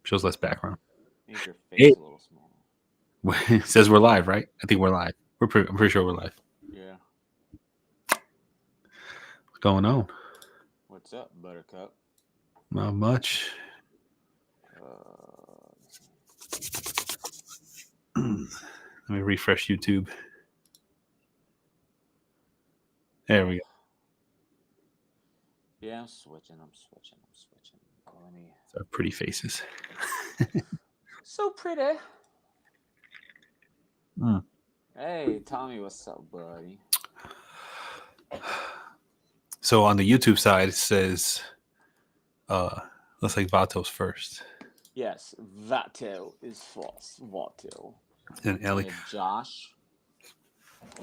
Shows less background. Make your Hey, face a little smaller. it says we're live, right? I think we're live. I'm pretty sure we're live. Yeah. What's going on? What's up, Buttercup? Not much. Uh, Let me refresh YouTube. There we go. yeah, I'm switching. Let me. It's our pretty faces. So pretty. Mm. Hey, Tommy, what's up, buddy? So on the YouTube side, it says, looks like Vato's first. Yes, Vato is false. Vato. And Ellie. And Josh.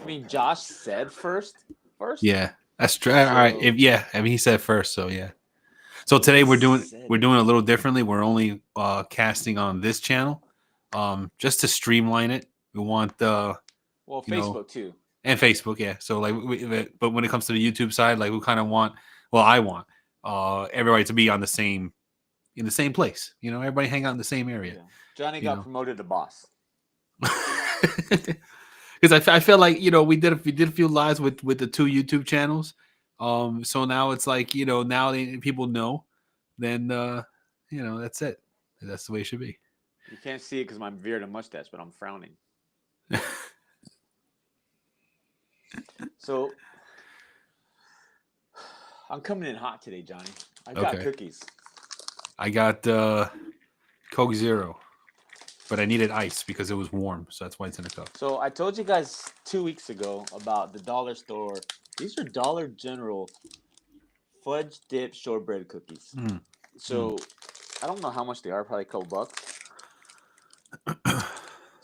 I mean, Josh said first. First. Yeah, that's true. All right. So I mean, he said first, so yeah. So today he said we're it. doing a little differently. We're only casting on this channel, just to streamline it. We want Well, you know, Facebook too. and Facebook, yeah. So like, but when it comes to the YouTube side, like we kind of want, well, I want everybody to be on the same in the same place. Everybody hang out in the same area. Yeah. Johnny You got know, promoted to boss. because I feel like we did a few lives with the two YouTube channels. So now it's like now people know. Then that's it. That's the way it should be. You can't see it because my beard and mustache, but I'm frowning. So I'm coming in hot today, Johnny. I got Okay. cookies. I got Coke Zero, but I needed ice because it was warm, so that's why it's in a cup. So I told you guys 2 weeks ago about the dollar store. These are Dollar General fudge dip shortbread cookies. Mm. So I don't know how much they are, probably a couple bucks.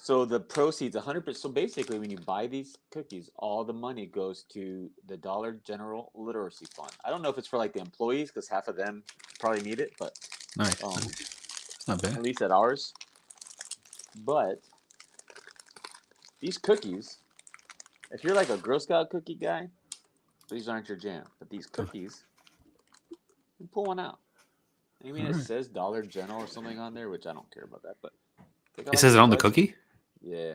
So the proceeds, 100%. So basically, when you buy these cookies, all the money goes to the Dollar General Literacy Fund. I don't know if it's for like the employees because half of them probably need it, but Nice. um, It's not at bad. least at ours. But these cookies, if you're like a Girl Scout cookie guy, these aren't your jam. But these cookies, you pull one out. I mean, All it right. says Dollar General or something on there, which I don't care about that. But they got It like says the it on the fudge. cookie. Yeah,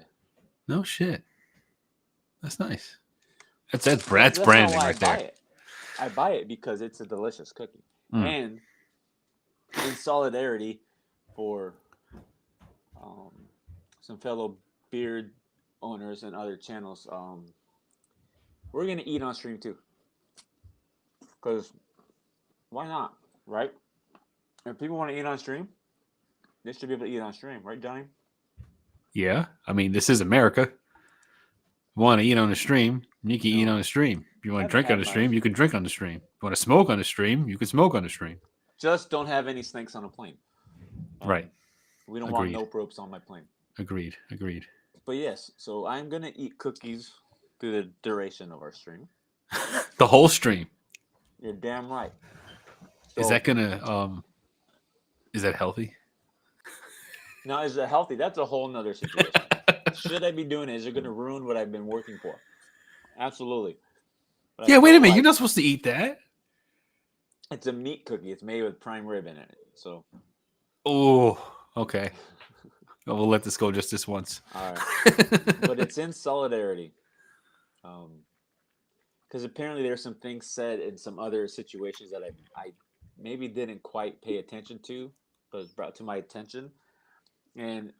No shit. That's nice. That's that's that's that's not branding why I right buy there. it. I buy it because it's a delicious cookie, Mm. and in solidarity for um, some fellow beard owners and other channels, we're gonna eat on stream too. Because why not, right? If people want to eat on stream, they should be able to eat on stream, right, Johnny? Yeah. I mean, this is America. You want to eat on the stream, you can eat on No, the stream. If you I want to haven't drink on had the much. stream, you can drink on the stream. If you want to smoke on the stream, you can smoke on the stream. Just don't have any snakes on a plane. Right. We don't want Agreed. no ropes on my plane. Agreed. Agreed. But yes, so I'm gonna eat cookies through the duration of our stream. The whole stream. You're damn right. Is So that gonna is that healthy? now, is it healthy? That's a whole nother situation. Should I be doing it? Is it gonna ruin what I've been working for? Absolutely. But I Yeah, wait a felt minute. You're like not supposed to eat that. it's a meat cookie. It's made with prime rib in it. So, Oh, okay. We'll let this go just this once. all right. But it's in solidarity. Because apparently there's some things said in some other situations that I maybe didn't quite pay attention to, but was brought to my attention. And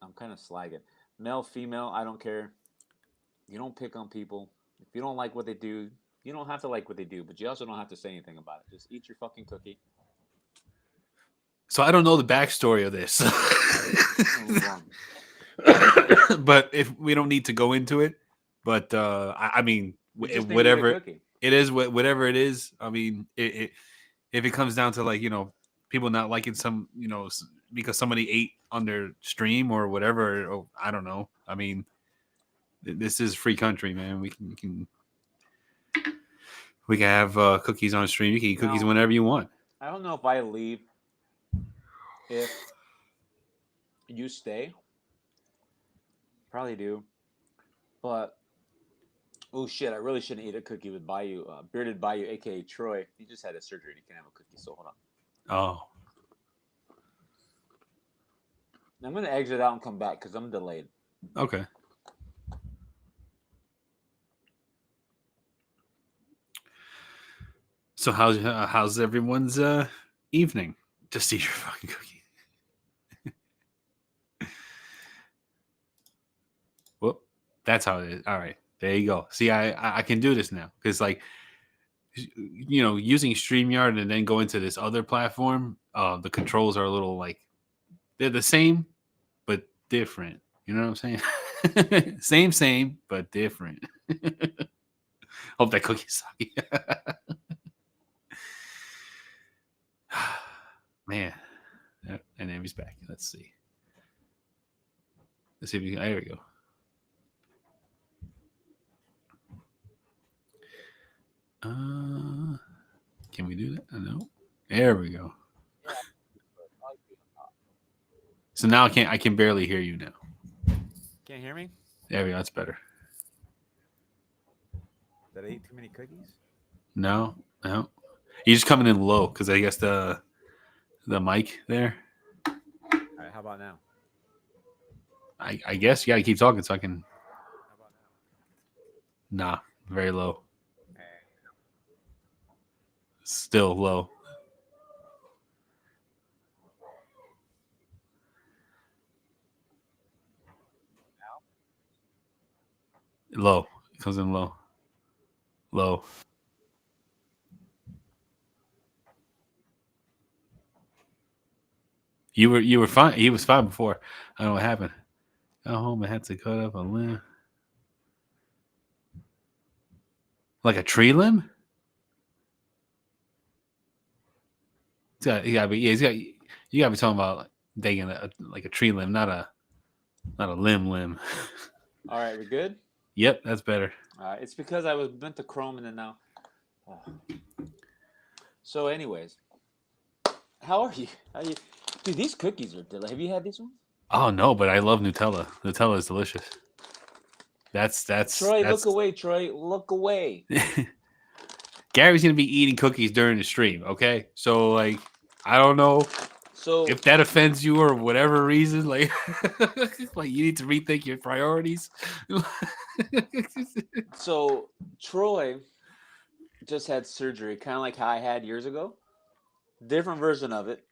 I'm kind of slagging. Male, female, I don't care. You don't pick on people. If you don't like what they do, you don't have to like what they do, but you also don't have to say anything about it. Just eat your fucking cookie So I don't know the backstory of this, and move on. but if we don't need to go into it, but I mean, We just need to eat a whatever cookie. it is, whatever it is. I mean, if it comes down to like people not liking some because somebody ate on their stream or whatever, or I don't know. I mean, this is free country, man. We can have cookies on stream. You can eat cookies Now, whenever you want. I don't know if I leave, if you stay. Probably do. But, oh shit, I really shouldn't eat a cookie with Bayou, Bearded Bayou, aka Troy. He just had a surgery and he can't have a cookie, so hold on. Oh, I'm gonna exit out and come back because I'm delayed. Okay. So how's everyone's evening? Just eat your fucking cookie. Whoop. That's how it is. All right. There you go. See, I can do this now because like using StreamYard and then going to this other platform, the controls are a little like they're the same but different. You know what I'm saying? Same, but different. Hope that cookie's soggy. Man. And then he's back. Let's see. Let's see if we can. There we go. Can we do that? No. There we go. So now I can barely hear you now. Can't hear me? There we go. That's better. Did I eat too many cookies? No. You're just coming in low because I guess the mic there. All right, how about now? I guess you gotta keep talking so I can. How about now? Nah, very low. Okay. Still low. Low. It comes in low. Low. You were fine. He was fine before. I don't know what happened. Got home and had to cut up a limb. Like a tree limb? He gotta be. Yeah, you gotta be talking about digging like a tree limb, not a limb. All right, we good? Yep, that's better. It's because I was bent to Chrome and then now. Oh. So, anyways, how are you? Dude, these cookies are delicious. Have you had these ones? Oh no, but I love Nutella. Nutella is delicious. That's Troy, look away. Troy, look away. Gary's gonna be eating cookies during the stream. Okay, so like I don't know So if that offends you or whatever reason. Like like you need to rethink your priorities. so Troy just had surgery, kind of like how I had years ago. Different version of it,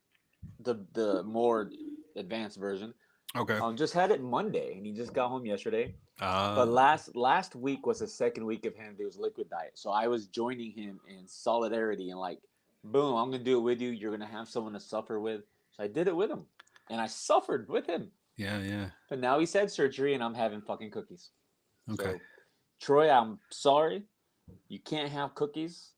the more advanced version. Okay. Just had it Monday, and he just got home yesterday. Uh, But last week was the second week of him doing his liquid diet, so I was joining him in solidarity and like, boom, I'm gonna do it with you. You're gonna have someone to suffer with. So I did it with him, and I suffered with him. yeah. But now he's had surgery, and I'm having fucking cookies. Okay. So, Troy, I'm sorry, you can't have cookies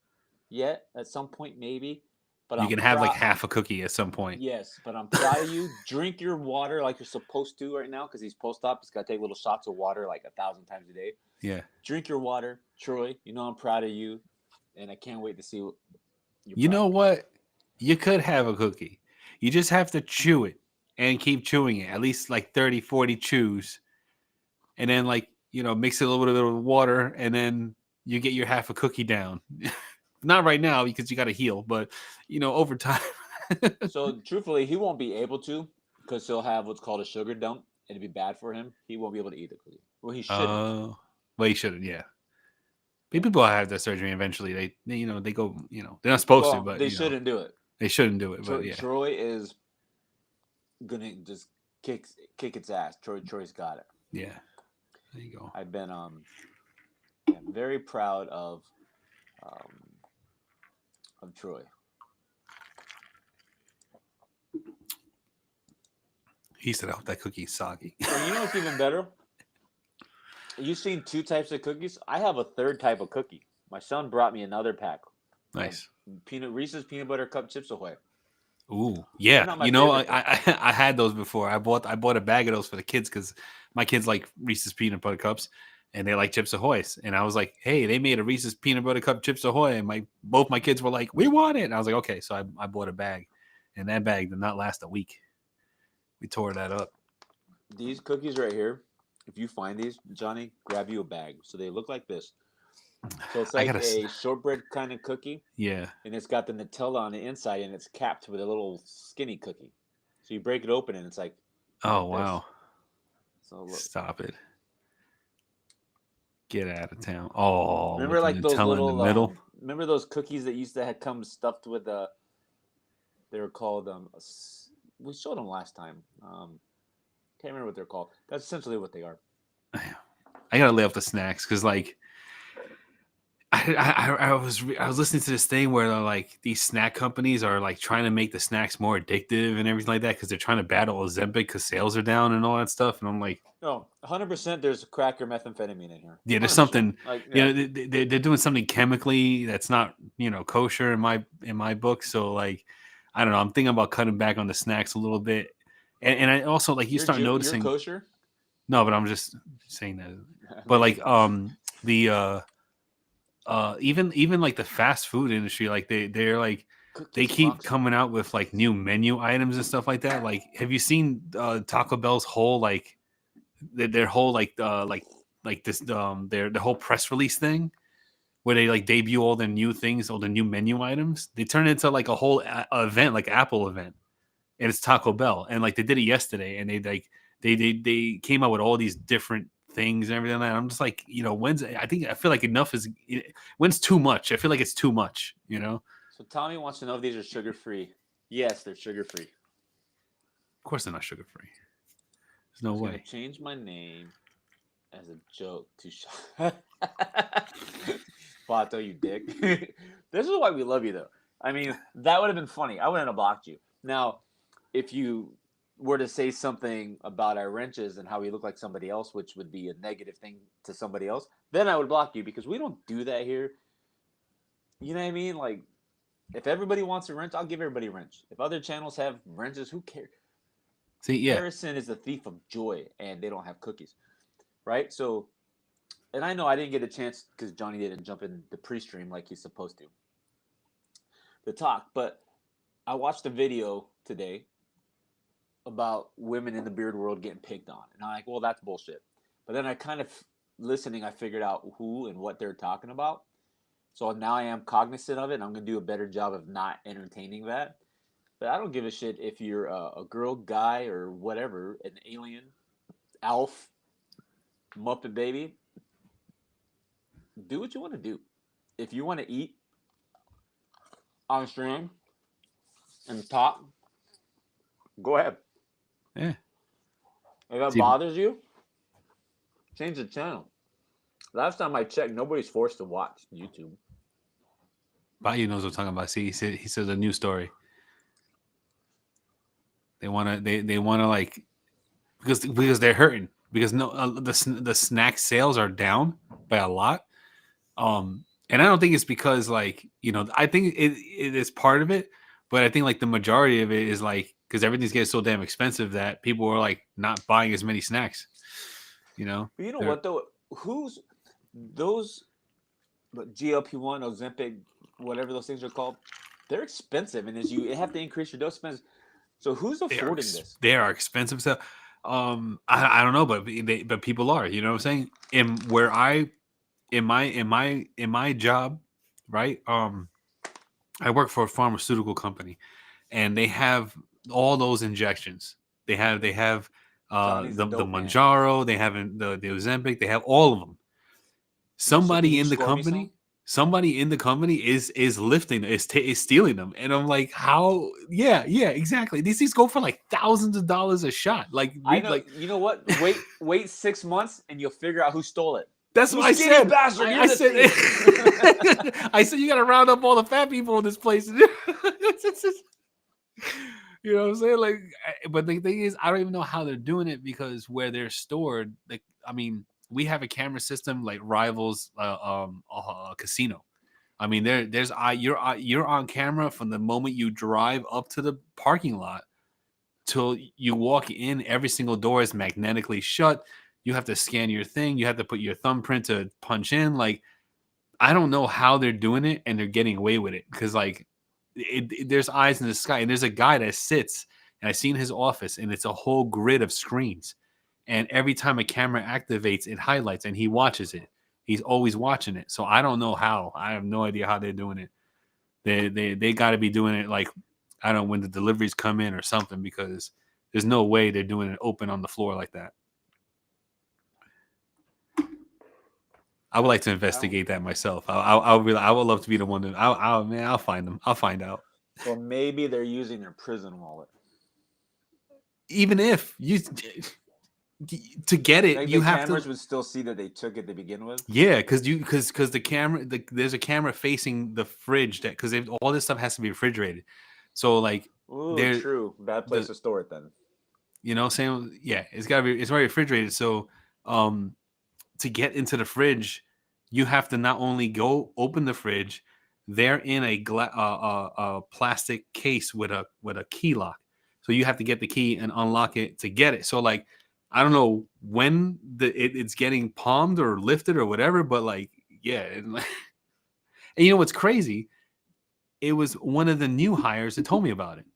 yet. At some point, maybe. But You I'm can have like proud. half a cookie at some point. Yes, but I'm proud of you. Drink your water like you're supposed to right now because he's post-op. He's got to take little shots of water like 1,000 times a day. Yeah. Drink your water, Troy. You know I'm proud of you, and I can't wait to see what your You know progress. what? You could have a cookie. You just have to chew it and keep chewing it. At least like 30, 40 chews. And then like, mix it a little bit of water and then you get your half a cookie down. Not right now because you got to heal, but over time. So, truthfully, he won't be able to because he'll have what's called a sugar dump. It'd be bad for him. He won't be able to eat the cookie. Well, he shouldn't. Well, you shouldn't. Yeah. People have their surgery eventually. They go. They're not supposed to, Well, but they shouldn't do it. they shouldn't do it. But yeah, Troy is gonna just kick its ass. Troy's got it. yeah. There you go. I've been very proud um, of Troy. He said, "Oh, that cookie's soggy." And you know what's even better? You've seen two types of cookies. I have a third type of cookie. My son brought me another pack. Nice. Reese's peanut butter cup Chips Ahoy. Ooh, yeah. Not my favorite, I had those before. I bought a bag of those for the kids because my kids like Reese's peanut butter cups and they like Chips Ahoy's. And I was like, hey, they made a Reese's peanut butter cup Chips Ahoy, and both my kids were like, we want it. And I was like, okay, so I bought a bag, and that bag did not last a week. We tore that up. These cookies right here, if you find these, Johnny, grab you a bag. So they look like this. So it's like a shortbread kind of cookie. Yeah. And it's got the Nutella on the inside, and it's capped with a little skinny cookie. So you break it open, and it's like Oh like this. wow! So look, Stop it! Get out of town! Oh, remember with the like those Nutella in the little middle. remember those cookies that used to have come stuffed with they were called we showed them last time. Can't remember what they're called. That's essentially what they are. I gotta lay off the snacks because like I was listening to this thing where like these snack companies are like trying to make the snacks more addictive and everything like that because they're trying to battle Ozempic because sales are down and all that stuff. And I'm like, No, 100%. There's crack or methamphetamine in here. yeah, there's 100%. something, Like you yeah, know, they're doing something chemically that's not, you know, kosher in my book. So like, I don't know. I'm thinking about cutting back on the snacks a little bit, and I also like you start you're noticing. kosher. No, but I'm just saying that. But Maybe like, not. the even like the fast food industry, like they're like they Cookies keep rocks. coming out with like new menu items and stuff like that. Like, have you seen Taco Bell's whole like their whole like this their whole press release thing where they like debut all the new things, all the new menu items? They turn it into like a whole event, like Apple event, and it's Taco Bell, and like they did it yesterday, and they like they came out with all these different things and everything like that. I'm just like, you know, I feel like enough is when's too much. I feel like it's too much, you know. So Tommy wants to know if these are sugar free. Yes, they're sugar free. Of course they're not sugar free. There's I no was gonna way. change my name as a joke to Pato, you dick. This is why we love you, though. I mean, that would have been funny. I wouldn't have blocked you. Now, if you were to say something about our wrenches and how we look like somebody else, which would be a negative thing to somebody else, then I would block you because we don't do that here. You know what I mean? Like, if everybody wants a wrench, I'll give everybody a wrench. If other channels have wrenches, who cares? See, yeah, Harrison is the thief of joy, and they don't have cookies, right? So, and I know I didn't get a chance because Jonnie didn't jump in the pre-stream like he's supposed to talk, but I watched a video today about women in the beard world getting picked on, and I'm like, well, that's bullshit. But then I kind of listening, I figured out who and what they're talking about. So now I am cognizant of it, and I'm gonna do a better job of not entertaining that. But I don't give a shit if you're a girl, guy, or whatever, an alien, Alf, Muppet Baby. Do what you want to do. If you want to eat on stream and talk, go ahead. yeah. If that See, bothers you, change the channel. Last time I checked, nobody's forced to watch YouTube. Bayou knows what I'm talking about. See, he says a new story. They wanna like because they're hurting because no the snack sales are down by a lot. And I don't think it's because like, you know, I think it is part of it, but I think like the majority of it is like because everything's getting so damn expensive that people are like not buying as many snacks. You know, But you know they're what though? Who's those? But GLP-1, Ozempic, whatever those things are called, they're expensive, and as you have to increase your dose expense. So who's affording this? they are expensive. So, I don't know, but people are. You know what I'm saying? In my job, right? I work for a pharmaceutical company, and they have all those injections. They have Johnny's the the dope man. Manjaro. They have the Ozempic. They have all of them. So can you score me some? Somebody in the company is lifting is stealing them, and I'm like, how? Yeah, exactly. These things go for like thousands of dollars a shot. Like I know. like You know what? Wait 6 months, and you'll figure out who stole it. that's You what I skinny said. bastard! You're I the said thief. I said you got to round up all the fat people in this place. You know what I'm saying? Like, but the thing is, I don't even know how they're doing it because where they're stored, like, I mean, we have a camera system like rivals a casino. I mean, you're on camera from the moment you drive up to the parking lot till you walk in. Every single door is magnetically shut. You have to scan your thing. You have to put your thumbprint to punch in. Like, I don't know how they're doing it and they're getting away with it because like there's eyes in the sky and there's a guy that sits and I seen his office and it's a whole grid of screens and every time a camera activates it highlights and he watches it. He's always watching it. So I don't know how. I have no idea how they're doing it. They got to be doing it like I don't know when the deliveries come in or something because There's no way they're doing it open on the floor like that. I would like to investigate that myself. I would love to be the one to. I'll find them. I'll find out. Well, maybe they're using their prison wallet. Even if you to get it, Like you the have cameras to. would still see that they took it to begin with. Yeah, because the camera, there's a camera facing the fridge that because all this stuff has to be refrigerated. So like, Ooh, true. Bad place to store it then. You know, saying yeah, it's already refrigerated. So, to get into the fridge, you have to not only go open the fridge, they're in a plastic case with a key lock. So you have to get the key and unlock it to get it. So like, I don't know when it's getting palmed or lifted or whatever, but like, yeah. And you know what's crazy? It was one of the new hires that told me about it.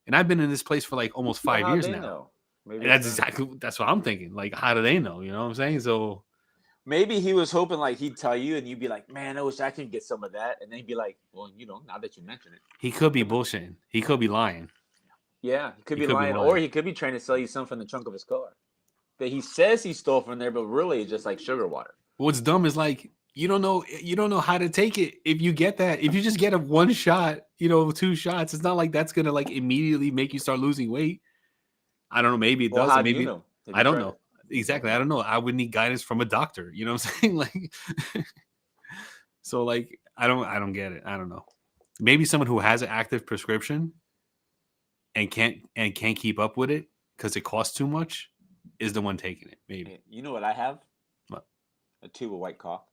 And I've been in this place for like almost 5 years now. Know? Maybe That's what I'm thinking. Like, how do they know? You know what I'm saying? So maybe he was hoping like he'd tell you and you'd be like, man, I wish I could get some of that. And then he'd be like, well, now that you mention it. He could be bullshitting. He could be lying. Yeah, he could be lying, or he could be trying to sell you something from the trunk of his car that he says he stole from there, but really it's just like sugar water. What's dumb is like you don't know how to take it if you get that. If you just get a one shot, 2 shots, it's not like that's gonna like immediately make you start losing weight. I don't know. Maybe it does. How Maybe do you know? I don't know. Exactly. I don't know. I would need guidance from a doctor. You know what I'm saying? Like, so like, I don't get it. I don't know. Maybe someone who has an active prescription and can't keep up with it because it costs too much is the one taking it. Maybe. Hey, you know what I have? What? A tube of white cock.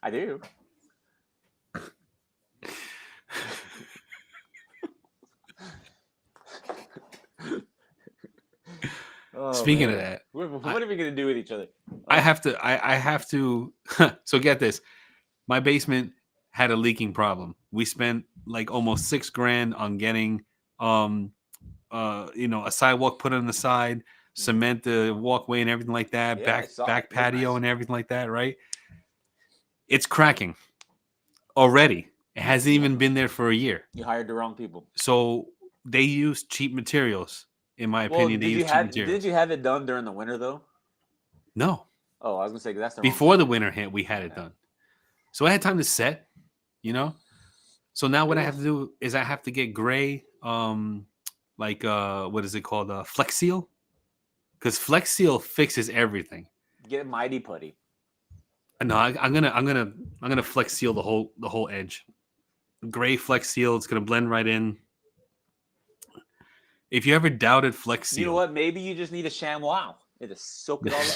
I do. Oh, Speaking of that, what are we gonna do with each other? I have to. So get this, my basement had a leaking problem. We spent like almost $6,000 on getting, a sidewalk put on the side, cement the walkway and everything like that, Yeah, back patio and everything like that. Right? It's cracking already. It hasn't even been there for a year. You hired the wrong people. So they use cheap materials. In my opinion, they use cheap materials. Did you have it done during the winter though? No. Oh, I was gonna say that's before the winter hit, we had it done. So I had time to set, So now what I have to do is I have to get gray, what is it called? Flex Seal, because Flex Seal fixes everything. Get Mighty Putty. No, I'm gonna Flex Seal the whole edge. Gray Flex Seal. It's gonna blend right in. If you ever doubted Flex Seal, you know what? Maybe you just need a ShamWow. It just soak it all up.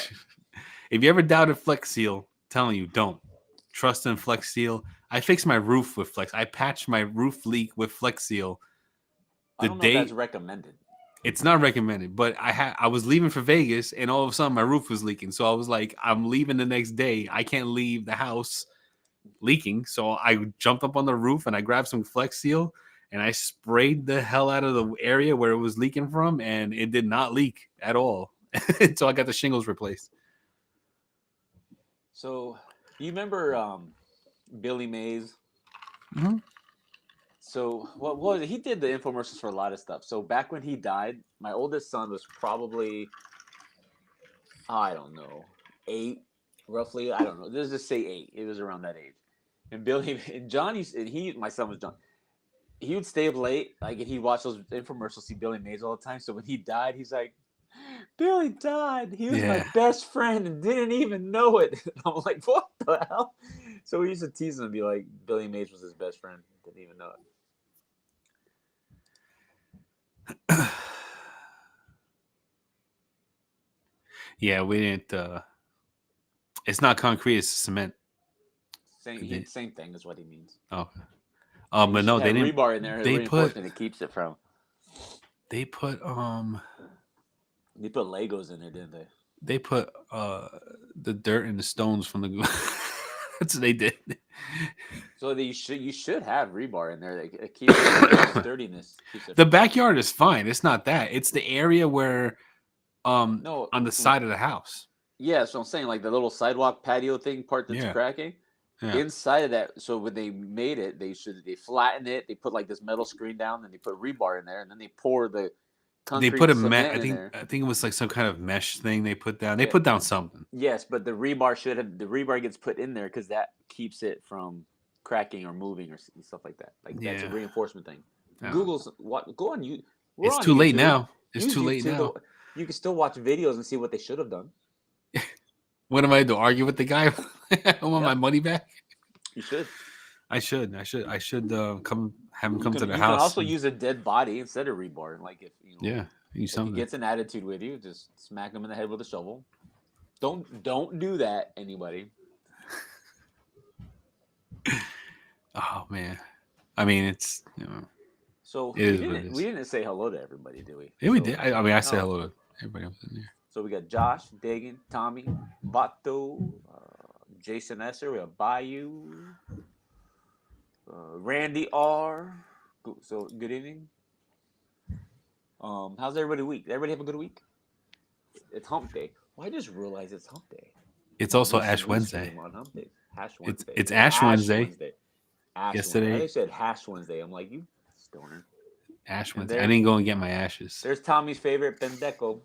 If you ever doubted Flex Seal, I'm telling you, don't trust in Flex Seal. I fixed my roof with Flex. I patched my roof leak with Flex Seal. I don't know if that's recommended. It's not recommended, but I was leaving for Vegas, and all of a sudden my roof was leaking. So I was like, I'm leaving the next day. I can't leave the house leaking. So I jumped up on the roof and I grabbed some Flex Seal. And I sprayed the hell out of the area where it was leaking from, and it did not leak at all. So I got the shingles replaced. So, you remember Billy Mays? Mm-hmm. So, what was it? He did the infomercials for a lot of stuff. So, back when he died, my oldest son was probably, I don't know, 8, roughly. I don't know. Let's just say 8. It was around that age. And Jonnie, my son was John. He would stay up late, and he'd watch those infomercials, see Billy Mays all the time. So when he died, he's like, Billy died. He was my best friend and didn't even know it. And I'm like, what the hell? So we used to tease him and be like, Billy Mays was his best friend. Didn't even know it. Yeah, we didn't. It's not concrete, it's cement. Same thing is what he means. Oh. But no, they didn't. Rebar in there. They put it keeps it from. They put They put Legos in there, didn't they? They put the dirt and the stones from the. That's what they did. So you should have rebar in there. It keeps sturdiness. The backyard is fine. It's not that. It's the area where, on the side of the house. Yeah, so I'm saying like the little sidewalk patio thing part that's cracking. Yeah. inside of that. So when they made it, they flattened it. They put like this metal screen down, and they put rebar in there, and then they pour the They concrete put a cement I in think there. it was like some kind of mesh thing they put down. They Yeah. put down something. Yes, but the rebar gets put in there because that keeps it from cracking or moving or stuff like that. Like that's a Yeah. reinforcement thing. Oh. Google's what? Go on you. We're It's on too late YouTube. now. It's Use too late YouTube. now. You can still watch videos and see what they should have done. What am I to argue with the guy? I want my Yep. money back. You should. I should come have him You come can to the you can house. also use a dead body instead of rebar. Like if Yeah, use if he something. gets an attitude with you, just smack him in the head with a shovel. Don't do that, anybody. Oh man, I mean it's So it is what it we is. didn't say hello to everybody, did we? Yeah, we So, did. I mean, I say oh, hello to everybody else in there. so we got Josh, Dagan, Tommy, Bato, Jason Esser, we have Bayou, Randy R. So good evening. How's everybody week? Everybody have a good week? It's Hump Day. Well, I just realized it's Hump Day. It's also New Ash Wednesday. stream on Hump Day. Hash Wednesday. It's Ash Wednesday. Ash Yesterday- Wednesday. They said Hash Wednesday. I'm like, you stoner. Ash And Wednesday. I there- didn't go and get my ashes. There's Tommy's favorite pendejo.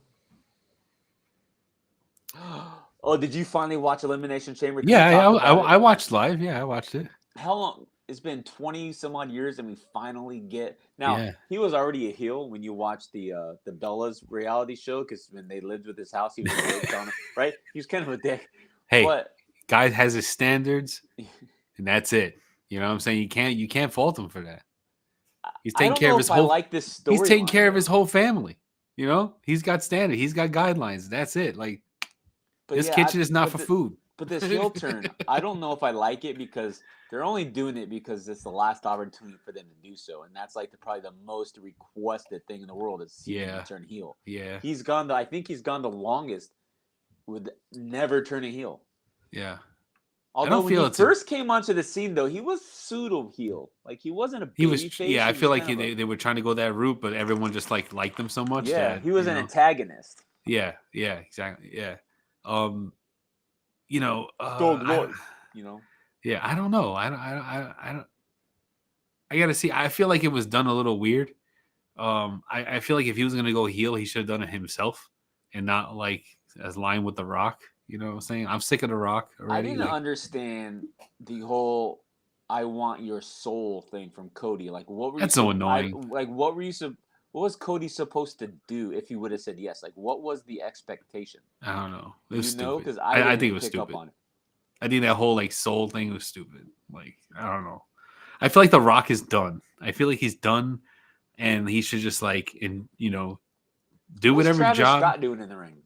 Oh, did you finally watch Elimination Chamber? Can we Yeah, talk about I watched live. Yeah, I watched it. it? How long? It's been 20 some odd years, and we finally get. Now Yeah. he was already a heel when you watched the Bella's reality show, because when they lived with his house, he was a dick on him, right? He was kind of a dick. Hey, But guy has his standards, and that's it. You know what I'm saying? You can't fault him for that. He's I taking don't care know of his if I whole. like this story. He's taking care of his whole family. You know, he's got standard. He's got guidelines. That's it. Like this kitchen is not for food. But this heel turn, I don't know if I like it, because they're only doing it because it's the last opportunity for them to do so, and that's like probably the most requested thing in the world is seeing him turn heel. Yeah. I think he's gone the longest with never turning heel. Yeah. Although when he first came onto the scene, though, he was pseudo heel. Like he wasn't a baby face. Yeah, I feel like they were trying to go that route, but everyone just liked them so much. Yeah, that, he was an antagonist. Yeah, exactly. Yeah. Yeah, I don't know. I don't. I gotta see. I feel like it was done a little weird. I feel like if he was gonna go heel, he should have done it himself and not like as line with The Rock. You know what I'm saying? I'm sick of The Rock already. I didn't understand the whole "I want your soul" thing from Cody. Like, what were that's so annoying? What were you? What was Cody supposed to do if he would have said yes? Like, what was the expectation? I don't know. It was stupid. Because I think it was stupid. I think that whole like soul thing was stupid. Like, I don't know. I feel like The Rock is done. I feel like he's done, and he should just do whatever Travis job. Scott doing in the ring?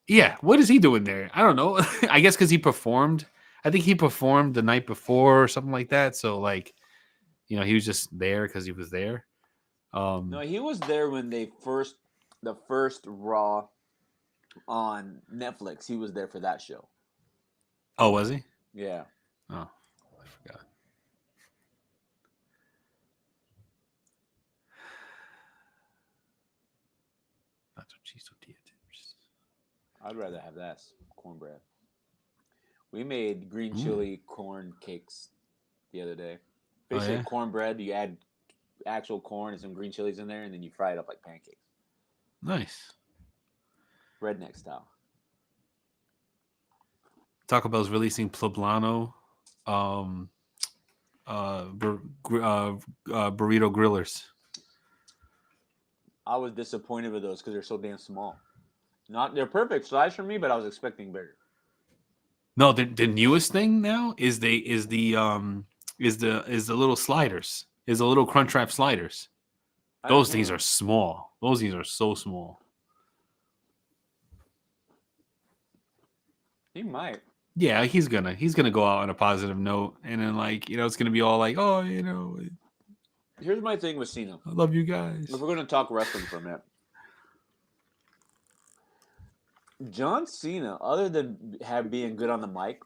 Yeah, what is he doing there? I don't know. I guess because he performed. I think he performed the night before or something like that. So he was just there because he was there. No, he was there when the first Raw on Netflix. He was there for that show. Oh, was he? Yeah. Oh, I forgot. I'd rather have that cornbread. We made green chili corn cakes the other day. Basically, cornbread. You add actual corn and some green chilies in there, and then you fry it up like pancakes. Nice. Redneck style. Taco Bell's releasing Poblano burrito grillers. I was disappointed with those because they're so damn small. They're perfect size for me, but I was expecting bigger. No, the newest thing now is the little sliders. Is the little Crunchwrap sliders. Those things are small. Those things are so small. He might. Yeah, he's gonna go out on a positive note, and then it's gonna be all like, oh, Here's my thing with Cena. I love you guys. If we're gonna talk wrestling for a minute, John Cena, other than being good on the mic,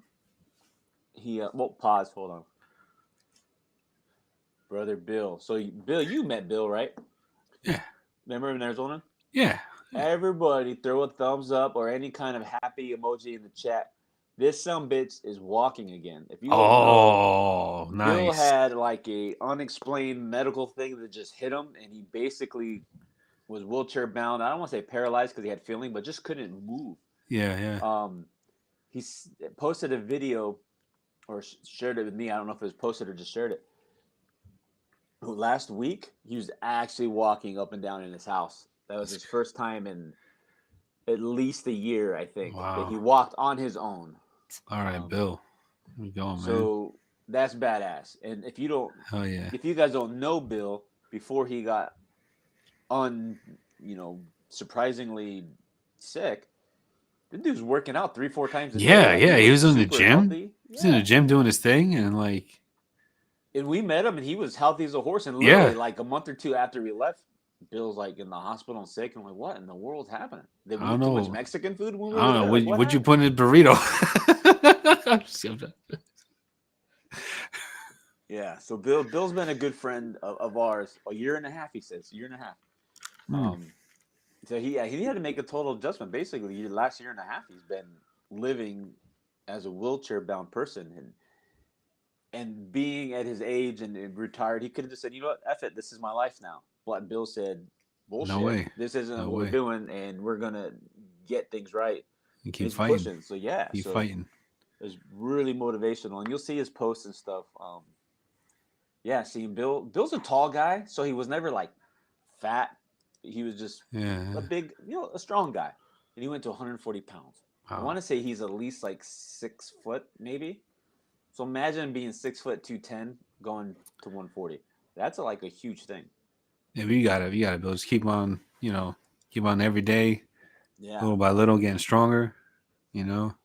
he pause. Hold on, brother Bill. So Bill, you met Bill, right? Yeah. Remember in Arizona? Yeah. Everybody throw a thumbs up or any kind of happy emoji in the chat. This bitch is walking again. If you don't know, Oh, Bill nice. had like a unexplained medical thing that just hit him, and he basically was wheelchair bound. I don't want to say paralyzed because he had feeling, but just couldn't move. Yeah, yeah. He posted a video or shared it with me. I don't know if it was posted or just shared it. Last week, he was actually walking up and down in his house. That was his first time in at least a year, I think, that he Wow. walked on his own. All right, Bill. Where you going, man? So that's badass. And Hell yeah. if you guys don't know Bill, before he got surprisingly sick, the dude's working out 3-4 times a day. Yeah, Like he yeah. He was was in the super gym. healthy. He's in the Yeah. gym doing his thing, and like, And we met him, and he was healthy as a horse. And literally, yeah. like a month or two after we left, Bill's like in the hospital and sick. And I'm like, what in the world's happening? Did I we don't eat too much know. Mexican food when we I were don't know. there? Like, what What'd you happened? put in a burrito? Yeah. So Bill's been a good friend of ours. A year and a half, he says. A year and a half. Hmm. So he had to make a total adjustment. Basically, last year and a half, he's been living as a wheelchair bound person, and being at his age and retired, he could have just said, you know what, F it, this is my life now. But Bill said, No bullshit, way. this isn't No what we're way. doing, and we're gonna get things right. You And keep he's fighting. pushing. So yeah, Keep so fighting. it's really motivational, and you'll see his posts and stuff. Yeah, seeing Bill's a tall guy, so he was never like fat. He was just Yeah. a big, a strong guy, and he went to 140 pounds. I Wow. want to say he's at least like 6 foot, maybe. So imagine being 6 foot 210 going to 140. That's like a huge thing. Yeah, but you gotta, Bill. Just keep on, keep on every day, Yeah. little by little, getting stronger, and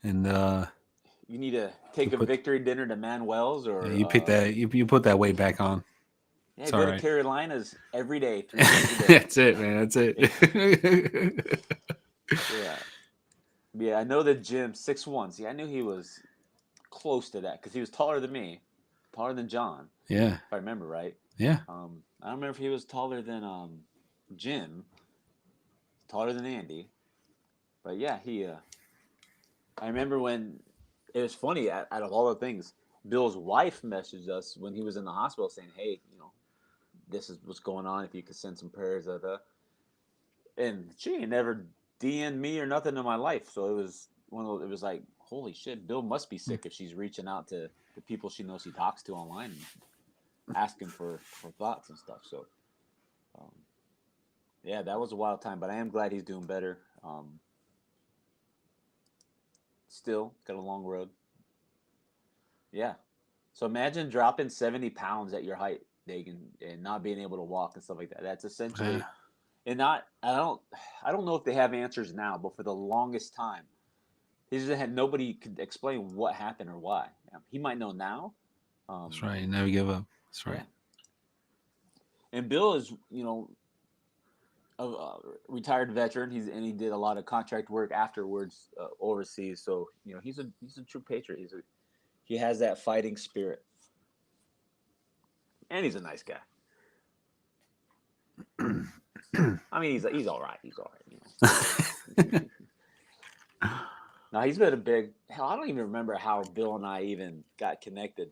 You need to you take a put, victory dinner to Manuel's yeah, or you pick that, you put that weight back on. yeah, It's all go to right. Carolina's every day, 3 times a day. That's it, man. That's it. Yeah. Yeah, I know the gym 6'1". See, I knew he was close to that because he was taller than me, taller than John, Yeah. if I remember right. Yeah. I don't remember if he was taller than Jim, taller than Andy, but yeah, he. I remember when it was funny. Out of all the things, Bill's wife messaged us when he was in the hospital saying, "Hey, this is what's going on. If you could send some prayers, and she ain't never DM'd me or nothing in my life. So it was one of those, it was like, holy shit, Bill must be sick if she's reaching out to the people she knows he talks to online and asking for thoughts and stuff. So um, yeah, that was a wild time, but I am glad he's doing better. Still got a long road. Yeah. So imagine dropping 70 pounds at your height, Dagan, and not being able to walk and stuff like that. That's essentially, Yeah. and not, I don't know if they have answers now, but for the longest time, he just had nobody could explain what happened or why. He might know now. That's right. You never give up. That's right. Yeah. And Bill is, a retired veteran. He did a lot of contract work afterwards overseas. So he's a true patriot. He has that fighting spirit, and he's a nice guy. I mean, he's all right. He's all right. Now he's been a big hell. I don't even remember how Bill and I even got connected.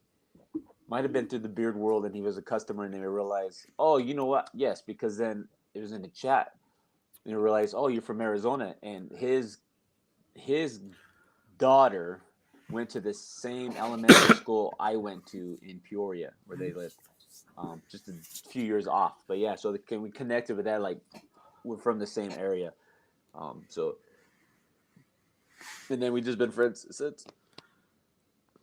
Might have been through the beard world, and he was a customer, and they realized, oh, you know what? Yes, because then it was in the chat, and they realized, oh, you're from Arizona, and his daughter went to the same elementary school I went to in Peoria, where they lived, just a few years off. But yeah, so we connected with that, like we're from the same area. So, and then we just been friends since.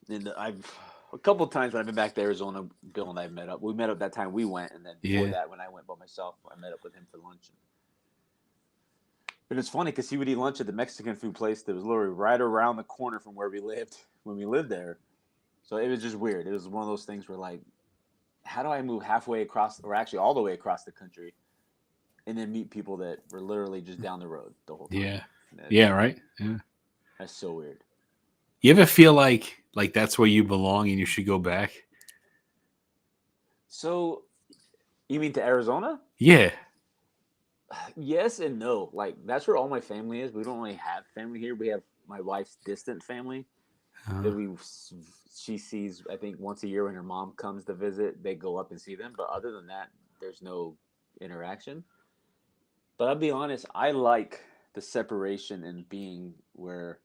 And a couple of times when I've been back to Arizona, Bill and I met up. We met up that time we went, and then before Yeah. that, when I went by myself, I met up with him for lunch. But it's funny because he would eat lunch at the Mexican food place that was literally right around the corner from where we lived when we lived there. So it was just weird. It was one of those things where like, how do I move halfway across, or actually all the way across the country, and then meet people that were literally just down the road the whole time? Yeah. Yeah. Right. Yeah. That's so weird. You ever feel like that's where you belong and you should go back? So, you mean to Arizona? Yeah. Yes and no. Like that's where all my family is. We don't really have family here. We have my wife's distant family Uh, that she sees. I think once a year when her mom comes to visit, they go up and see them. But other than that, there's no interaction. But I'll be honest, I like the separation and being where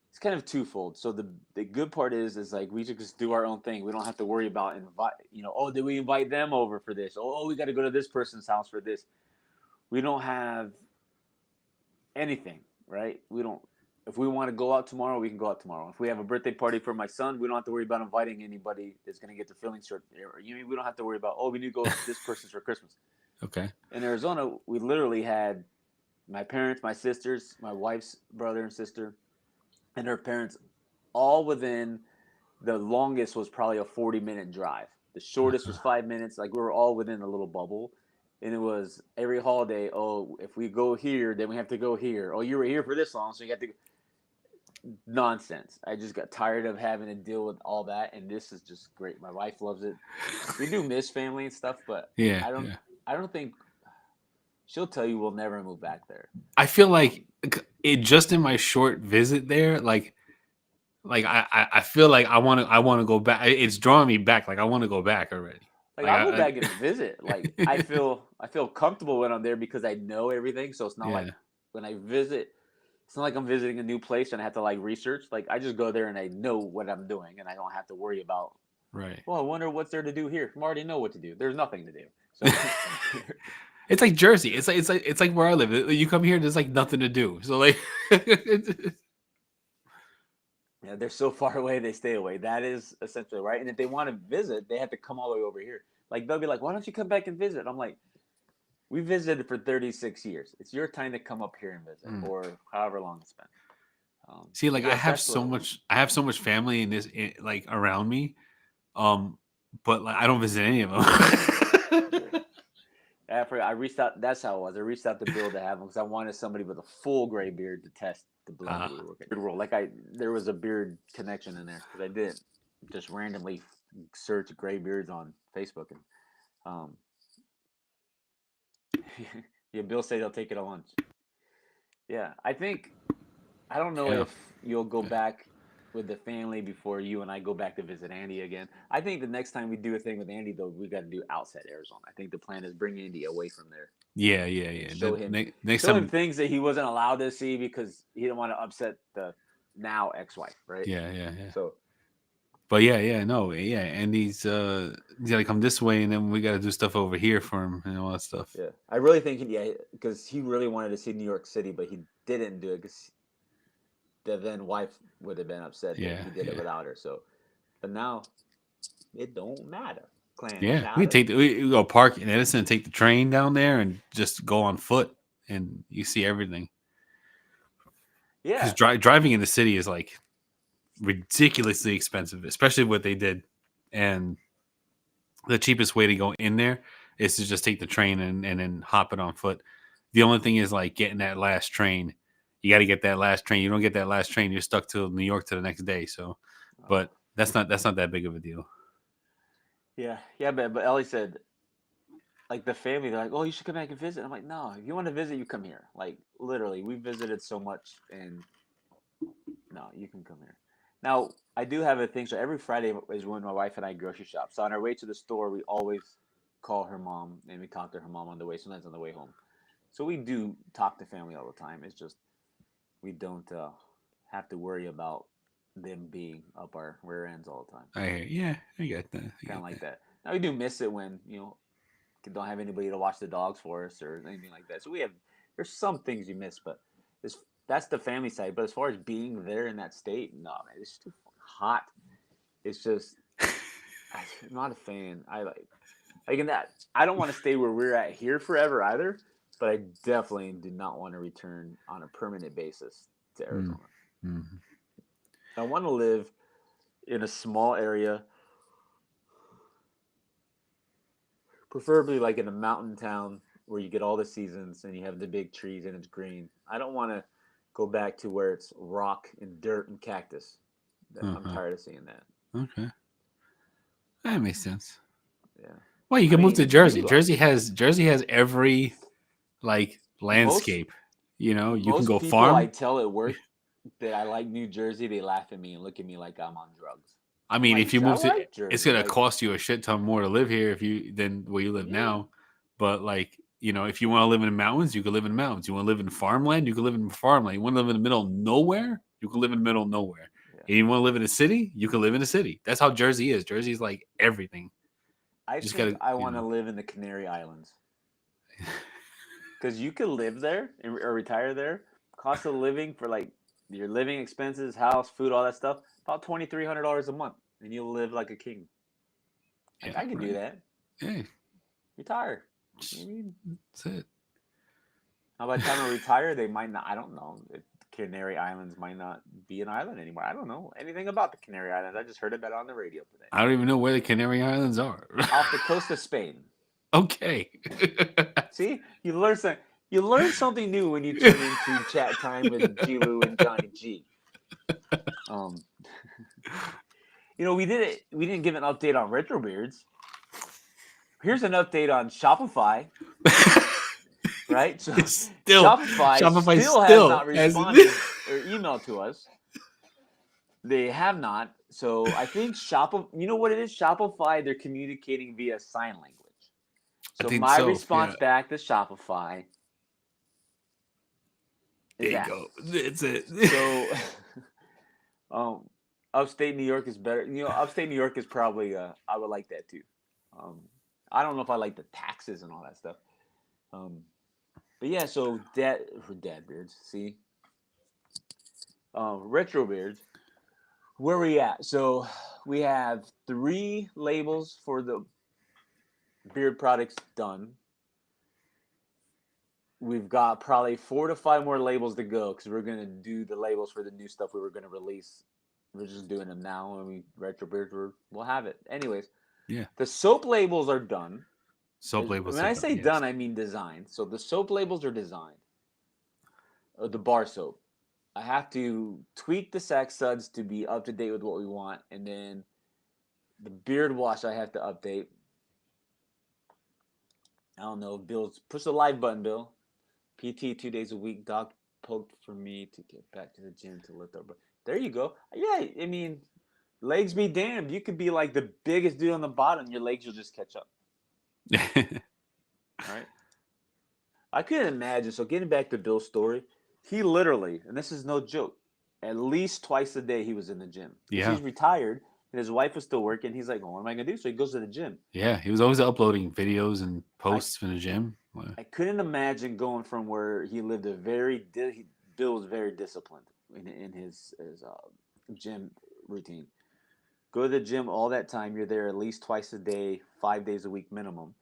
it's kind of twofold. So the good part is like we just do our own thing. We don't have to worry about invite. Oh, did we invite them over for this? Oh, we got to go to this person's house for this. We don't have anything, right? We don't. If we want to go out tomorrow, we can go out tomorrow. If we have a birthday party for my son, we don't have to worry about inviting anybody that's going to get their feelings hurt. We don't have to worry about, oh, we need to go to this person's for Christmas. okay. In Arizona, we literally had my parents, my sisters, my wife's brother and sister, and her parents all within the longest was probably a 40-minute drive. The shortest was 5 minutes. Like we were all within a little bubble. And it was every holiday, oh, if we go here, then we have to go here. Oh, you were here for this long, so you got to go. Nonsense. I just got tired of having to deal with all that, and this is just great. My wife loves it. We do miss family and stuff, but Yeah. I don't think she'll tell you we'll never move back there. I feel like it just in my short visit there, like I feel like I want to go back. It's drawing me back. Like I want to go back already. Like I'll go back and visit. Like I feel comfortable when I'm there because I know everything. So it's not like when I visit, it's not like I'm visiting a new place and I have to like research. Like I just go there and I know what I'm doing and I don't have to worry about. Right. Well, I wonder what's there to do here. I already know what to do. There's nothing to do. So it's like Jersey. It's like where I live. You come here, there's like nothing to do. So like, yeah, they're so far away, they stay away. That is essentially right. And if they want to visit, they have to come all the way over here. Like they'll be like, "Why don't you come back and visit?" I'm like, "We visited for 36 years. It's your time to come up here and visit, or however long it's been." See, like I have so much family in this, like around me, but like I don't visit any of them. I reached out. That's how it was. I reached out to Bill to have him because I wanted somebody with a full gray beard to test the blend. There was a beard connection in there because I didn't just randomly search gray beards on Facebook and yeah, Bill said he'll take it to lunch. Yeah, I don't know if you'll go back with the family before you and I go back to visit Andy again. I think the next time we do a thing with Andy, though, we got to do outside Arizona. I think the plan is bring Andy away from there. Yeah. Show him things that he wasn't allowed to see because he didn't want to upset the now ex-wife, right? Yeah. So, but Andy's he's got to come this way, and then we got to do stuff over here for him and all that stuff. Yeah, I really think because he really wanted to see New York City, but he didn't do it because the then wife would have been upset that he did it without her. So, but now it don't matter. We go park in Edison and take the train down there and just go on foot, and you see everything. Yeah, because driving in the city is like ridiculously expensive, especially what they did, and the cheapest way to go in there is to just take the train and then hop it on foot. The only thing is like getting that last train. You got to get that last train. You don't get that last train, you're stuck till New York to the next day. So, but that's not that big of a deal. Yeah, but Ellie said, like the family, they're like, "Oh, you should come back and visit." I'm like, "No, if you want to visit, you come here." Like literally, we visited so much, and no, you can come here. Now, I do have a thing. So every Friday is when my wife and I grocery shop. So on our way to the store, we always call her mom and we talk to her mom on the way. Sometimes on the way home. So we do talk to family all the time. It's just we don't have to worry about them being up our rear ends all the time. I get that. Kind of like that. Now we do miss it when don't have anybody to watch the dogs for us or anything like that. So there's some things you miss, but that's the family side. But as far as being there in that state, no, man, it's too hot. It's just I'm not a fan. I don't want to stay where we're at here forever either. But I definitely do not want to return on a permanent basis to Arizona. Mm-hmm. I want to live in a small area, preferably like in a mountain town where you get all the seasons and you have the big trees and it's green. I don't want to go back to where it's rock and dirt and cactus. I'm tired of seeing that. Okay. That makes sense. Yeah. Well, you can move to Jersey. Jersey has every like landscape. You can go farm. I tell at work, that I like New Jersey, they laugh at me and look at me like I'm on drugs. I I'm mean, like, if you I move to, like it's Jersey. gonna Like, cost you a shit ton more to live here if you than where you live yeah, now. But like, if you want to live in the mountains, you can live in the mountains. You want to live in farmland, you can live in farmland. You want to live in the middle of nowhere, you can live in the middle of nowhere. yeah. And you want to live in a city, you can live in a city. That's how Jersey is. Jersey's like everything. I You just think gotta, I want to live in the Canary Islands because you could live there or retire there. Cost of living for like your living expenses, house, food, all that stuff, about $2,300 a month, and you'll live like a king. yeah, I could do right. that. Hey, Retire. I mean, that's it. how by the time I retire, they might not. I don't know. The Canary Islands might not be an island anymore. I don't know anything about the Canary Islands. I just heard about it on the radio today. I don't even know where the Canary Islands are. Off the coast of Spain. Okay. See, you learn something new when you tune into chat time with Gilu and Johnny G. Um, we didn't give an update on Retrobeards. Here's an update on Shopify, right? So Shopify still has not responded or emailed to us. They have not. So I think you know what it is? Shopify, they're communicating via sign language. I So think my so. response Yeah. back to Shopify There is you that. go. That's it. So, upstate New York is better. Upstate New York is probably. I would like that too. I don't know if I like the taxes and all that stuff. But yeah, so dad beards. See, retro beards. Where we at? So we have 3 labels for the beard products done. We've got probably 4 to 5 more labels to go because we're gonna do the labels for the new stuff we were gonna release. We're just doing them now, and retro beards. We'll have it anyways. Yeah. The soap labels are done. Soap labels. When I say done, I mean designed. So the soap labels are designed. The bar soap. I have to tweak the sack suds to be up to date with what we want, and then the beard wash I have to update. I don't know. Bill's push the live button, Bill. PT 2 days a week. Doc poked for me to get back to the gym to lift up. There you go. Yeah, I mean, legs be damned. You could be like the biggest dude on the bottom. Your legs will just catch up. All right. I couldn't imagine. So getting back to Bill's story, he literally, and this is no joke, at least twice a day he was in the gym. Yeah. He's retired and his wife was still working. He's like, well, what am I going to do? So he goes to the gym. Yeah, he was always uploading videos and posts from the gym. I couldn't imagine going from where he lived Bill was very disciplined in his gym routine. Go to the gym all that time. You're there at least twice a day, 5 days a week minimum,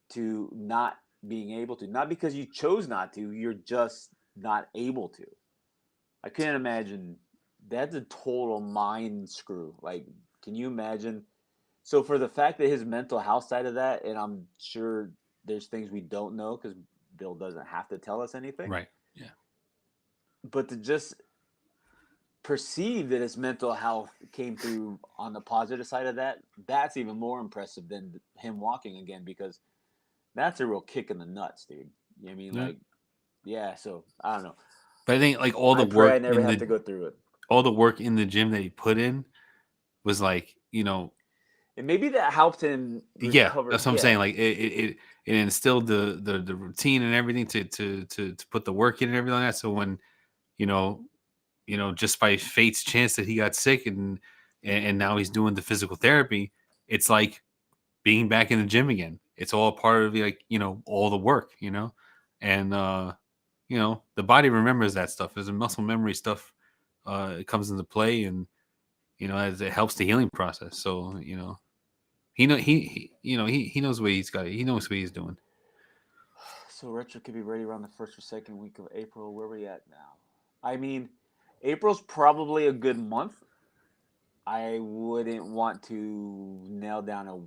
to not being able to. Not because you chose not to, you're just not able to. I couldn't imagine. That's a total mind screw. Like, can you imagine? So for the fact that his mental health side of that, and I'm sure there's things we don't know because Bill doesn't have to tell us anything. Right. Yeah. But to just perceive that his mental health came through on the positive side of that, that's even more impressive than him walking again, because that's a real kick in the nuts, dude. You know what I mean? Yeah. Like, yeah, so I don't know. But I think like all the I pray work I never in have the to go through it. all the work in the gym that he put in was like, And maybe that helped him yeah, recover. that's what I'm saying. Like it instilled the routine and everything to put the work in and everything like that. So when, you know, just by fate's chance that he got sick and now he's doing the physical therapy, it's like being back in the gym again. It's all part of like, all the work, and the body remembers that stuff. There's a muscle memory stuff. It comes into play, and as it helps the healing process. So he knows what he's got. He knows what he's doing. So retro could be ready around the first or second week of April. Where are we at now? I mean, April's probably a good month. I wouldn't want to nail down a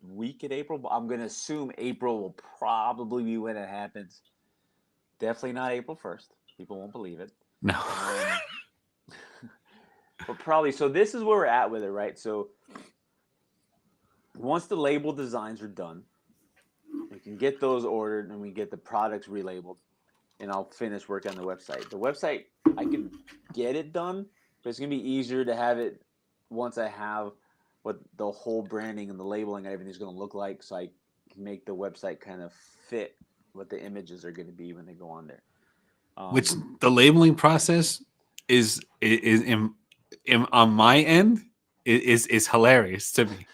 week at April, but I'm going to assume April will probably be when it happens. Definitely not April 1st. People won't believe it. No. But probably, so this is where we're at with it, right? So once the label designs are done, we can get those ordered and we get the products relabeled. and I'll finish work on the website. The website, I can get it done, but it's gonna be easier to have it once I have what the whole branding and the labeling and everything's gonna look like, so I can make the website kind of fit what the images are gonna be when they go on there. Which the labeling process is on my end is hilarious to me.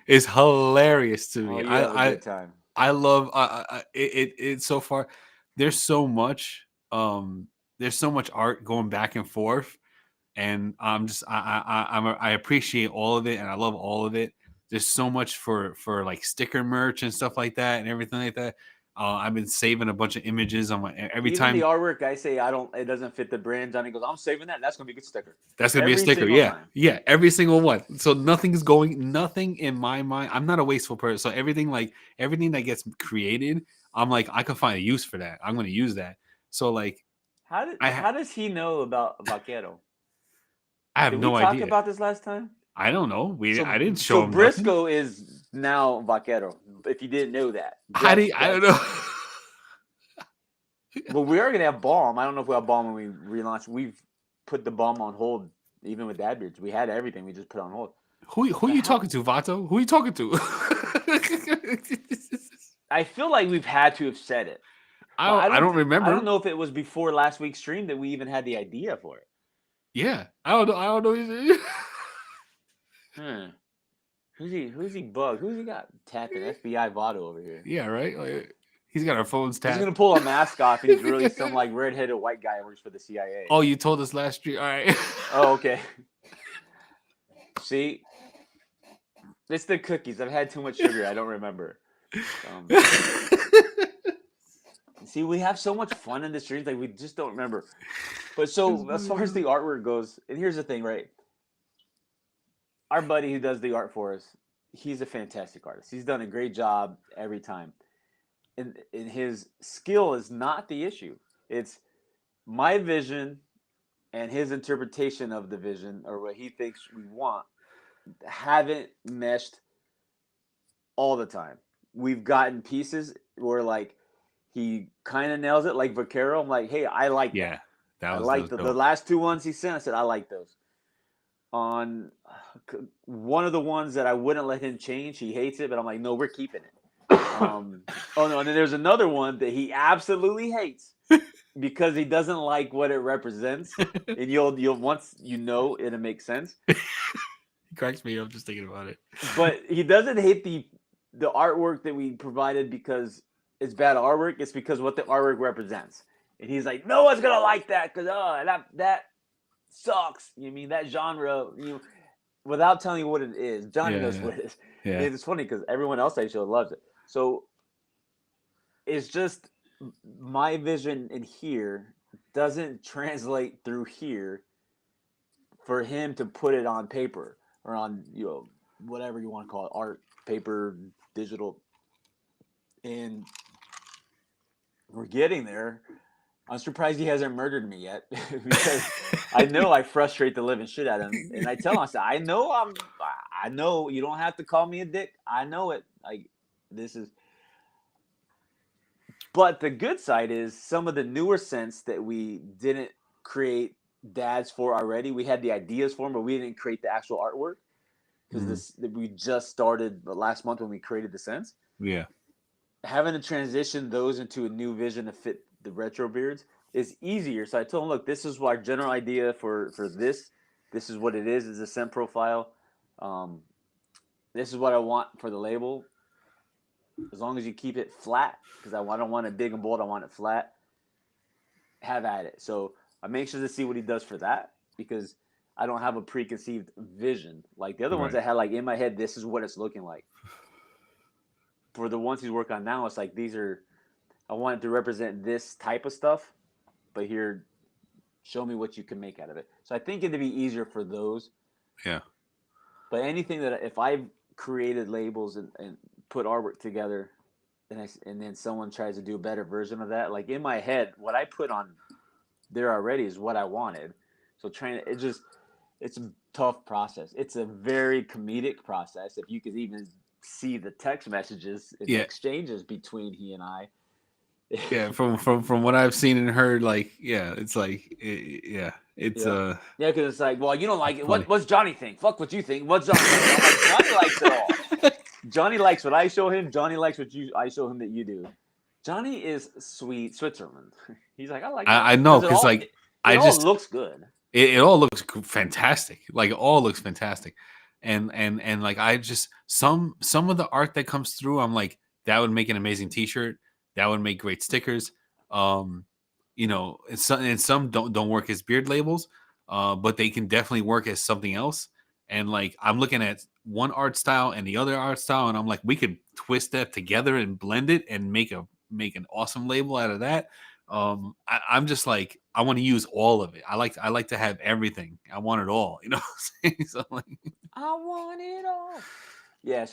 It's hilarious to Oh, me. you have a I good time. I love it so far. There's so much there's so much art going back and forth, and I'm just I appreciate all of it, and I love all of it. There's so much for like sticker merch and stuff like that, and everything like that. I've been saving a bunch of images on my every Even the time. artwork, I say I don't. It doesn't fit the brand. Johnny goes, I'm saving that. That's gonna be a good sticker. That's gonna be a Every sticker, single yeah, time. yeah, every single one. So nothing in my mind. I'm not a wasteful person. So everything that gets created, I'm like, I can find a use for that. I'm gonna use that. So like, How does he know about Vaquero? I have Did we no talk idea. about this last time? I don't know. I didn't show So him nothing. Briscoe is now Vaquero. If you didn't know that, How do you, I don't know. But we are gonna have Balm. I don't know if we have Balm when we relaunch. We've put the Balm on hold, even with Dad Beards. We had everything. We just put it on hold. Who are you talking to, Vato? Who are you talking to? I feel like we've had to have said it. But I don't I don't remember. know if it was before last week's stream that we even had the idea for it. Yeah, I don't know. I don't know. Either. Who's he bugged? Who's he got tapping? FBI Votto over here. Yeah, right. Like, he's got our phones He's tapped. gonna pull a mask off and he's really some like redheaded white guy who works for the CIA. Oh, you told us last year. All right. Oh, okay. See, it's the cookies. I've had too much sugar. I don't remember. See, we have so much fun in the streams, like we just don't remember. But so as far as the artwork goes, and here's the thing, right? Our buddy who does the art for us, he's a fantastic artist. He's done a great job every time. And his skill is not the issue. It's my vision and his interpretation of the vision or what he thinks we want haven't meshed all the time. We've gotten pieces where like he kind of nails it, like Vaquero. I'm like, hey, I like Yeah, that. I that like was the last two ones he sent. I said I like those. On one of the ones that I wouldn't let him change, he hates it, but I'm like, no, we're keeping it. Oh no, and then there's another one that he absolutely hates because he doesn't like what it represents, and you'll once you know it'll make sense. It cracks me up just thinking about it. But he doesn't hate the artwork that we provided because it's bad artwork. It's because what the artwork represents, and he's like, no one's gonna like that because that sucks. You mean that genre? Without telling you what it is, Johnny knows what it is. Yeah. It's funny because everyone else I show loves it. So it's just my vision in here doesn't translate through here for him to put it on paper or on whatever you want to call it, art, paper, digital, and we're getting there. I'm surprised he hasn't murdered me yet because I know I frustrate the living shit out of him. And I tell him, I say, I know you don't have to call me a dick. I know it. Like this is, but the good side is some of the newer scents that we didn't create dads for already. We had the ideas for them, but we didn't create the actual artwork because we just started last month when we created the scents. Yeah. Having to transition those into a new vision to fit the retro beards is easier. So I told him, look, this is our general idea for this. This is what it is a scent profile. This is what I want for the label. As long as you keep it flat, because I don't want it big and bold. I want it flat. Have at it. So I'm anxious to see what he does for that because I don't have a preconceived vision. Like the other ones I had like in my head, this is what it's looking like. For the ones he's working on now, it's like I want it to represent this type of stuff, but here, show me what you can make out of it. So I think it'd be easier for those. Yeah. But anything that if I've created labels and put artwork together, and then someone tries to do a better version of that, like in my head, what I put on there already is what I wanted. So it's a tough process. It's a very comedic process. If you could even see the text messages and the exchanges between he and I, Yeah, from what I've seen and heard, like, yeah, it's like, yeah, it's Yep. Yeah, because it's like, well, you don't like it. funny. What's Johnny think? Fuck what you think. What's Johnny think? I'm like, Johnny likes it all. Johnny likes what I show him. Johnny likes what I show him that you do. Johnny is sweet Switzerland. He's like, I like that I know because because like it I all just looks good. it all looks fantastic. Like it all looks fantastic, and like I just some of the art that comes through, I'm like that would make an amazing T-shirt. That would make great stickers. Um, and some don't work as beard labels, but they can definitely work as something else. And like I'm looking at one art style and the other art style, and I'm like, we could twist that together and blend it and make an awesome label out of that. I'm just like I want to use all of it. I like to have everything. I want it all. You know what I'm saying? So like, I want it all. Yeah,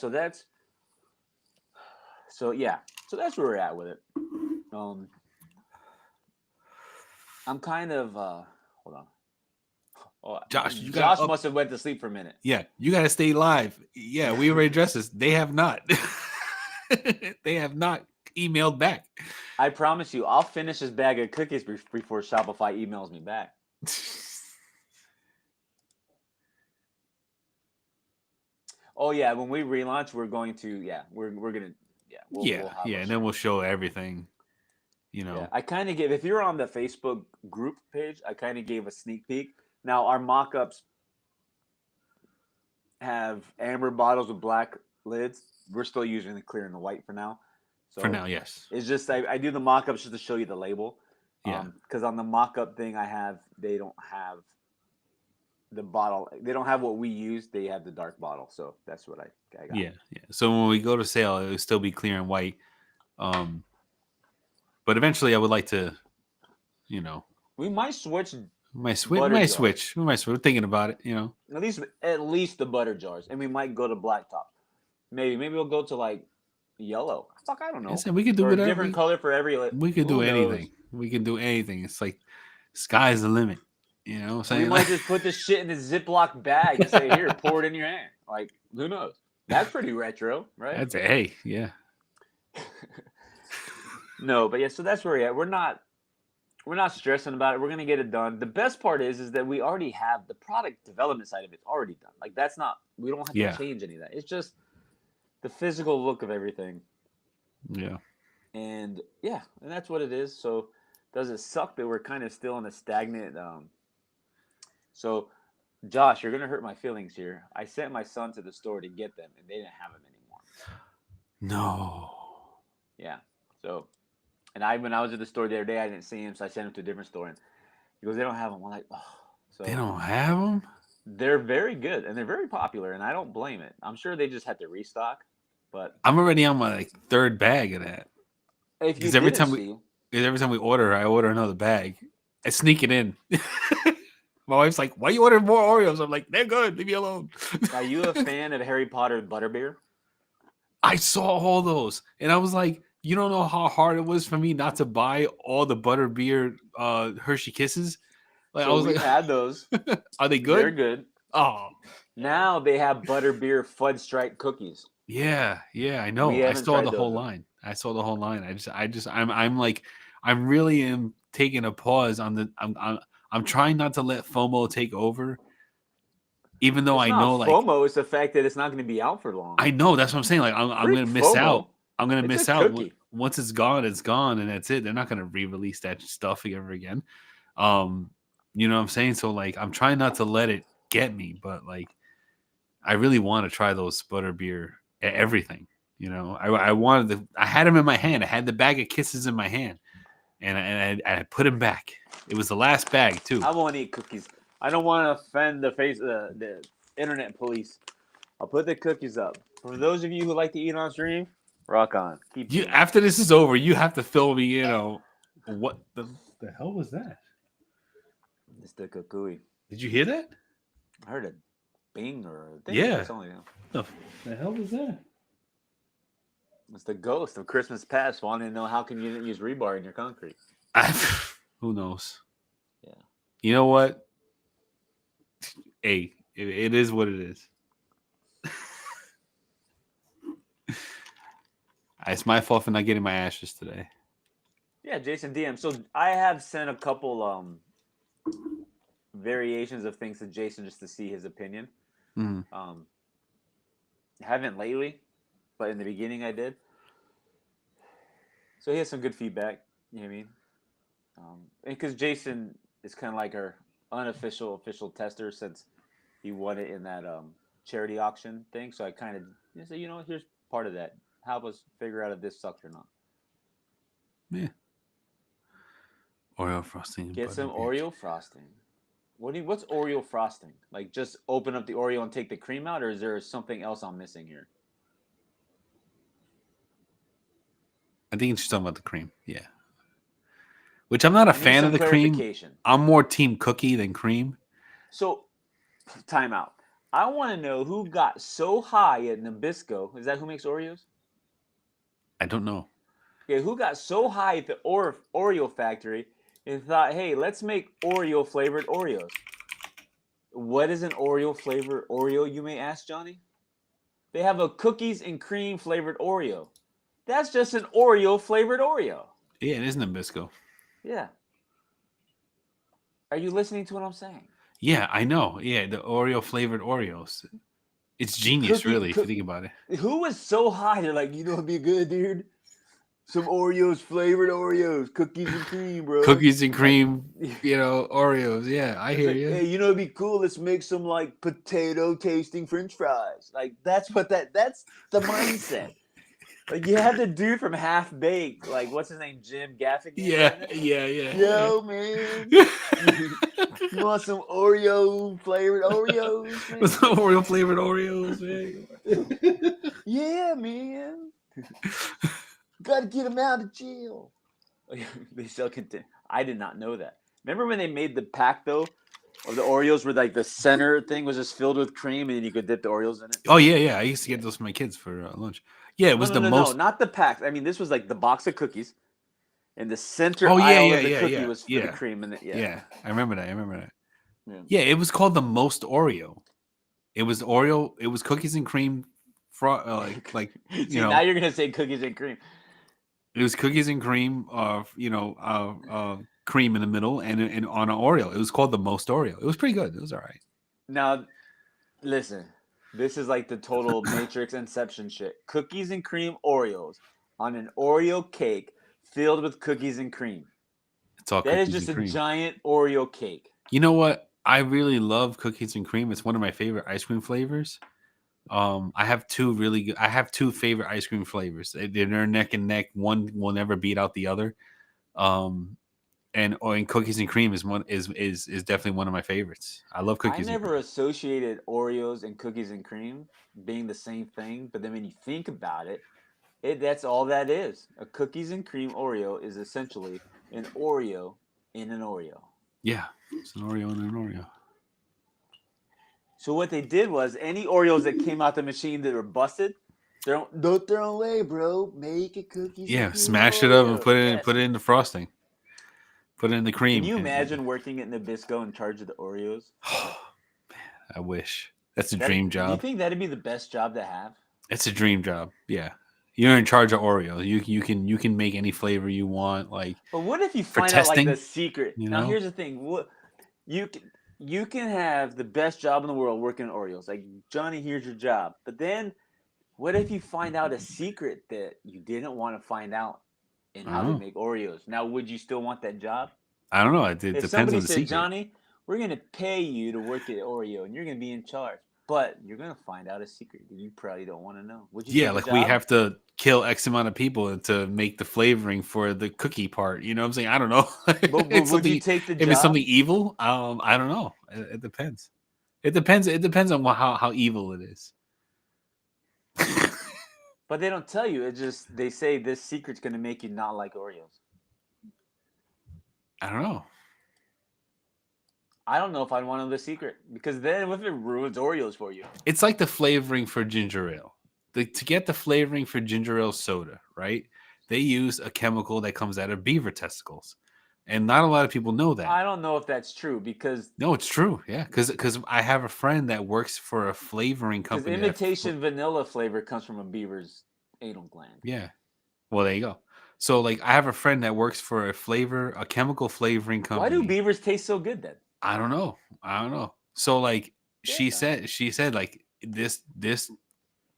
so that's where we're at with it. Um, I'm kind of hold on. Oh, Josh, you got Josh up. must have went to sleep for a minute. Yeah, you got to stay live. Yeah, we already addressed this. They have not. They have not emailed back. I promise you, I'll finish this bag of cookies before Shopify emails me back. Oh yeah, when we relaunch, we're going to we're gonna we'll have and then we'll show everything. You know, Yeah, I kind of gave, if you're on the Facebook group page, I kind of gave a sneak peek. Now, our mock ups have amber bottles with black lids. We're still using the clear and the white for now. So for now, yes. it's just, I do the mock ups just to show you the label. Yeah. Because on the mock up thing they don't have the bottle. They don't have what we use. They have the dark bottle. So that's what I got. Yeah. So when we go to sale, it will still be clear and white. But eventually, I would like to, you know, We might switch. we might Butter jars. switch. We might switch. We're thinking about it. You know, At least the butter jars, and we might go to blacktop. Maybe we'll go to like yellow. Fuck, I don't know. Listen, we could do or a whatever. different color for every. We could do who knows? anything. We can do anything. It's like sky's the limit. You know what I'm saying? We might just put this shit in a Ziploc bag and say, "Here, pour it in your hand." Like, who knows? That's pretty retro, right? That's hey, yeah. No, but yeah. So that's where we're at. We're not stressing about it. We're gonna get it done. The best part is that we already have the product development side of it already done. Like that's not. We don't have to change any of that. It's just the physical look of everything. Yeah. And that's what it is. So does it suck that we're kind of still in a stagnant so Josh, you're gonna hurt my feelings here. I sent my son to the store to get them and they didn't have them anymore. No. Yeah. So and when I was at the store the other day, I didn't see him, so I sent him to a different store and he goes, they don't have them. I'm like, oh. So They don't have them? they're very good and they're very popular and I don't blame it. I'm sure they just had to restock, but I'm already on my third bag of that. if you every didn't time we order, I order another bag. I sneak it in. My wife's like, "Why you ordering more Oreos?" I'm like, "They're good. Leave me alone." Are you a fan of Harry Potter butterbeer? I saw all those, and I was like, "You don't know how hard it was for me not to buy all the butterbeer Hershey Kisses." Like So I was we've like, had those. "Are they good?" They're good. Oh, Now they have butterbeer fudge stripe cookies. yeah, I know. We I haven't saw tried the whole those. line. I saw the whole line. I'm like, I'm really am taking a pause on the. I'm trying not to let FOMO take over, even though It's I not know like FOMO. It's the fact that it's not going to be out for long. I know that's what I'm saying. Like I'm Freak gonna miss FOMO. out. I'm gonna It's miss a out. cookie. Once it's gone, and that's it. They're not gonna re-release that stuff ever again. You know what I'm saying? So like I'm trying not to let it get me, but like I really want to try those butterbeer everything. You know, I wanted I had them in my hand. I had the bag of kisses in my hand, and I put them back. It was the last bag too. I won't eat cookies. I don't want to offend the internet police. I'll put the cookies up. For those of you who like to eat on stream, rock on. Keep You doing it. after this is over, you have to fill me. You know what the hell was that? It's the kukui. Did you hear that? I heard a bing or a thing. Yeah. Or something. The hell was that? It's the ghost of Christmas past wanting to know how come you didn't use rebar in your concrete. Who knows? Yeah. You know what? Hey, it is what it is. It's my fault for not getting my ashes today. Yeah, Jason DM. So I have sent a couple variations of things to Jason just to see his opinion. Mm. Um, haven't lately, but in the beginning I did. So he has some good feedback. You know what I mean? Because Jason is kind of like our unofficial official tester since he won it in that charity auction thing. So I kind of say, here's part of that. Help us figure out if this sucked or not. Yeah. Oreo frosting and Get some butterbeer. Oreo frosting. What's Oreo frosting? Like just open up the Oreo and take the cream out, or is there something else I'm missing here? I think it's just talking about the cream. Yeah. Which I'm not a I need fan of some the cream. clarification. I'm more team cookie than cream. So, time out. I want to know who got so high at Nabisco. Is that who makes Oreos? I don't know. Yeah, who got so high at the Oreo factory and thought, hey, let's make Oreo flavored Oreos. What is an Oreo flavored Oreo, you may ask, Johnny? They have a cookies and cream flavored Oreo. That's just an Oreo flavored Oreo. Yeah, it is Nabisco. Yeah. Are you listening to what I'm saying? Yeah, I know. Yeah, the Oreo flavored Oreos. It's genius, really, if you think about it. Who was so high? They're like, it'd be good, dude. Some Oreos, flavored Oreos, cookies and cream, bro. Cookies and cream, Like, Oreos. Yeah, I hear like, you. hey, it'd be cool. Let's make some like potato tasting French fries. Like that's the mindset. Like you had the dude from Half Baked, like what's his name, Jim Gaffigan. Yeah. Yo, man, you want some Oreo flavored Oreos, man? With Oreo flavored Oreos, man. Yeah, man. Got to get him out of jail. They sell content. I did not know that. Remember when they made the pack though of the Oreos, where like the center thing was just filled with cream, and then you could dip the Oreos in it? Oh yeah. I used to get those for my kids for lunch. Yeah, it was No, most. not the pack. I mean, this was like the box of cookies, and the center Oh aisle of the cookie was for yeah. the cream, and Yeah, I remember that. Yeah. Yeah, it was called the most Oreo. It was Oreo. It was cookies and cream, like See, now you're gonna say cookies and cream. It was cookies and cream, cream in the middle, and on an Oreo. It was called the most Oreo. It was pretty good. It was all right. Now, listen, this is like the total Matrix Inception shit. Cookies and cream Oreos on an Oreo cake filled with cookies and cream. It's all That is cookies just and a cream. giant Oreo cake. You know what? I really love cookies and cream. It's one of my favorite ice cream flavors. I have two really good. I have two favorite ice cream flavors. They're neck and neck. One will never beat out the other. And cookies and cream is definitely one of my favorites. I love I cookies and never cream. associated Oreos and cookies and cream being the same thing, but then when you think about it, that's all that is. A cookies and cream Oreo is essentially an Oreo in an Oreo. Yeah, it's an Oreo and an Oreo. So what they did was any Oreos that came out the machine that were busted, don't throw away, bro. Make a cookies and Yeah, cream smash it up and Oreo. put it in the frosting. Put it in the cream. Can you imagine working at Nabisco in charge of the Oreos? Man, I wish. That's a dream Do you job. think that'd be the best job to have? It's a dream job. Yeah. You're in charge of Oreo. You can make any flavor you want. Like, But what if you for find out like testing, the secret? you Now know? here's the thing. You can have the best job in the world working at Oreos. Like Johnny, here's your job. But then what if you find out a secret that you didn't want to find out in how they Oh. make Oreos? Now would you still want that job? I don't know. It If depends somebody on the said, secret. Johnny, we're gonna pay you to work at Oreo and you're gonna be in charge, but you're gonna find out a secret that you probably don't want to know. Would you Yeah, take like the we job? have to kill X amount of people to make the flavoring for the cookie part. You know what I'm saying? I don't know. But would you take the if it's job? something evil, I don't know. It depends. It depends on how evil it is. But they don't tell you. It just they say this secret's gonna make you not like Oreos. I don't know. I don't know if I'd want to know the secret because then what if it ruins Oreos for you? It's like the flavoring for ginger ale. To get the flavoring for ginger ale soda, right? They use a chemical that comes out of beaver testicles, and not a lot of people know that. I don't know if that's true because No, it's true. Yeah, because I have a friend that works for a flavoring company. imitation vanilla flavor comes from a beaver's anal gland. Yeah. Well, there you go. So like I have a friend that works for a chemical flavoring Why do company. beavers taste so good then? I don't know. I don't know. So like Yeah. she said like this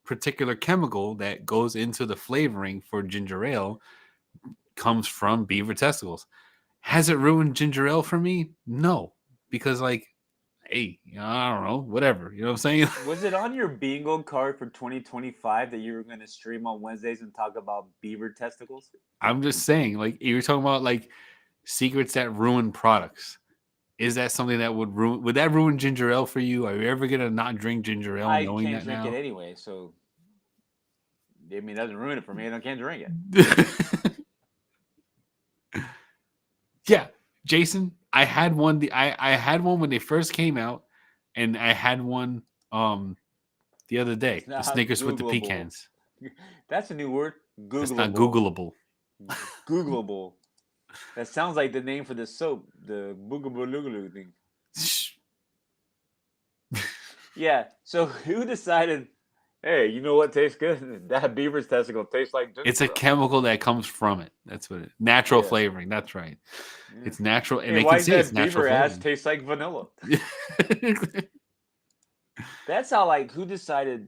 particular chemical that goes into the flavoring for ginger ale comes from beaver testicles. Has it ruined ginger ale for me? No, because like, hey, I don't know, whatever. You know what I'm saying? Was it on your bingo card for 2025 that you were going to stream on Wednesdays and talk about beaver testicles? I'm just saying, like you're talking about like secrets that ruin products. Is that something that would ruin? Would that ruin ginger ale for you? Are you ever gonna not drink ginger ale I knowing can't that drink it now? anyway, so I mean, it doesn't ruin it for me. And I can't drink it. Yeah, Jason, I had one. I had one when they first came out, and I had one the other day. It's The not Snickers with the Googleable. pecans. That's a new word. That's not Googleable. Googleable. Googleable. That sounds like the name for the soap, the Boogaloo thing. Yeah. So who decided? Hey, you know what tastes good? That beaver's testicle tastes like ginger It's a ale. chemical that comes from it. That's what it. Natural Yeah. flavoring. That's right. Yeah. It's natural, and Hey, they why can does say it's that natural beaver ass flavoring. taste like vanilla? That's how, like, who decided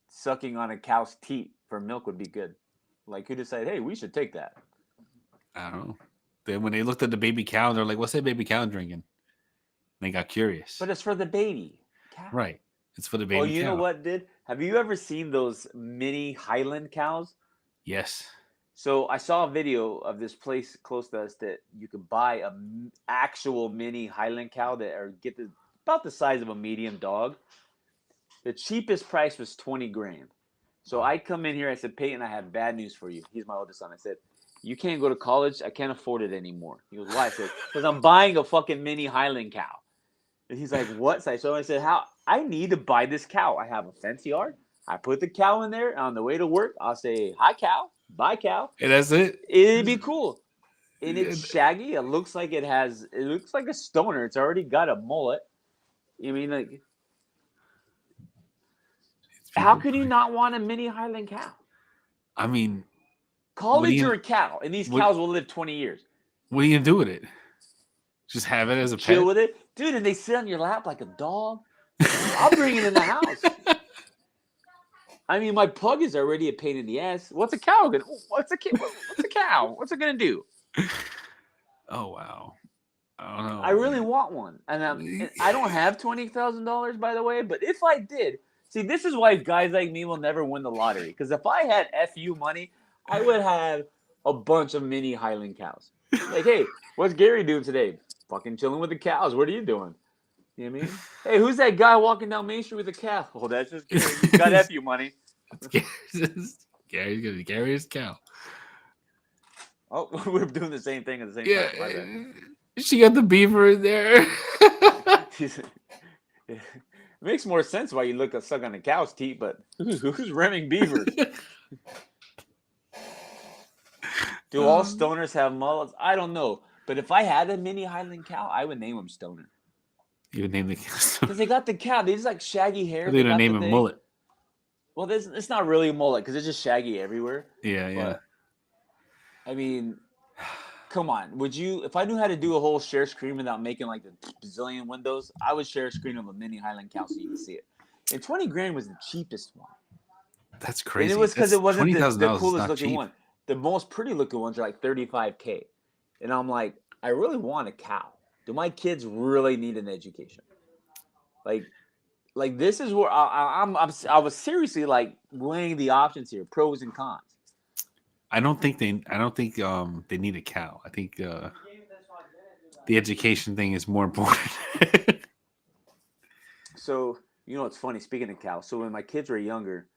sucking on a cow's teat for milk would be good? Like, who decided, hey, we should take that? I don't know. Then when they looked at the baby cow, they're like, "What's that baby cow drinking?" They got curious. But it's for the baby cow. Right. It's for the Oh, baby you know cow. what, did? Have you ever seen those mini Highland cows? Yes. So I saw a video of this place close to us that you could buy a actual mini Highland cow that are about the size of a medium dog. The cheapest price was 20 grand. So I come in here, I said, Peyton, I have bad news for you. He's my oldest son. I said, you can't go to college. I can't afford it anymore. He goes, why? I said, because I'm buying a fucking mini Highland cow. And he's like, what? So I said, how? I need to buy this cow. I have a fence yard. I put the cow in there. On the way to work, I'll say, hi, cow. Bye, cow. And that's it. It'd be cool. And it's shaggy. It looks like a stoner. It's already got a mullet. I mean, like, how could you not want a mini Highland cow? I mean, Call it your cow, and these cows will live 20 years. What are you gonna do with it? Just have it as a Chill pet? with it, dude. And they sit on your lap like a dog. I'll bring it in the house. I mean, my pug is already a pain in the ass. What's a cow gonna? What's a cow? What's it gonna do? Oh wow. I don't know. I really want one, and I don't have $20,000, by the way. But if I did, see, this is why guys like me will never win the lottery. Because if I had FU money, I would have a bunch of mini Highland cows. Like, hey, what's Gary doing today? Fucking chilling with the cows. What are you doing? You know what I mean? Hey, who's that guy walking down Main Street with a cow? Oh, that's just Gary. He's got FU money. Gary's gonna carry his cow. Oh, we're doing the same thing at the same Yeah. time. She got the beaver in there. It makes more sense why you look at suck on a cow's teeth, but who's remming beavers? Do all stoners have mullets? I don't know. But if I had a mini Highland cow, I would name him Stoner. You would name the cow. Because they got the cow. They just like shaggy hair. They're gonna name him Mullet. Well, it's not really a mullet because it's just shaggy everywhere. Yeah, yeah. But, I mean, come on. Would you, if I knew how to do a whole share screen without making like the bazillion windows, I would share a screen of a mini Highland cow so you can see it. And 20 grand was the cheapest one. That's crazy. And it was because it wasn't the coolest looking cheap. one. The most pretty looking ones are like 35K. And I'm like, I really want a cow. Do my kids really need an education? Like this is where I was seriously like weighing the options here, pros and cons. I don't think they need a cow. I think the education thing is more important. So, you know, it's funny, speaking of cows. So when my kids were younger,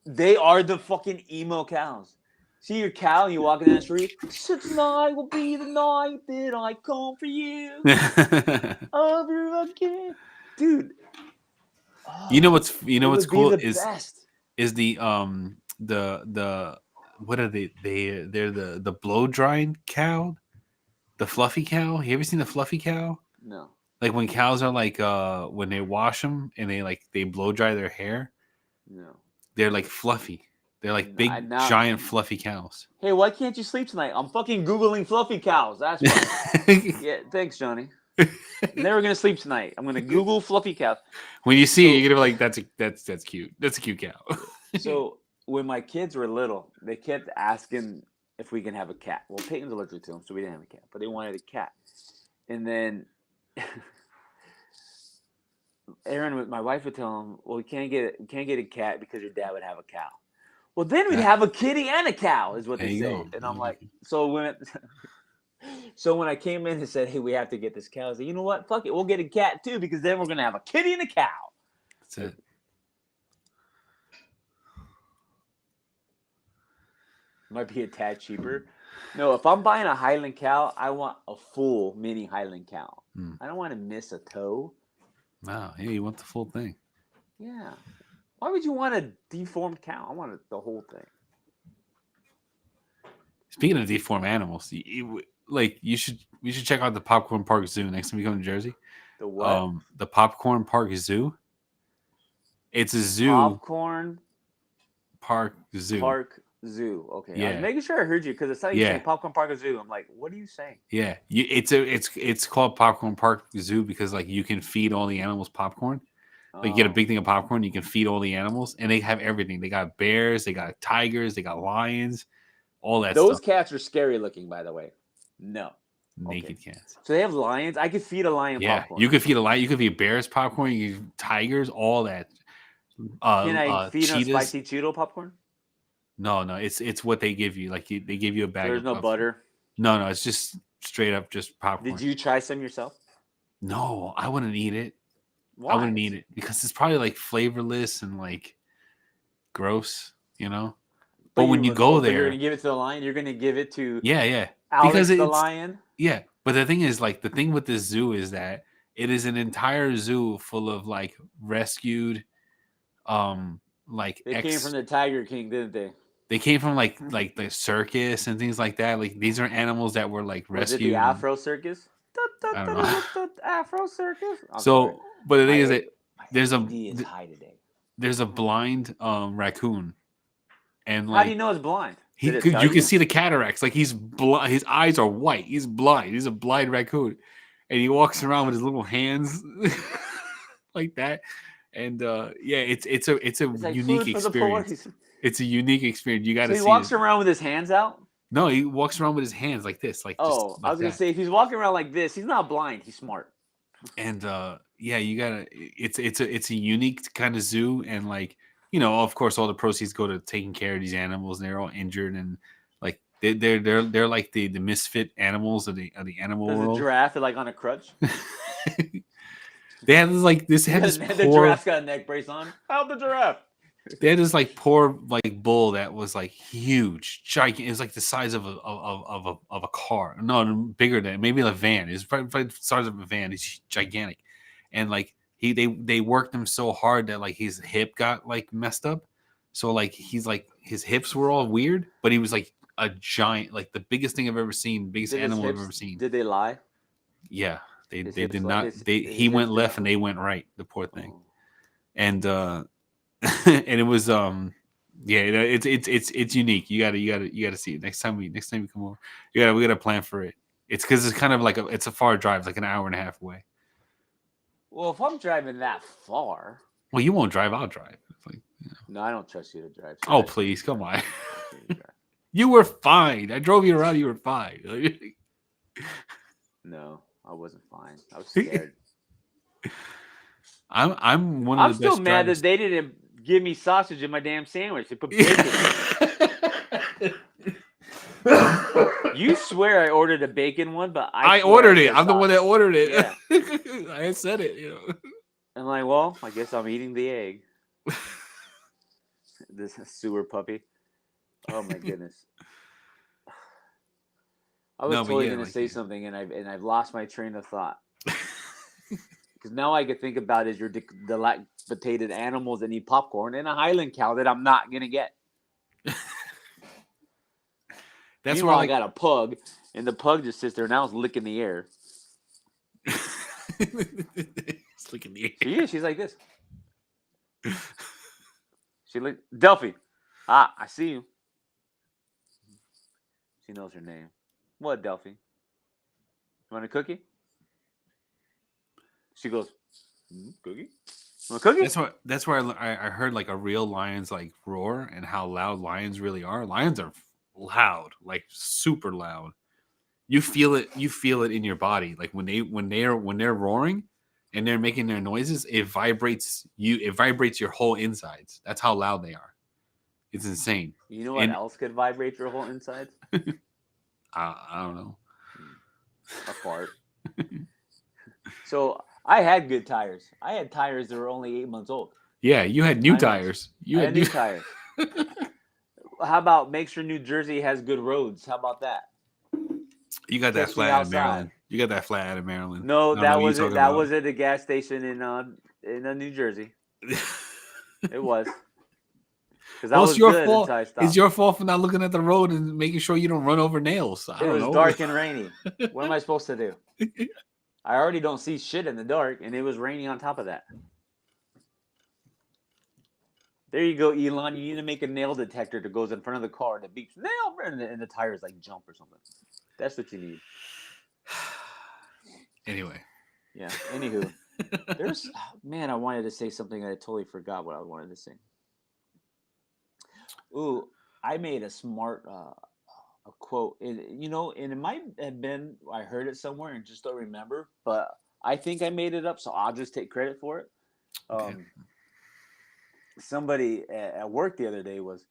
they are the fucking emo cows. See your cow and you walk down the street, tonight will be the night that I come for you. Again. Dude. You know what's cool best. is the what are they're the blow drying cow, the fluffy cow. You ever seen the fluffy cow? No. Like when cows are like when they wash them and they blow dry their hair. No. They're like fluffy. They're like I big, now. giant, fluffy cows. Hey, why can't you sleep tonight? I'm fucking googling fluffy cows. That's why. Yeah, thanks, Johnny. Never gonna sleep tonight. I'm gonna Google fluffy cows. When you see it, So- you're gonna be like, that's cute. That's a cute cow. So when my kids were little, they kept asking if we can have a cat. Well, Peyton's allergic to them, so we didn't have a cat, but they wanted a cat. And then Aaron, my wife would tell them, "Well, we can't get a cat because your dad would have a cow." Well, then we'd have a kitty and a cow, is what There they you say. go. And I'm like, so when I came in and said, "Hey, we have to get this cow," I said, "You know what? Fuck it, we'll get a cat too because then we're gonna have a kitty and a cow." That's it. Might be a tad cheaper. No, if I'm buying a Highland cow, I want a full mini Highland cow. I don't want to miss a toe. Wow. Yeah, you want the full thing. Yeah. Why would you want a deformed cow? I want the whole thing. Speaking of deformed animals, we should check out the Popcorn Park Zoo next time we come to Jersey. The what? The Popcorn Park Zoo. It's a zoo. Popcorn Park Zoo. Park Zoo. Okay. I Yeah. was making sure I heard you because it's like you saying Popcorn Park Zoo. I'm like, what are you saying? Yeah. It's called Popcorn Park Zoo because like you can feed all the animals popcorn. Like you get a big thing of popcorn, you can feed all the animals, and they have everything. They got bears, they got tigers, they got lions, all that Those stuff. cats are scary looking, by the way. No. Naked cats. So they have lions. I could feed a lion popcorn. You could feed a lion. You could feed bears popcorn. You could tigers, all that. Can I feed cheetahs? them spicy Cheeto popcorn? No, it's what they give you. Like they give you a bag. There's of no popcorn. butter. No, it's just straight up just popcorn. Did you try some yourself? No, I wouldn't eat it. Why? I wouldn't eat it because it's probably like flavorless and like gross, you know. But when you go there, you're gonna give it to the lion. You're gonna give it to yeah, Alex because the it's lion. yeah. But the thing is, like the thing with this zoo is that it is an entire zoo full of like rescued, like They came from the Tiger King, didn't they? They came from like the circus and things like that. Like these are animals that were like Was rescued. it the Afro Circus? I don't know. Afro Circus. So, but the thing is that there's is high today. There's a blind raccoon, and like how do you know it's blind? you can see the cataracts. Like he's blind. His eyes are white. He's blind. He's a blind raccoon, and he walks around with his little hands like that. And it's a like unique experience. It's a unique experience. You got to see. He walks around with his hands out. No, he walks around with his hands like this. Like I was gonna say if he's walking around like this, he's not blind. He's smart. And you gotta. It's a unique kind of zoo, and like of course, all the proceeds go to taking care of these animals, and they're all injured, and like they're like the misfit animals of the animal world. Does the giraffe like on a crutch? They had like this. The giraffe's got a neck brace on. Help the giraffe. They had this like poor like bull that was like huge, gigantic. It was like the size of a car. No, bigger than maybe a van. It's probably the size of a van. It's gigantic, and like they worked him so hard that like his hip got like messed up. So like he's like his hips were all weird, but he was like a giant, like the biggest thing I've ever seen, biggest animal I've ever seen. Did they lie? Yeah, they did not. He went left and they went right. The poor thing, and. And it was it's unique. You gotta see it next time we come over. We gotta plan for it. It's because it's kind of like it's a far drive, like an hour and a half away. Well, if I'm driving that far, well, you won't drive. I'll drive. Like, no, I don't trust you to drive. So oh, please, come on. You were fine. I drove you around. You were fine. No, I wasn't fine. I was scared. I'm one of the best. I'm still mad that they didn't give me sausage in my damn sandwich. They put bacon. You swear I ordered a bacon one, but I ordered it. I'm the one that ordered it. Yeah. I said it. I'm like, well, I guess I'm eating the egg. This sewer puppy. Oh my goodness. I was totally going to say something, and I've lost my train of thought. Because now I could think about is your dilapidated animals that eat popcorn and a Highland cow that I'm not going to get. That's why I got a pug, and the pug just sits there now is licking the air. It's licking the air. She's like this. Delphi, Ah, I see you. She knows her name. What, Delphi? You want a cookie? She goes, cookie? Want a cookie? That's where I heard like a real lion's like roar and how loud lions really are. Lions are loud, like super loud. You feel it. You feel it in your body, like when they're roaring and they're making their noises. It vibrates you. It vibrates your whole insides. That's how loud they are. It's insane. You know what And else could vibrate your whole insides? I don't know. A fart. So I had good tires. I had tires that were only 8 months old. Yeah, you had new 9 months. tires. You I had had new tires. How about make sure New Jersey has good roads? How about that? You got that Catch me flat out of outside. Maryland. You got that flat out of Maryland. No, I don't know that what was you're it. talking That about. was at the gas station in New Jersey. It was. Because that Well, was it's your good fault. until I stopped. It's your fault for not looking at the road and making sure you don't run over nails. I It don't was know. dark and rainy. What am I supposed to do? I already don't see shit in the dark, and it was raining on top of that. There you go, Elon. You need to make a nail detector that goes in front of the car and it beeps nail, and the tires like jump or something. That's what you need. Anyway. Yeah. Anywho, there's man. I wanted to say something. I totally forgot what I wanted to say. Ooh, I made a smart a quote. And it might have been I heard it somewhere and just don't remember. But I think I made it up, so I'll just take credit for it. Okay. Somebody at work the other day was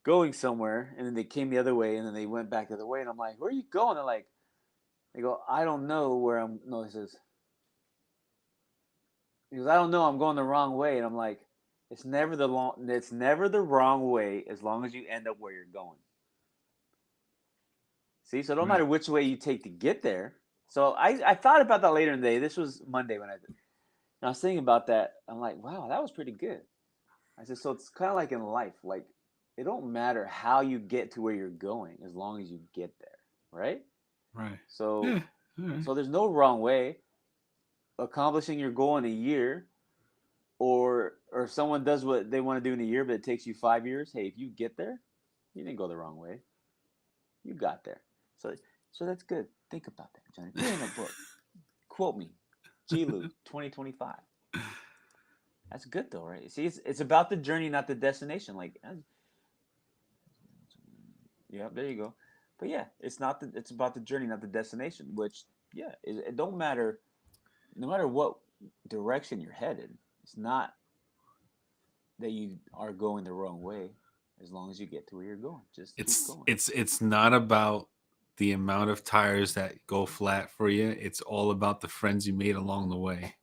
going somewhere, and then they came the other way, and then they went back the other way, and I'm like, "Where are you going?" They're like, "They go, I don't know where I'm." No, he says, "I don't know. I'm going the wrong way," and I'm like, "It's never the wrong way as long as you end up where you're going." See, so no matter which way you take to get there. So I thought about that later in the day. This was Monday when I was thinking about that. I'm like, wow, that was pretty good. I said, so it's kind of like in life. Like, it don't matter how you get to where you're going as long as you get there, right? Right. So, Yeah. Right. so there's no wrong way. Accomplishing your goal in a year, or if someone does what they want to do in a year, but it takes you 5 years. Hey, if you get there, you didn't go the wrong way. You got there. So that's good. Think about that, Johnny. Put it in a book. Quote me, Gilu 2025. That's good though, right? See, it's about the journey, not the destination. Like, yeah, there you go. But yeah, it's about the journey, not the destination. Which, yeah, it don't matter. No matter what direction you're headed, it's not that you are going the wrong way. As long as you get to where you're going, just keep going. It's not about the amount of tires that go flat for you. It's all about the friends you made along the way.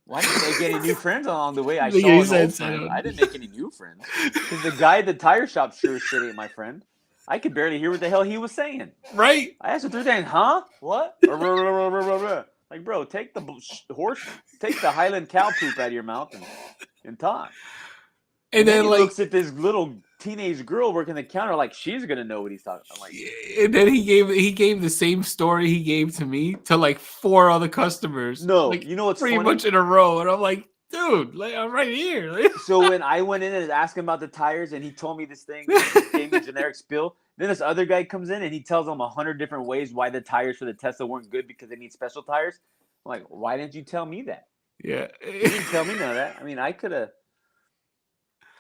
Well, I didn't make any new friends along the way. I Make saw any an old sense, friend. I didn't make any new friends. Because the guy at the tire shop sure shit ain't my friend. I could barely hear what the hell he was saying. Right? I asked him 3 times, huh? What? Like, bro, take the Highland cow poop out of your mouth and talk. And then he looks at this little teenage girl working the counter like she's gonna know what he's talking. I'm like, and then he gave the same story he gave to me to like 4 other customers. No, like, you know what's pretty funny? much in a row, and I'm like, dude, like, I'm right here. So when I went in and asked him about the tires, and he told me this thing, gave me a generic spill. Then this other guy comes in and he tells them 100 different ways why the tires for the Tesla weren't good because they need special tires. I'm like, why didn't you tell me that? Yeah, you didn't tell me none of that. I mean, I could have.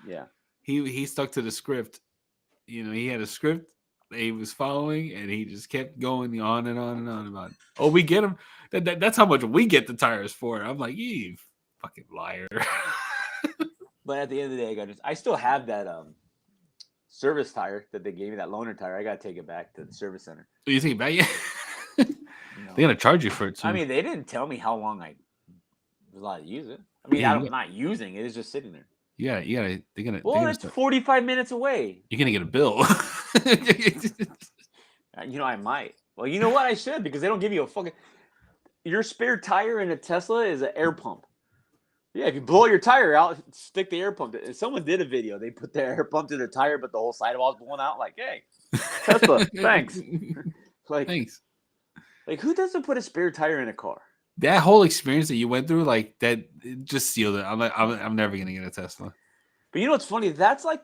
Yeah. He stuck to the script. He had a script that he was following, and he just kept going on and on and on about it. Oh, we get them. That's how much we get the tires for. I'm like, you fucking liar. But at the end of the day, I still have that service tire that they gave me, that loaner tire. I gotta take it back to the service center. Do you think about it? They're gonna charge you for it too. I mean, they didn't tell me how long I was allowed to use it. I mean, I'm not using it; it's just sitting there. Yeah, they're gonna. Well, it's 45 minutes away. You're gonna get a bill. I might. Well, you know what? I should, because they don't give you a fucking. Your spare tire in a Tesla is an air pump. Yeah, if you blow your tire out, stick the air pump. Someone did a video. They put their air pump to their tire, but the whole sidewall was blown out. Like, hey, Tesla, thanks. Thanks. Like, who doesn't put a spare tire in a car? That whole experience that you went through, like that, it just sealed it. I'm never gonna get a Tesla. But you know what's funny? That's like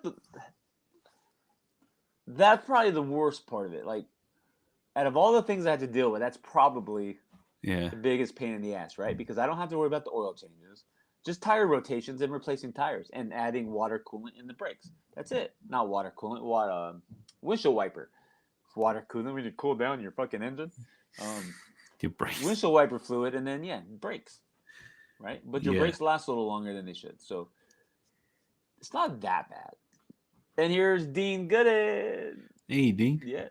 That's probably the worst part of it. Like, out of all the things I had to deal with, that's probably Yeah. the biggest pain in the ass, right? Because I don't have to worry about the oil changes, just tire rotations and replacing tires and adding water coolant in the brakes. That's it. Not water coolant, windshield wiper. Water coolant when you cool down your fucking engine. Your brakes. Windshield wiper fluid, and then brakes, right? But your Yeah. brakes last a little longer than they should, so it's not that bad. And here's Dean Gooden. Hey, Dean. Yeah.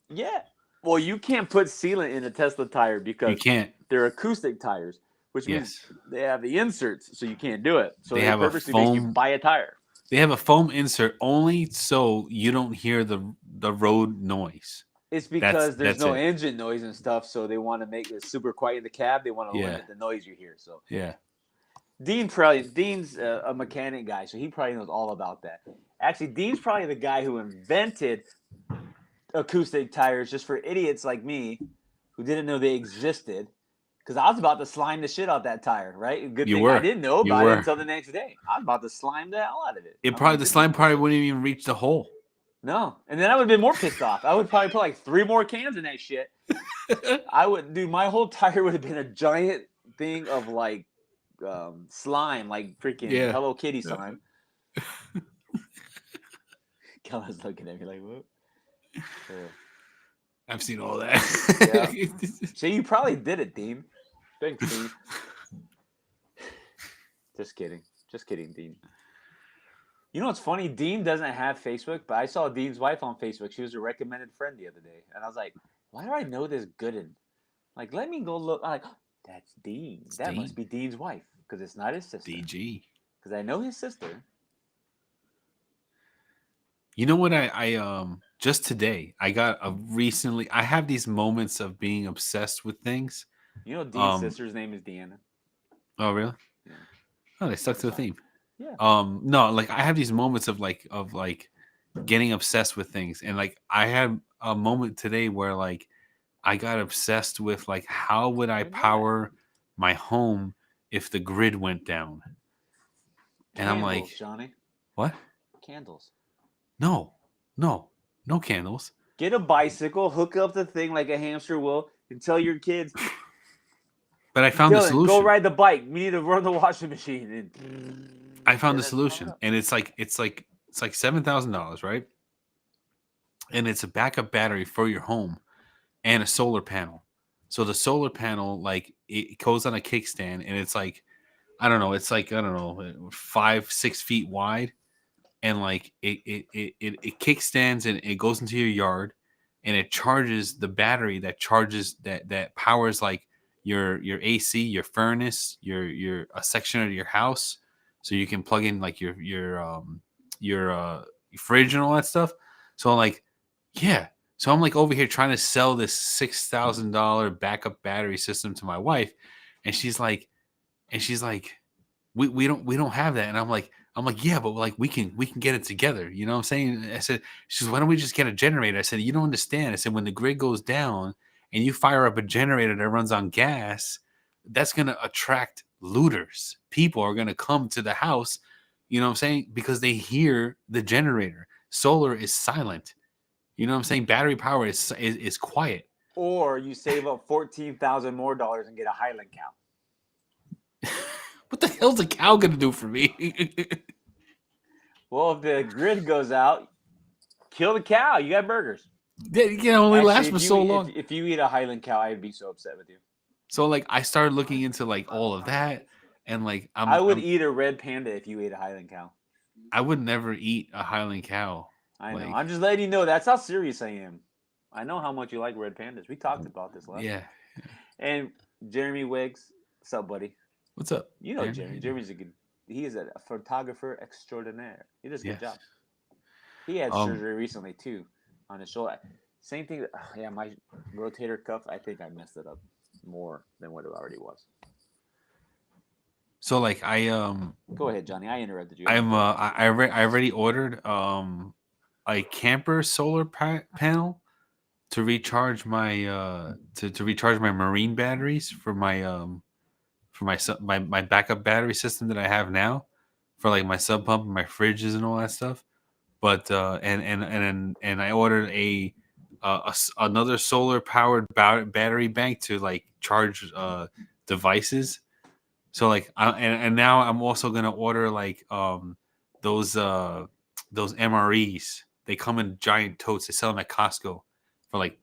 Yeah. Well, you can't put sealant in a Tesla tire You because can't. they're acoustic tires, which means Yes. they have the inserts, so you can't do it. So They they have a purposely make you foam- buy a tire. They have a foam insert only so you don't hear the road noise. It's because there's that's no it. engine noise and stuff, so they want to make it super quiet in the cab. They want to Yeah. limit the noise you hear. So Yeah. Dean's a mechanic guy, so he probably knows all about that. Actually, Dean's probably the guy who invented acoustic tires just for idiots like me who didn't know they existed. Because I was about to slime the shit out that tire, right? Good You thing were. I didn't know You about were. it until the next day. I was about to slime the hell out of it. The slime probably wouldn't even reach the hole. No, and then I would have been more pissed off. I would probably put like 3 more cans in that shit. My whole tire would have been a giant thing of like slime, like freaking Hello Kitty slime. Kellen's looking at me like, what? I've seen all that. Yeah. So you probably did it, Dean. Thanks, Dean. Just kidding, Dean. You know what's funny? Dean doesn't have Facebook, but I saw Dean's wife on Facebook. She was a recommended friend the other day, and I was like, "Why do I know this Gooden? Like, let me go look." I'm like, oh, that's Dean. That Dean. must be Dean's wife because it's not his sister. DG. Because I know his sister. You know what? I just today I have these moments of being obsessed with things. You know, Dean's sister's name is Deanna. Oh, really? Yeah. Oh, they stuck to the theme. Yeah. No, like I have these moments of getting obsessed with things, and like I had a moment today where like I got obsessed with like how would I power my home if the grid went down? And I'm like, Johnny. What? Candles. No candles. Get a bicycle, hook up the thing like a hamster will, and tell your kids. But I found the solution. Go ride the bike. We need to run the washing machine. And I found the solution, and it's like $7,000, right? And it's a backup battery for your home and a solar panel. So the solar panel, like it goes on a kickstand, and it's like I don't know, 5-6 feet wide, and like it kickstands and it goes into your yard, and it charges the battery that powers like your AC, your furnace, your a section of your house, so you can plug in like your fridge and all that stuff. So like, yeah. So I'm like over here trying to sell this $6,000 backup battery system to my wife, and she's like, we don't have that, and I'm like, yeah, but like we can get it together. You know what I'm saying? I said, she says, why don't we just get a generator? I said, you don't understand. I said, when the grid goes down and you fire up a generator that runs on gas, that's going to attract looters. People are going to come to the house, you know what I'm saying? Because they hear the generator. Solar is silent. You know what I'm saying? Battery power is quiet. Or you save up $14,000 more and get a Highland cow. What the hell's a cow going to do for me? Well, if the grid goes out, kill the cow. You got burgers. It can only last for so long. If you eat a Highland cow, I'd be so upset with you. So like I started looking into like all of that, and like I would eat a red panda if you ate a Highland cow. I would never eat a Highland cow. I know. I'm just letting you know that's how serious I am. I know how much you like red pandas. We talked about this last time. And Jeremy Wiggs, what's up, buddy? What's up? You know Jeremy. Jeremy's he is a photographer extraordinaire. He does a good job. He had surgery recently too on his shoulder. Same thing. Yeah, my rotator cuff. I think I messed it up more than what it already was. So like I Go ahead, Johnny. I interrupted you. I already ordered a camper solar panel to recharge my to recharge my marine batteries for my backup battery system that I have now for like my sub pump and my fridges and all that stuff. But and I ordered another solar powered battery bank to like charge devices. So like and now I'm also gonna order like those MREs. They come in giant totes. They sell them at Costco for like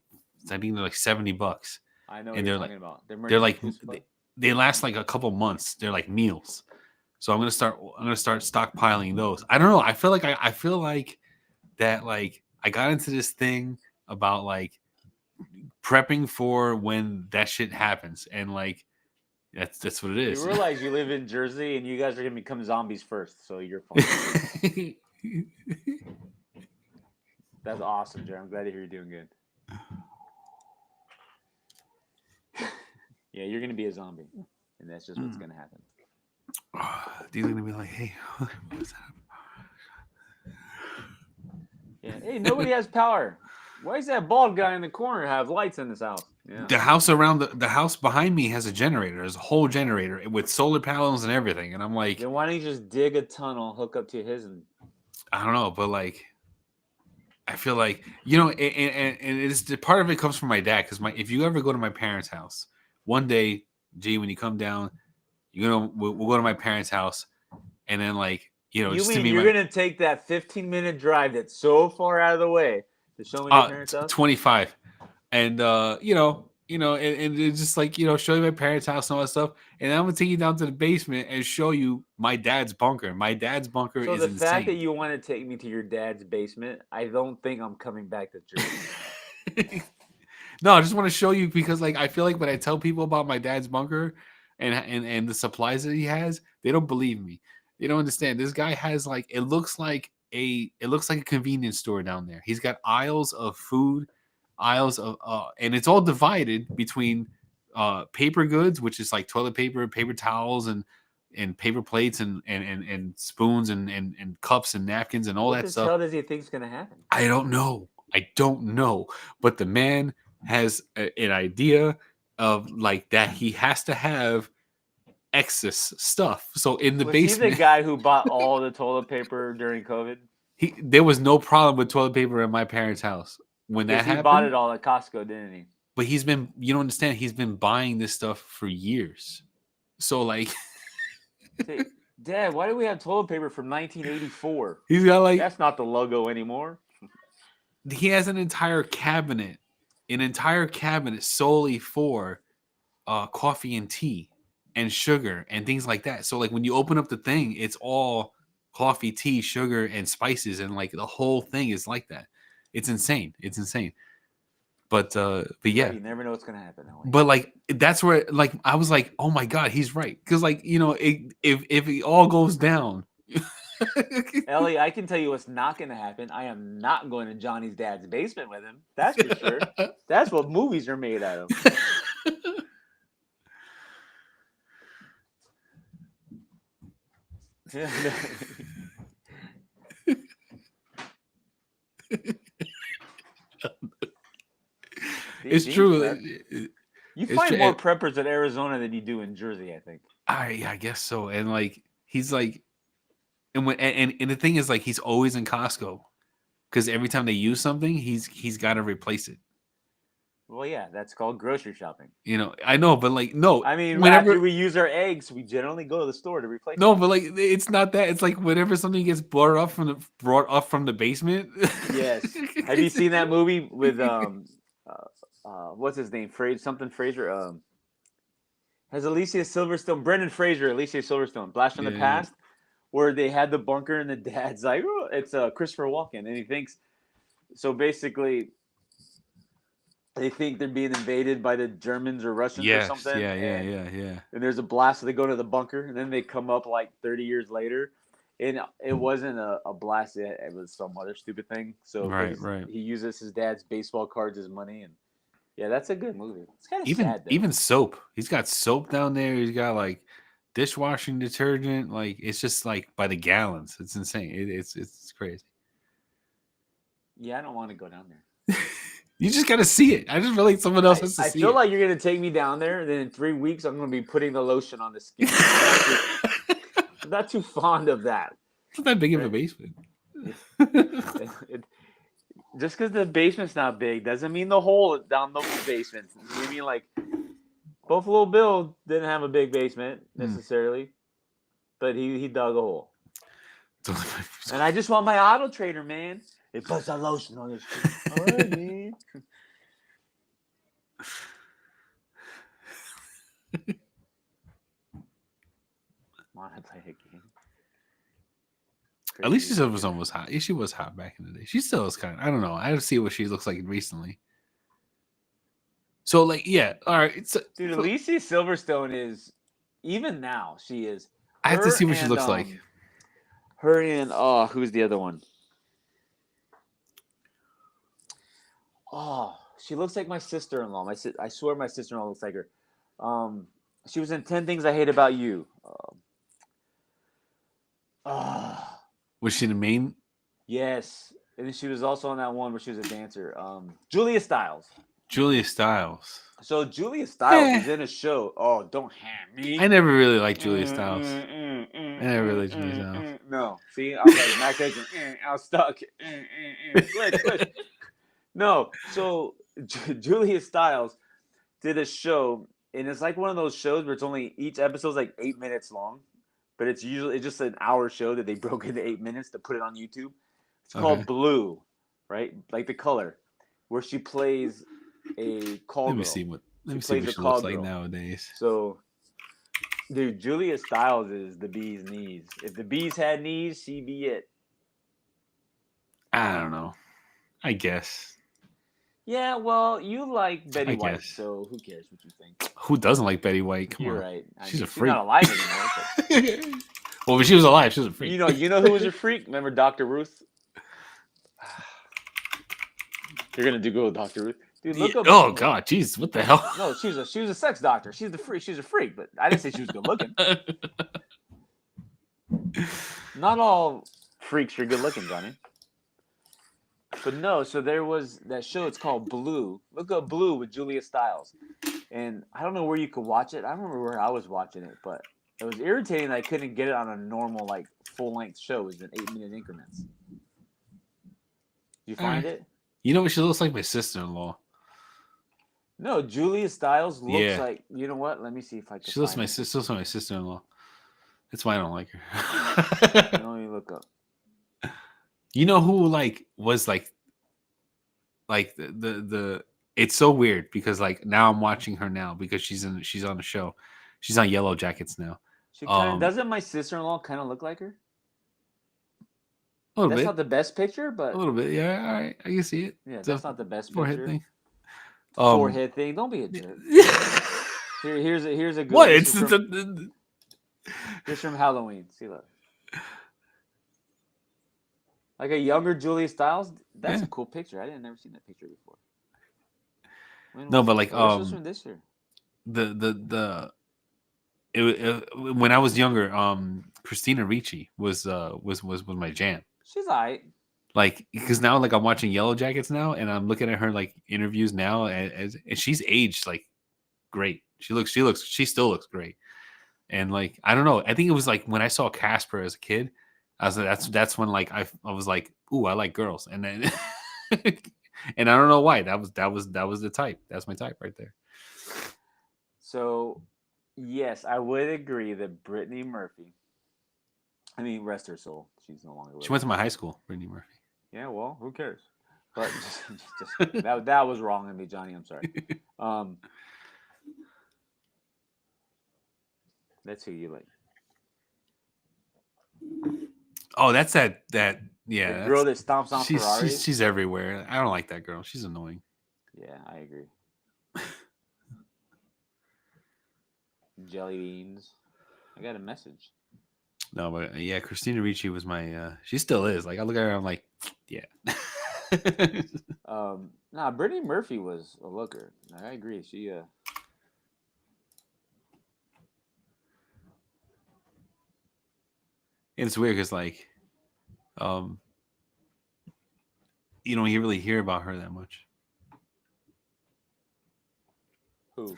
I think they're like $70, I know what and you're they're talking about. The they're emergency like food supply. they last like a couple months. They're like meals. So I'm gonna start stockpiling those. I don't know. I feel like that like I got into this thing about like prepping for when that shit happens, and like that's what it You is. realize you live in Jersey and you guys are gonna become zombies first, so you're fine. That's awesome, Jared. I'm glad to hear you're doing good. Yeah, you're gonna be a zombie, and that's just what's gonna happen. These are gonna be like, hey, what's that? Yeah. Hey, nobody has power. Why does that bald guy in the corner have lights in his house? Yeah. The house around the house behind me has a generator. There's a whole generator with solar panels and everything. And I'm like, Then why don't you just dig a tunnel, hook up to his, and I don't know, but like, I feel like and it's part of it comes from my dad because if you ever go to my parents' house one day, G, when you come down, we'll go to my parents' house, and then like you just to mean meet you're gonna take that 15-minute drive that's so far out of the way to show me your parents' house? 25, and and it's just like show you my parents' house and all that stuff, and I'm gonna take you down to the basement and show you my dad's bunker. My dad's bunker So is the fact that insane. you want to take me to your dad's basement, I don't think I'm coming back to Jersey. No, I just want to show you because like I feel like when I tell people about my dad's bunker and the supplies that he has, they don't believe me. They don't understand. This guy has like it looks like a convenience store down there. He's got aisles of food, aisles of and it's all divided between paper goods, which is like toilet paper, paper towels, and paper plates and spoons and cups and napkins and all What that the stuff. hell does he think's gonna happen? I don't know. But the man has an idea of like that he has to have excess stuff. So in the Was he basement, the guy who bought all the toilet paper during COVID? there was no problem with toilet paper in my parents' house when that Because he happened. bought it all at Costco, didn't he? But you don't understand, he's been buying this stuff for years. So like Say, Dad, why do we have toilet paper from 1984? he's got like That's not the logo anymore. he has an entire cabinet solely for coffee and tea and sugar and things like that. So like when you open up the thing, it's all coffee, tea, sugar, and spices, and like the whole thing is like that. It's insane. But yeah. You never know what's gonna happen. But like that's where like I was like, oh my god, he's right. Because like if it all goes down. Ellie, I can tell you what's not going to happen. I am not going to Johnny's dad's basement with him. That's for sure. That's what movies are made out of. It's true. You find more preppers in Arizona than you do in Jersey, I think. I guess so. And like he's like and the thing is like he's always in Costco because every time they use something, he's got to replace it. Well, yeah, that's called grocery shopping. I know, but like no. I mean, whenever after we use our eggs, we generally go to the store to replace. No, but like it's not that. It's like whenever something gets brought up from the basement. Yes. Have you seen that movie with what's his name? Fraser. Has Alicia Silverstone, Brendan Fraser, Alicia Silverstone, Blast from the Past, where they had the bunker and the dad's like, oh, it's Christopher Walken, and he thinks so. Basically, they think they're being invaded by the Germans or Russians or something. Yeah. And there's a blast, so they go to the bunker, and then they come up like 30 years later, and it wasn't a blast; it was some other stupid thing. So right. He uses his dad's baseball cards as money, and yeah, that's a good movie. It's kind of sad, though. Even soap. He's got soap down there. He's got like dishwashing detergent. Like it's just like by the gallons. It's insane. It's crazy. Yeah, I don't want to go down there. You just got to see it. I just feel like someone else has to see it. I feel like you're going to take me down there, and then in 3 weeks, I'm going to be putting the lotion on the skin. I'm not too fond of that. It's not that big of a basement. Just because the basement's not big doesn't mean the hole down the basement. You know what I mean? Like Buffalo Bill didn't have a big basement necessarily, but he dug a hole. And I just want my auto trader, man. It puts a lotion on his feet. All right, man. Want to play a game? At least she Crazy. was almost hot. She was hot back in the day. She still is kind of. I don't know. I don't see what she looks like recently. So like, yeah, all right. Dude, Alicia Silverstone is even now. She is. I have to see what she and, looks like. Her and who's the other one? Oh, she looks like my sister-in-law. I swear my sister-in-law looks like her. She was in 10 Things I Hate About You. Was she the main? Yes, and then she was also on that one where she was a dancer. Julia Stiles. Julia Stiles. So Julia Stiles is in a show. Oh, don't hand me. I never really liked Julia Stiles. I never really liked Julia Stiles. No, see, I was like Max Edgen. I was stuck. Glitch. No, so Julia Stiles did a show, and it's like one of those shows where it's only each episode's like 8 minutes long, but it's just an hour show that they broke into 8 minutes to put it on YouTube. It's called Blue, right? Like the color, where she plays a call girl. Let me see what she looks like nowadays. So, dude, Julia Stiles is the bee's knees. If the bees had knees, she'd be it. I don't know. I guess. Yeah, well, you like Betty White, so who cares what you think? Who doesn't like Betty White? Come on. You're right. She's a freak. She's not alive anymore. But... well, when she was alive, she was a freak. You know who was a freak? Remember Dr. Ruth? You're gonna Google Dr. Ruth, dude. Look up. Oh God, jeez, what the hell? No, she was a sex doctor. She's the freak. She's a freak, but I didn't say she was good looking. Not all freaks are good looking, Johnny. But no, so there was that show. It's called Blue. Look up Blue with Julia Stiles, and I don't know where you could watch it. I remember where I was watching it, but it was irritating that I couldn't get it on a normal like full length show. It was in 8-minute increments. Did you find it? You know what? She looks like my sister-in-law. No, Julia Stiles looks like. You know what? Let me see if I can. She looks like my sister-in-law. That's why I don't like her. Let me look up. You know who was the it's so weird because like now I'm watching her now because she's on the show. She's on Yellow Jackets now. She doesn't my sister-in-law kind of look like her? That's not the best picture, but a little bit. Yeah, all right, I can see it. Yeah, that's not the best forehead picture. thing. Forehead thing. Don't be a jerk. Here's a good. What? Here's from Halloween. See, look. Like a younger Julia Stiles. That's a cool picture. I didn't never seen that picture before. But like this from this year. When I was younger, Christina Ricci was my jam. She's alright. Like because now like I'm watching Yellow Jackets now, and I'm looking at her like interviews now, and she's aged like great. She still looks great. And like I don't know, I think it was like when I saw Casper as a kid, I was like, that's when like I was like, ooh, I like girls, and then and I don't know why that was the type. That's my type right there. So, yes, I would agree that Brittany Murphy. I mean, rest her soul. She's no longer. She went to my high school, Brittany Murphy. Yeah, well, who cares? But just that was wrong of me, Johnny. I'm sorry. That's who you like. Oh, that's that yeah. The girl that stomps on Ferraris. She's everywhere. I don't like that girl. She's annoying. Yeah, I agree. Jelly beans. I got a message. No, but yeah, Christina Ricci was my. She still is. Like I look at her, I'm like, yeah. Brittany Murphy was a looker. I agree. She. And it's weird because like, you don't really hear about her that much. Who?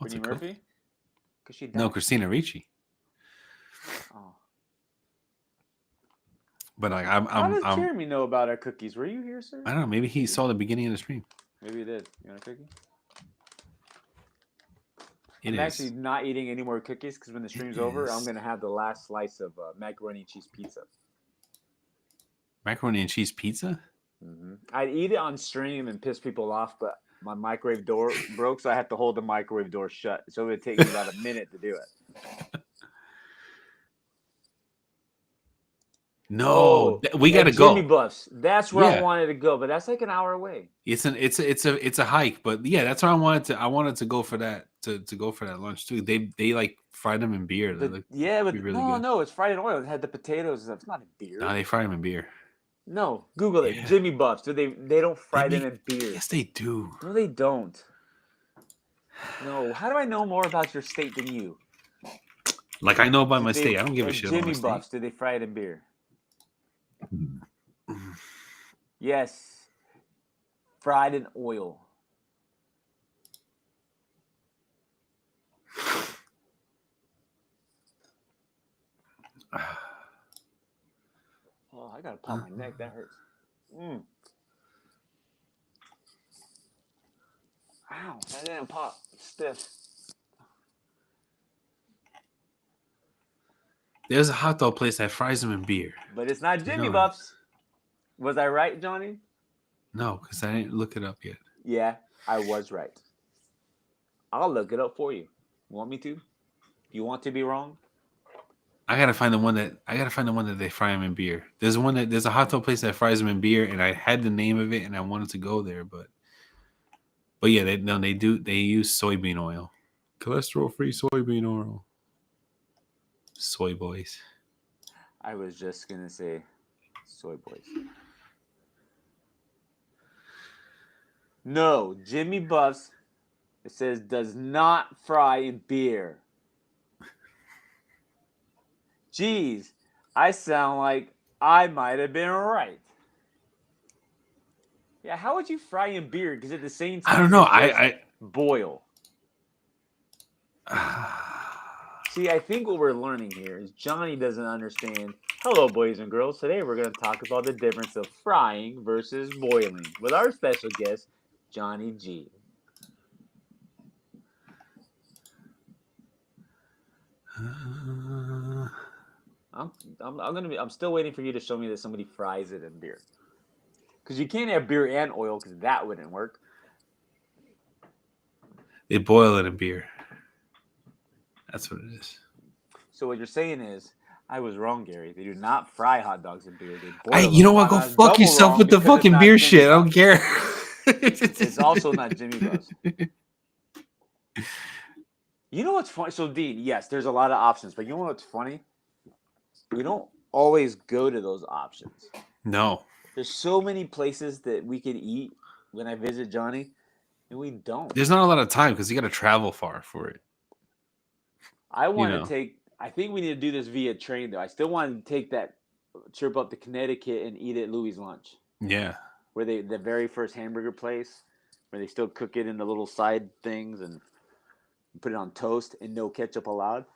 Brittany Murphy? Because she died. No, Christina Ricci. Oh. But like How does Jeremy know about our cookies? Were you here, sir? I don't know. Maybe he saw the beginning of the stream. Maybe he did. You want a cookie? It I'm is actually not eating any more cookies because when the stream's over, I'm gonna have the last slice of macaroni and cheese pizza. macaroni and cheese pizza. I'd eat it on stream and piss people off, but my microwave door broke, so I have to hold the microwave door shut. So it would take me about a minute to do it. No, we gotta Jimmy go. Buffs. That's where I Yeah. wanted to go, but that's like an hour away. It's a hike, but yeah, that's where I wanted to go for that to go for that lunch too. They like fried them in beer. They look But really no, good. no, it's fried in oil. It had the potatoes and stuff. It's not in beer. No, they fry them in beer. No, Google it. Yeah. Jimmy Buffs. They don't fry them in beer. Yes, they do. No, they don't. No, how do I know more about your state than you? Like I know about my state. I don't give a shit about my Jimmy state. Buffs, do they fry it in beer? Yes. Fried in oil. Oh, I gotta pop my neck. That hurts. Ow, that didn't pop. It's stiff. There's a hot dog place that fries them in beer. But it's not Jimmy know that. Buffs. Was I right, Johnny? No, because I didn't look it up yet. Yeah, I was right. I'll look it up for you. Want me to? You want to be wrong? I gotta find the one that they fry them in beer. There's a hot dog place that fries them in beer, and I had the name of it, and I wanted to go there, but yeah, they use soybean oil, cholesterol free soybean oil. Soy boys. I was just gonna say soy boys. No, Jimmy Buffs, it says, does not fry in beer. Geez, I sound like I might have been right. Yeah, how would you fry in beer? Because at the same time, I don't know. it says I boil. See, I think what we're learning here is Johnny doesn't understand. Hello, boys and girls. Today we're going to talk about the difference of frying versus boiling with our special guest, Johnny G. I'm still waiting for you to show me that somebody fries it in beer. Because you can't have beer and oil, because that wouldn't work. They boil it in beer. That's what it is. So what you're saying is, I was wrong, Gary. They do not fry hot dogs in beer. They boil You know them. what? Go I'm fuck double yourself wrong with the because it's fucking not beer Jimmy shit. I don't Buffs. care. It's also not Jimmy Buffs. You know what's funny? So, Dean, yes, there's a lot of options, but you know what's funny? We don't always go to those options. No. There's so many places that we could eat when I visit Johnny, and we don't. There's not a lot of time because you got to travel far for it. I want to take. I think we need to do this via train, though. I still want to take that trip up to Connecticut and eat at Louis' Lunch. Yeah. Where the very first hamburger place, where they still cook it in the little side things and put it on toast and no ketchup allowed.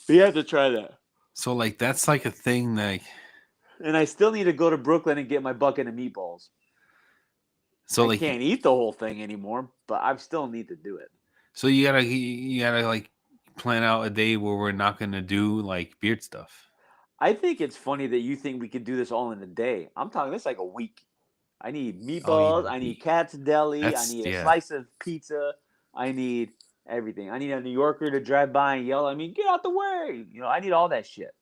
We have to try that. So like that's like a thing like. And I still need to go to Brooklyn and get my bucket of meatballs. So I can't eat the whole thing anymore, but I still need to do it. So you gotta like plan out a day where we're not gonna do like beard stuff. I think it's funny that you think we could do this all in a day. I'm talking this like a week. I need meatballs. I need Cat's Deli. I need a slice of pizza. I need everything. I need a New Yorker to drive by and yell at me, "Get out the way!" You know, I need all that shit.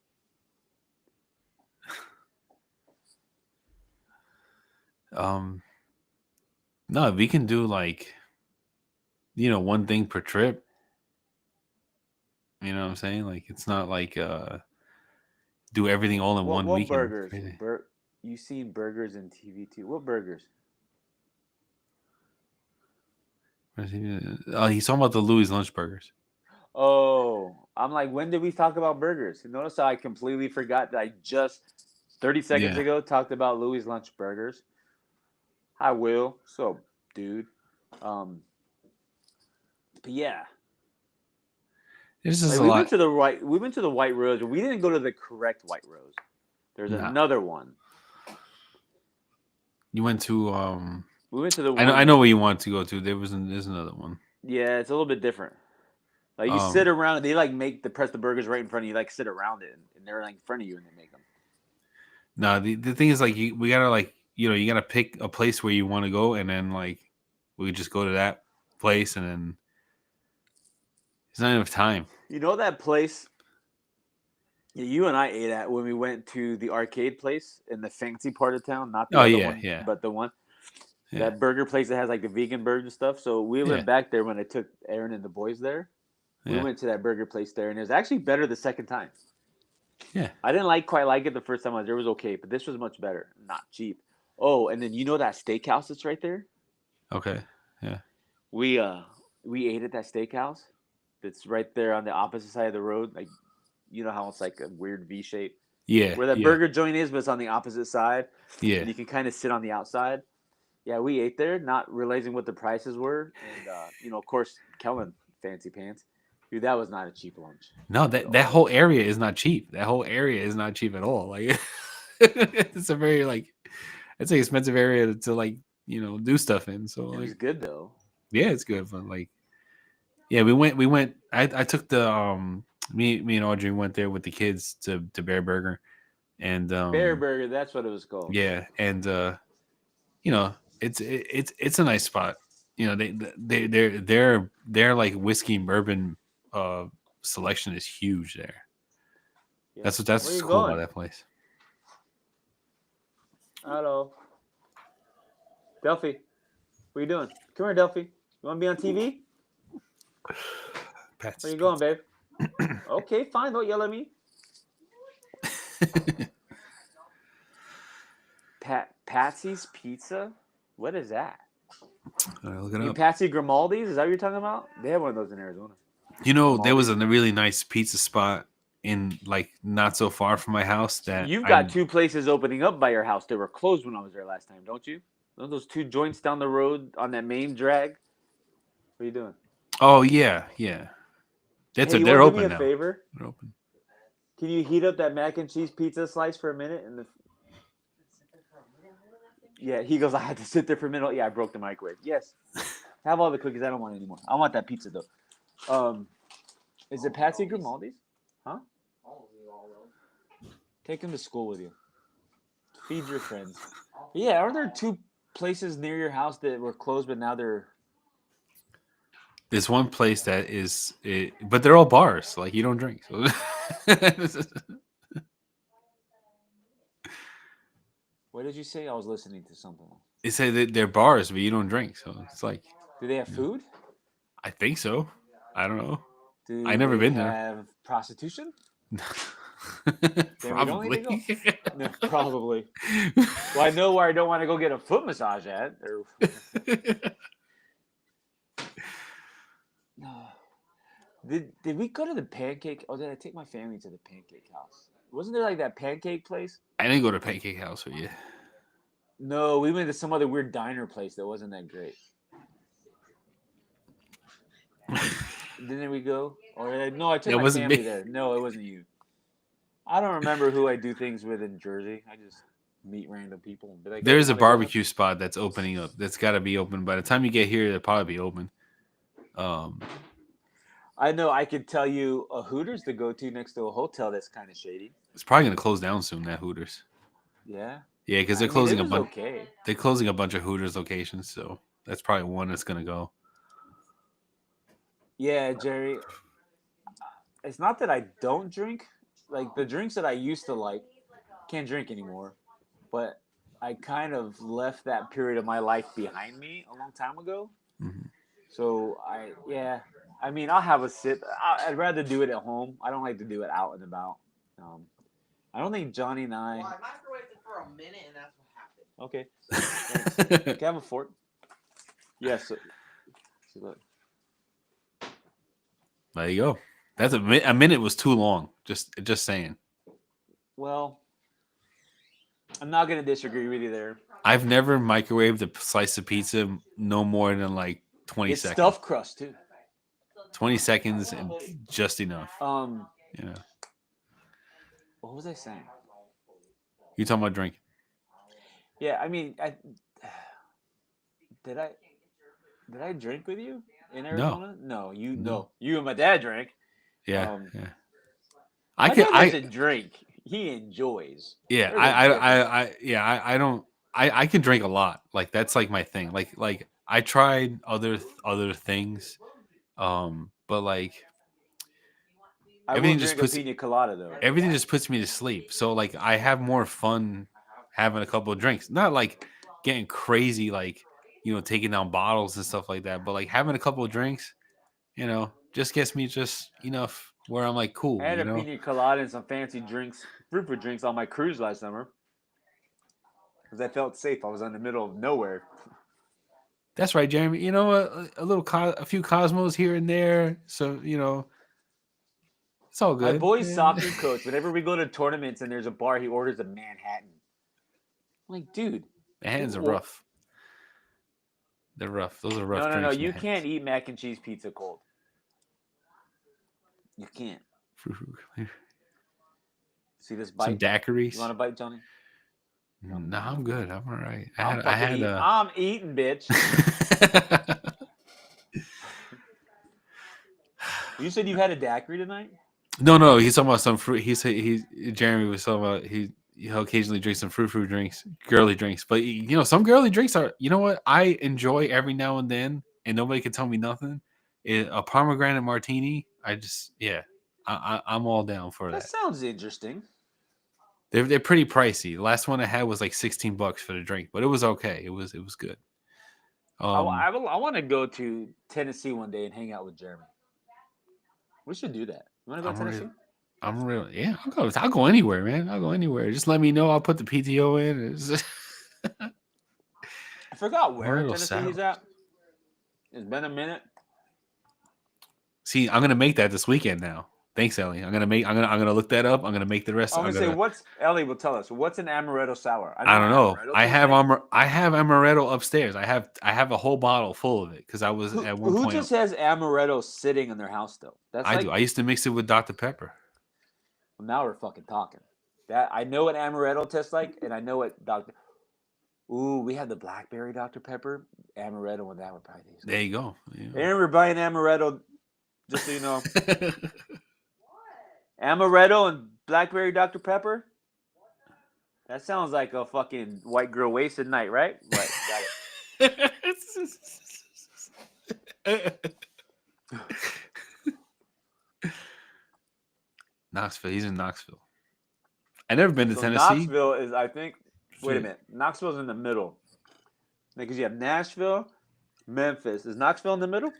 No, we can do like, one thing per trip. You know what I'm saying? Like it's not like do everything all in one weekend. What burgers? You seen burgers in TV too? What burgers? He's talking about the Louis Lunch burgers. Oh, I'm like, when did we talk about burgers? Notice how I completely forgot that I just 30 seconds ago talked about Louis Lunch burgers. Hi, Will. So, dude. But yeah. There's just we went to the White Rose, but we didn't go to the correct White Rose. There's Nah. another one. You went to We went to the I know one. where you want to go to. There's another one. Yeah, it's a little bit different. Like you Um sit around and they like make the press the burgers right in front of you. Like sit around it and they're like in front of you and they make them. no, the thing is like we gotta like you gotta pick a place where you want to go, and then like we could just go to that place, and then there's not enough time. You know that place you and I ate at when we went to the arcade place in the fancy part of town, not the Oh other yeah, one, yeah, but the one yeah, that burger place that has like the vegan burger and stuff. So we yeah, went back there when I took Aaron and the boys there. We yeah, went to that burger place there, and it was actually better the second time. yeah. I didn't quite like it the first time I was there. It was okay, but this was much better. Not cheap. Oh, and then you know that steakhouse that's right there? Okay, yeah, We uh we ate at that steakhouse that's right there on the opposite side of the road. Like you know how it's like a weird V shape yeah, where that yeah, burger joint is, but it's on the opposite side, yeah. and you can kind of sit on the outside. Yeah, we ate there, not realizing what the prices were, and of course, Kellen, fancy pants, dude, that was not a cheap lunch No, at that all. whole area is not cheap. That whole area is not cheap at all. Like it's a very like it's an expensive area to like do stuff in. So It like was good though. yeah, it's good, but like yeah, we went. I took the me and Audrey went there with the kids to Bear Burger, and Bear Burger, that's what it was called. yeah, and you know it's a nice spot. Their like whiskey and bourbon uh selection is huge there. Yeah. That's Where you cool about going? that place. Hello, Delphi. What you doing? Come here, Delphi. You want to be on TV? Pat's Where you going, babe? Okay, fine. Don't yell at me. Patsy's Pizza. What is that? All right, look it You mean up. Patsy Grimaldi's? Is that what you're talking about? They have one of those in Arizona. There was Grimaldi's. a really nice pizza spot in like not so far from my house that You've I got two places opening up by your house that were closed when I was there last time, don't you? Those two joints down the road on that main drag. What are you doing? oh yeah. Hey, you want They're to do me open a now. favor? They're open. Can you heat up that mac and cheese pizza slice for a minute? Yeah, he goes, I had to sit there for a minute. Yeah, I broke the microwave. Yes. Have all the cookies. I don't want any more. I want that pizza, though. Is it Patsy Grimaldi's? Huh? Take him to school with you. Feed your friends. Yeah, aren't there two places near your house that were closed, but now they're... There's one place that is, but they're all bars. Like you don't drink. So. What did you say? I was listening to something. They say that they're bars, but you don't drink. So it's like, Do they have food? I think so. I don't know. Do I never they been there. have prostitution? Then we don't need to Probably. go. No, probably. Well, I know where I don't want to go get a foot massage at. Did we go to the pancake? Oh, did I take my family to the pancake house? Wasn't there like that pancake place? I didn't go to Pancake House with you. No, we went to some other weird diner place that wasn't that great. Didn't we go? Or no, I took That my wasn't family me. there. No, it wasn't you. I don't remember who I do things with in Jersey. I just meet random people and be like, "Hey, There's a wanna go out?" barbecue spot that's opening up. That's got to be open by the time you get here. It'll probably be open. I know I could tell you a Hooters to go to next to a hotel that's kind of shady. It's probably gonna close down soon. That Hooters. Yeah. Yeah, because I they're mean, closing it a was bunch. okay. They're closing a bunch of Hooters locations, so that's probably one that's gonna go. Yeah, Jerry. It's not that I don't drink. Like the drinks that I used to like, can't drink anymore. But I kind of left that period of my life behind me a long time ago. Mhm. So I mean, I'll have a sip. I'd rather do it at home. I don't like to do it out and about. Um, I don't think Johnny and I. Well, I microwaved it for a minute, and that's what happened. Okay. Thanks. Can I have a fork? Yes. See, look. There you go. That's a minute was too long. Just saying. Well, I'm not gonna disagree with you there. I've never microwaved a slice of pizza no more than like 20 It's seconds. stuffed crust too. 20 seconds and just enough. Um, You know. what was I saying? You talking about drink? Yeah, I mean, did I did I drink with you in No, Arizona? No, you no. no. You and my dad drank. Yeah, Um, yeah. I my can. dad doesn't drink. He enjoys. Yeah. There's a difference. Yeah. I don't. I can drink a lot. Like that's like my thing. Like I tried other things. But like I will everything just drink a puts pina colada though. everything just puts me to sleep. So like I have more fun having a couple of drinks. Not like getting crazy, like taking down bottles and stuff like that. But like having a couple of drinks, just gets me just enough where I'm like I cool. had a pina colada and some fancy drinks, fruit drinks on my cruise last summer because I felt safe. I was in the middle of nowhere. That's right, Jeremy. You know a little a few Cosmos here and there. So it's all My good. boy's soccer coach, whenever we go to tournaments and there's a bar, he orders a Manhattan. I'm like, dude. The hands are rough. They're rough. Those are rough No. drinks. You can't eat mac and cheese pizza cold. You can't. See this Some bite? daiquiris. You want to bite, Johnny? No, I'm good. I'm all right. I'm eating, bitch. You said you had a daiquiri tonight? No. He's talking about some fruit. He said Jeremy was talking about he'll occasionally drink some fruit drinks, girly drinks. But some girly drinks are. You know what I enjoy every now and then, and nobody can tell me nothing. A pomegranate martini. I'm all down for That that. sounds interesting. They're pretty pricey. The last one I had was like $16 for the drink, but it was okay. It was good. I want to go to Tennessee one day and hang out with Jeremy. We should do that. You want to go to Tennessee? I'm really yeah. I'll go anywhere, man. I'll go anywhere. Just let me know. I'll put the PTO in. I forgot where in Amaretto Tennessee sour. he's at. It's been a minute. See, I'm gonna make that this weekend now. Thanks, Ellie. I'm gonna look that up. I'm gonna make the rest. I'm gonna say what's Ellie will tell us. What's an amaretto sour? I don't know. Amaretto I tastes have like. I have amaretto upstairs. I have a whole bottle full of it because I was at one Who point. just has amaretto sitting in their house though? That's I like. do. I used to mix it with Dr. Pepper. Well, now we're fucking talking. That I know what amaretto tastes like, and I know what Dr. Ooh, we had the blackberry Dr. Pepper, amaretto, and that would probably taste. There you go. Yeah. Aaron, we're buying amaretto. Just so you know, amaretto and blackberry Dr. Pepper. That sounds like a fucking white girl wasted night, right? Right, got it. Knoxville. He's in Knoxville. I never been to So Tennessee. Knoxville is, I think. Wait a minute. Knoxville's in the middle. Because you have Nashville, Memphis. Is Knoxville in the middle?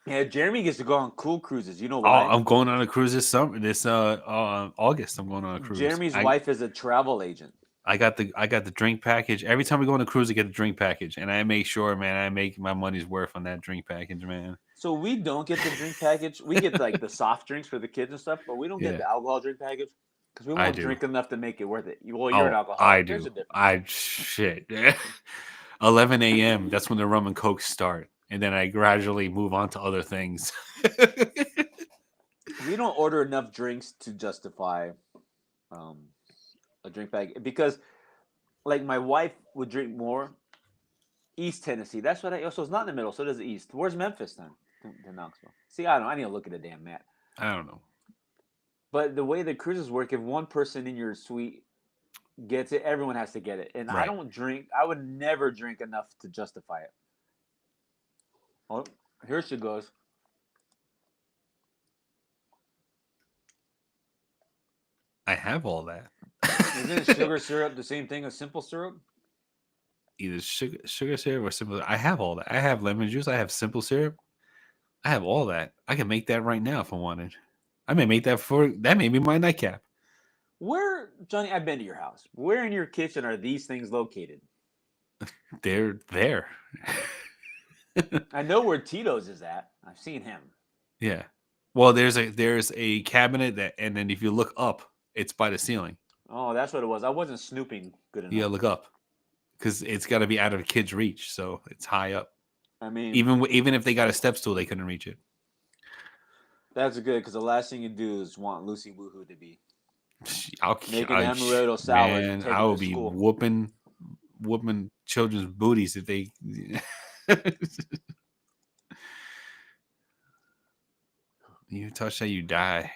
Yeah, Jeremy gets to go on cool cruises. You know why? I'm going on a cruise this summer. This August, I'm going on a cruise. Jeremy's wife is a travel agent. I got the drink package. Every time we go on a cruise, I get the drink package, and I make sure, man, I make my money's worth on that drink package, man. So we don't get the drink package. We get like the soft drinks for the kids and stuff, but we don't get the alcohol drink package because we won't drink enough to make it worth it. Well, you're an alcoholic. I There's do. a difference. Shit. 11 a.m. That's when the rum and coke start, and then I gradually move on to other things. We don't order enough drinks to justify a drink bag because, like, my wife would drink more. East Tennessee. That's what I. So it's not in the middle. So does the East. Where's Memphis then? To Knoxville. See, I don't know. I need to look at the damn map. I don't know. But the way the cruises work, if one person in your suite gets it, everyone has to get it. And Right. I don't drink. I would never drink enough to justify it. Oh, here she goes. I have all that. Isn't sugar syrup the same thing as simple syrup? Either sugar syrup or simple. I have all that. I have lemon juice. I have simple syrup. I have all that. I can make that right now if I wanted. I may make that may be my nightcap. Where, Johnny, I've been to your house. Where in your kitchen are these things located? They're there. I know where Tito's is at. I've seen him. Yeah. Well, there's a cabinet that, and then if you look up, it's by the ceiling. Oh, that's what it was. I wasn't snooping good enough. You gotta look up because it's got to be out of a kid's reach, so it's high up. I mean, Even if they got a step stool, they couldn't reach it. that's good because the last thing you do is want Lucy Woohoo to be. Making amaretto salad and man, taking I it would to be school. whooping children's booties if they. You touch that, you die.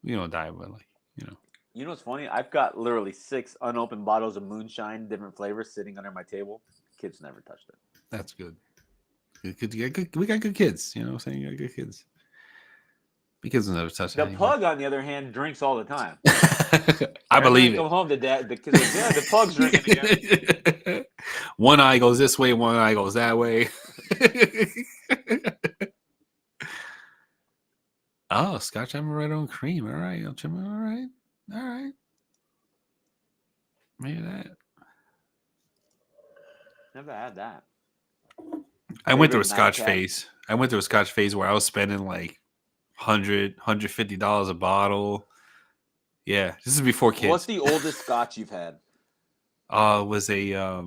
You don't die, but like You know what's funny? I've got literally 6 unopened bottles of moonshine, different flavors, sitting under my table. Kids never touched it. that's good. We got good kids. You know what I'm saying? You got good kids. Because never touch The that anymore. pug, on the other hand, drinks all the time. I Every time believe you come it. home, the kids are like, yeah, the pug's drinking again. One eye goes this way, one eye goes that way. Oh, Scotch amaretto and cream. All right, all right, all right. Maybe that. Never had that. I went through a Favorite Scotch nightcap? phase. I went through a Scotch phase where I was spending like $150 a bottle. Yeah, this is before kids. What's the oldest scotch you've had? It was a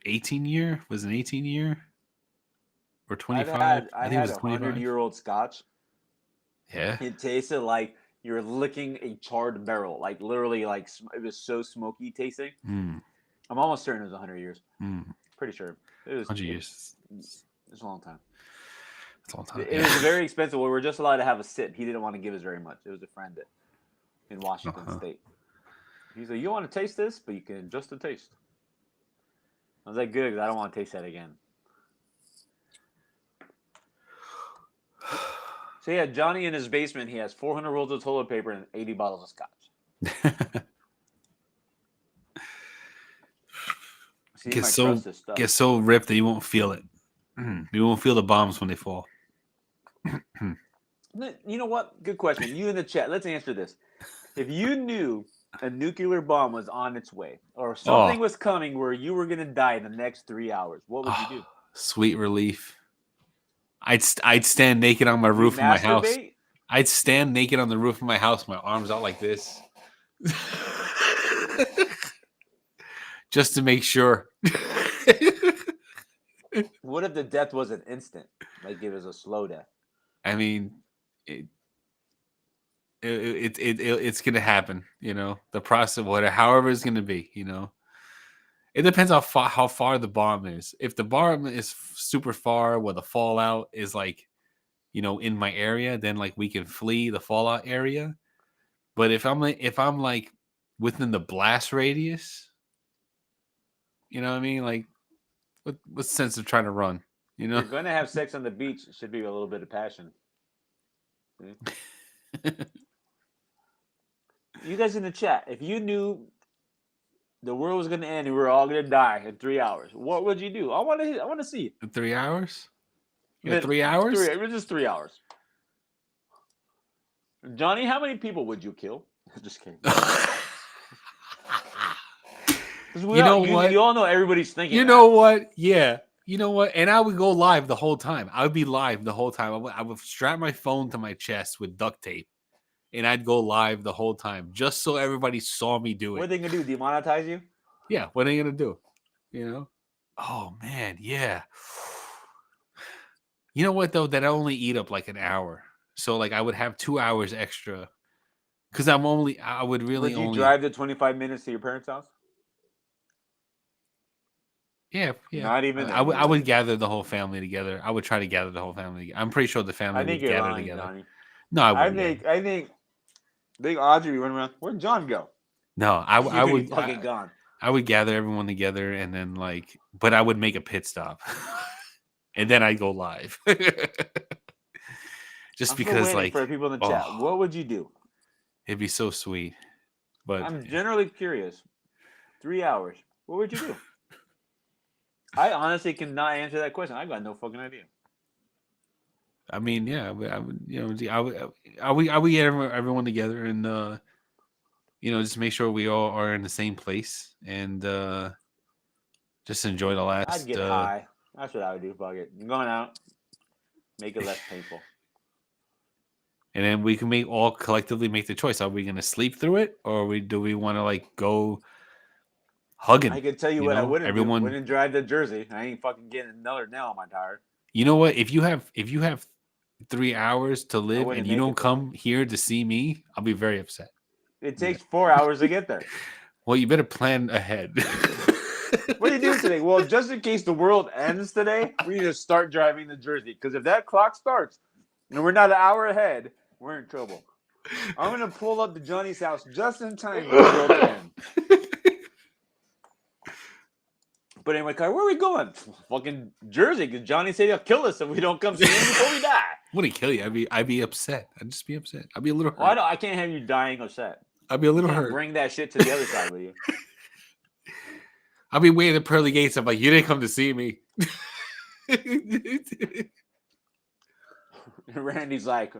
18 year. Was an 18 year or 25? I think it had was a 25. 100-year-old scotch. Yeah. It tasted like you're licking a charred barrel. Like literally, like it was so smoky tasting. Mm, I'm almost certain it was 100 years. mm. Pretty sure it was 100 years. It's a long time. That's a long time. It was very expensive. We were just allowed to have a sip. He didn't want to give us very much. It was a friend in Washington State. He's like, "You want to taste this, but you can adjust the taste." I was like, "Good, because I don't want to taste that again." So yeah, Johnny in his basement, he has 400 rolls of toilet paper and 80 bottles of scotch. See, Get my so trust is stuff. get so ripped that you won't feel it. You won't feel the bombs when they fall. You know what? Good question. You in the chat, let's answer this. If you knew a nuclear bomb was on its way, or something was coming where you were going to die in the next 3 hours, what would you do? Sweet relief. I'd stand naked on my roof of my house. I'd stand naked on the roof of my house, my arms out like this. Just to make sure. What if the death was an instant? Like it was a slow death. I mean, it's gonna happen. You know, the process, whatever, however it's gonna be. You know, it depends how far the bomb is. If the bomb is super far, where the fallout is like, you know, in my area, then like we can flee the fallout area. But if I'm like within the blast radius, you know what I mean? Like, what's the sense of trying to run? You know, If you're gonna have sex on the beach, it should be a little bit of passion. You guys in the chat, if you knew the world was gonna end and we were all gonna die in 3 hours, what would you do? I want to see. In 3 hours? You got 3 hours? It was just 3 hours. Johnny, how many people would you kill? Just kidding. You know what? You all know everybody's thinking. You know what? Yeah. You know what? And I would go live the whole time. I would be live the whole time. I would strap my phone to my chest with duct tape, and I'd go live the whole time just so everybody saw me do it. What are they gonna do? Demonetize you? Yeah. What are they gonna do? You know? Oh man, yeah. You know what though? That I only eat up like an hour, so like I would have 2 hours extra. Because I would really Would you only drive the 25 minutes to your parents' house? Yeah. Not even. I would gather the whole family together. I would try to gather the whole family. I'm pretty sure the family I think would you're gather lying, together. Johnny. No, I wouldn't. I think Audrey went around. Where'd John go? No, I would. Fucking gone. I would gather everyone together and then but I would make a pit stop, and then I'd go live. Just because, for people in the chat, what would you do? It'd be so sweet. But I'm generally curious. 3 hours. What would you do? I honestly cannot answer that question. I've got no fucking idea. I mean, yeah, I would, you know, I would get everyone together and you know, just make sure we all are in the same place and just enjoy the last. I'd get high. That's what I would do. Fuck it. I'm going out. Make it less painful. And then we can all collectively make the choice. Are we going to sleep through it, or do we want to go hugging? I can tell you what know? I wouldn't do. Everyone Wouldn't drive to Jersey. I ain't fucking getting another nail on my tire. You know what? If you have 3 hours to live wouldn't and you make don't it there. come here to see me, I'll be very upset. It takes 4 hours to get there. Well, you better plan ahead. What are you doing today? Well, just in case the world ends today, we need to start driving to Jersey. Because if that clock starts and we're not an hour ahead, we're in trouble. I'm going to pull up to Johnny's house just in time for the world to end. But in my car, where are we going? Fucking Jersey, because Johnny said he'll kill us if we don't come see him before we die. I wouldn't kill you. I'd be upset. I'd just be upset. I'd be a little hurt. Well, I can't have you dying upset. I'd be a You little can't hurt. bring that shit to the other side with you. I'll be waiting at the pearly gates. I'm like, you didn't come to see me. Randy's like,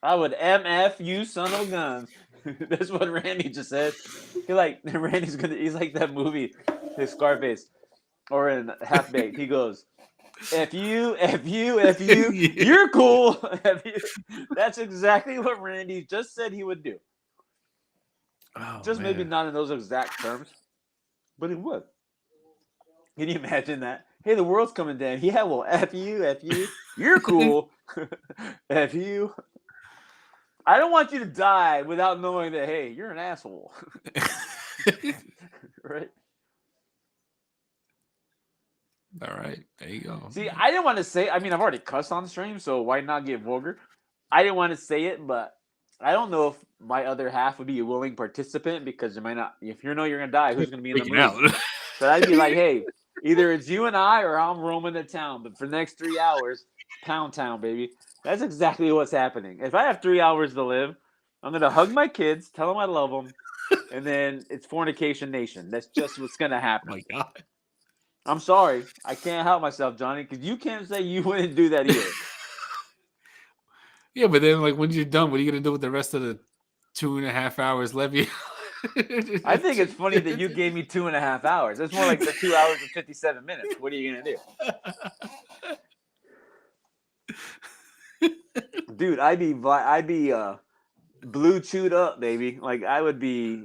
I would MF you, son of guns. That's what Randy just said. He's like that movie, his Scarface, or in Half Baked. He goes, F you, you're cool. F you. That's exactly what Randy just said he would do. Oh, Just maybe man. not in those exact terms, but he would. Can you imagine that? Hey, the world's coming down. Yeah, well, F you, you're cool. F you. I don't want you to die without knowing that, hey, you're an asshole. Right? All right. There you go. See, I didn't want to say, I've already cussed on stream, so why not get vulgar? I didn't want to say it, but I don't know if my other half would be a willing participant because you might not, if you know you're going to die, who's going to be in the Freaking movie? out. So I'd be like, hey, either it's you and I or I'm roaming the town, but for the next 3 hours, Pound Town, baby. That's exactly what's happening. If I have 3 hours to live, I'm going to hug my kids, tell them I love them, and then it's fornication nation. That's just what's going to Oh happen. my God. I'm sorry. I can't help myself, Johnny, because you can't say you wouldn't do that either. Yeah, but then, like, when you're done, what are you going to do with the rest of the 2.5 hours left? I think it's funny that you gave me 2.5 hours. It's more like the 2 hours and 57 minutes. What are you going to do? Dude, I'd be blue chewed up, baby. Like I would be.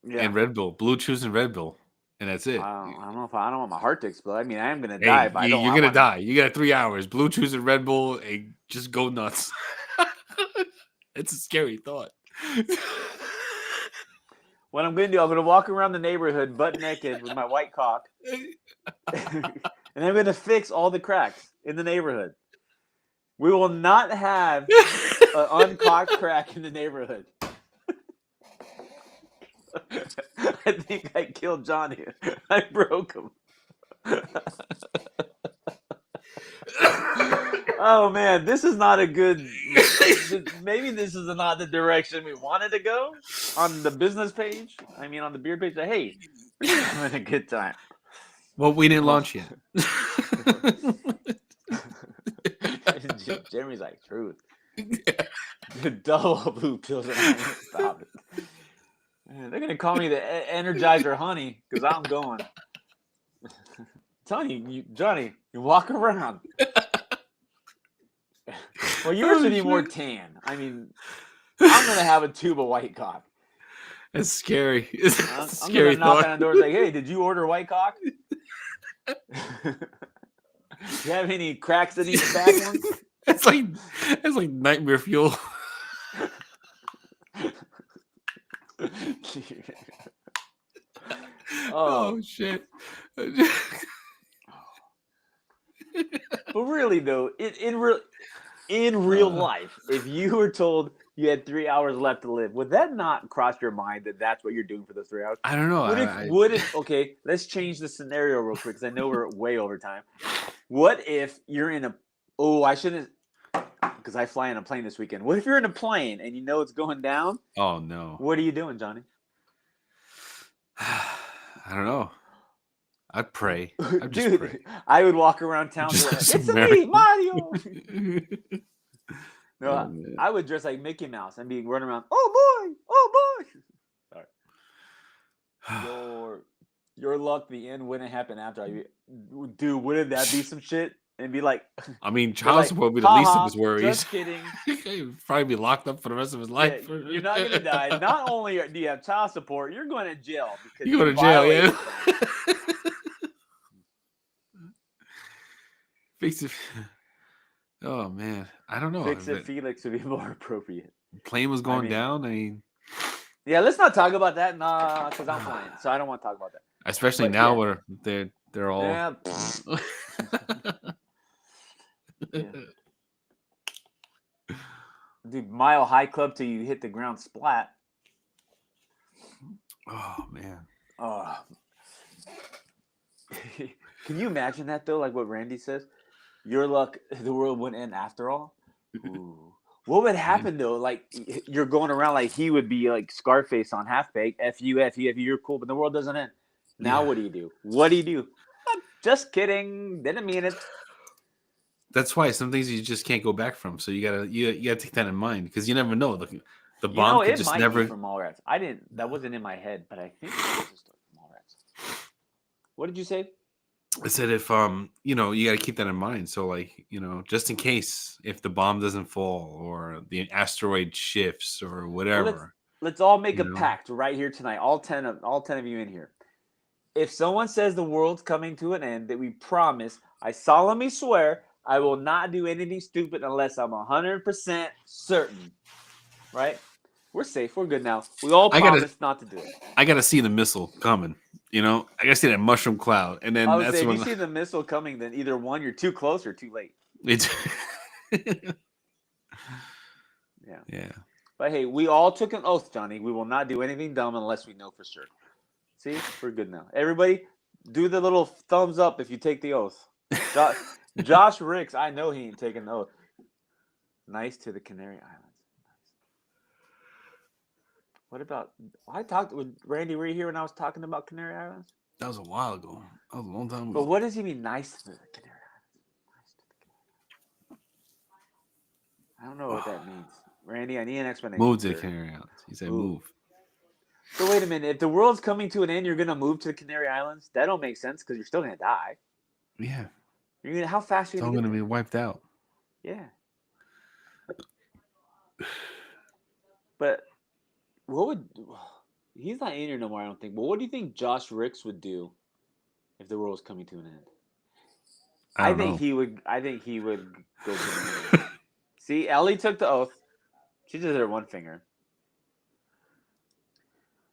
Yeah. And Red Bull, Blue Chews and Red Bull, and that's it. I don't know if I don't want my heart to explode. I am gonna Hey, die, but you're gonna die. You got 3 hours. Blue Chews and Red Bull, and just go nuts. It's a scary thought. What I'm gonna do, I'm gonna walk around the neighborhood butt naked with my white cock, and I'm gonna fix all the cracks in the neighborhood. We will not have an uncocked crack in the neighborhood. I think I killed Johnny. I broke him. Oh man, this is not a good. Maybe this is not the direction we wanted to go on the business page. On the beer page. Hey, we're having a good time. Well, we didn't launch yet. Jeremy's like, truth. The double blue pills. Stop it. Man, they're gonna call me the Energizer Honey because I'm going. Johnny, you walk around. Well, yours would be more tan. I'm gonna have a tube of white cock. It's scary. It's a I'm scary gonna knock thought. on the door and say, "Hey, did you order white cock? Do you have any cracks in these back ones?" It's like nightmare fuel. Oh shit. But really, though, in real life, if you were told you had 3 hours left to live, would that not cross your mind that that's what you're doing for those 3 hours? I don't know. Okay, let's change the scenario real quick because I know we're way over time. What if you're in I shouldn't, because I fly in a plane this weekend. What if you're in a plane and you know it's going down? Oh no. What are you doing, Johnny? I don't know. I'd pray. I'd just Dude, pray. I would walk around town Just going, as it's me, American. Mario. No, Oh, man. I would dress like Mickey Mouse and be running around. Oh boy! Sorry. Your luck. The end wouldn't happen after dude. Wouldn't that be some shit? And be like, child support would be the least of his worries. Just kidding. He'd probably be locked up for the rest of his life. Yeah, you're not gonna die. Not only do you have child support, you're going to jail. Because You go to jail, yeah. Fix it. Oh man, I don't know. Fix If It Felix would be more appropriate. plane was going mean- down. I mean, Yeah, let's not talk about that. Nah, because I'm flying, so I don't want to talk about that. especially But, now yeah. where they're all. Yeah. Yeah. Dude, Mile High Club till you hit the ground splat. Oh man. Oh. Can you imagine that though? Like what Randy says, your luck, the world wouldn't end after all. Ooh. What would happen though? Like you're going around like he would be like Scarface on Half Baked. F you, you're cool, but the world doesn't end. Now Yeah. what do you do? What do you do? Just kidding. Didn't mean it. That's why some things you just can't go back from. So you gotta take that in mind because you never know. The You bomb know, could it just might never. be from Mallrats. I didn't. That wasn't in my head, but I think it was a story from Mallrats. What did you say? I said if you know, you got to keep that in mind. So like, you know, just in case if the bomb doesn't fall or the asteroid shifts or Well, whatever. let's all make You a know? pact right here tonight. All 10 of you in here. If someone says the world's coming to an end, that we promise, I solemnly swear, I will not do anything stupid unless I'm 100% certain. Right? We're safe. We're good now. We all I gotta- promise not to do it. I got to see the missile coming. You know, I got to see that mushroom cloud, and then I would that's say if when you see the missile coming, then either one, you're too close or too late. it's. Yeah. Yeah. But hey, we all took an oath, Johnny. We will not do anything dumb unless we know for sure. See, we're good now. Everybody, do the little thumbs up if you take the oath. Josh Ricks, I know he ain't taking the oath. Nice to the Canary Islands. Nice. What about? I talked with Randy. Were you here when I was talking about Canary Islands? That was a while ago. That was a long time But ago. what does he mean? Nice to the Canary Islands. Nice to the Canary Islands. I don't know what that means. Randy, I need an explanation. Move to the sir. Canary Islands. He said Ooh. move. So wait a minute. If the world's coming to an end, you're gonna move to the Canary Islands? That don't make sense because you're still gonna die. Yeah. You're gonna. How fast are It's you all gonna going get to be wiped out. there? Yeah. But what would he's not in here no more? I don't think. But what do you think Josh Ricks would do if the world was coming to an end? I don't know. He would. I think he would go to the moon. See, Ellie took the oath. She just did her one finger.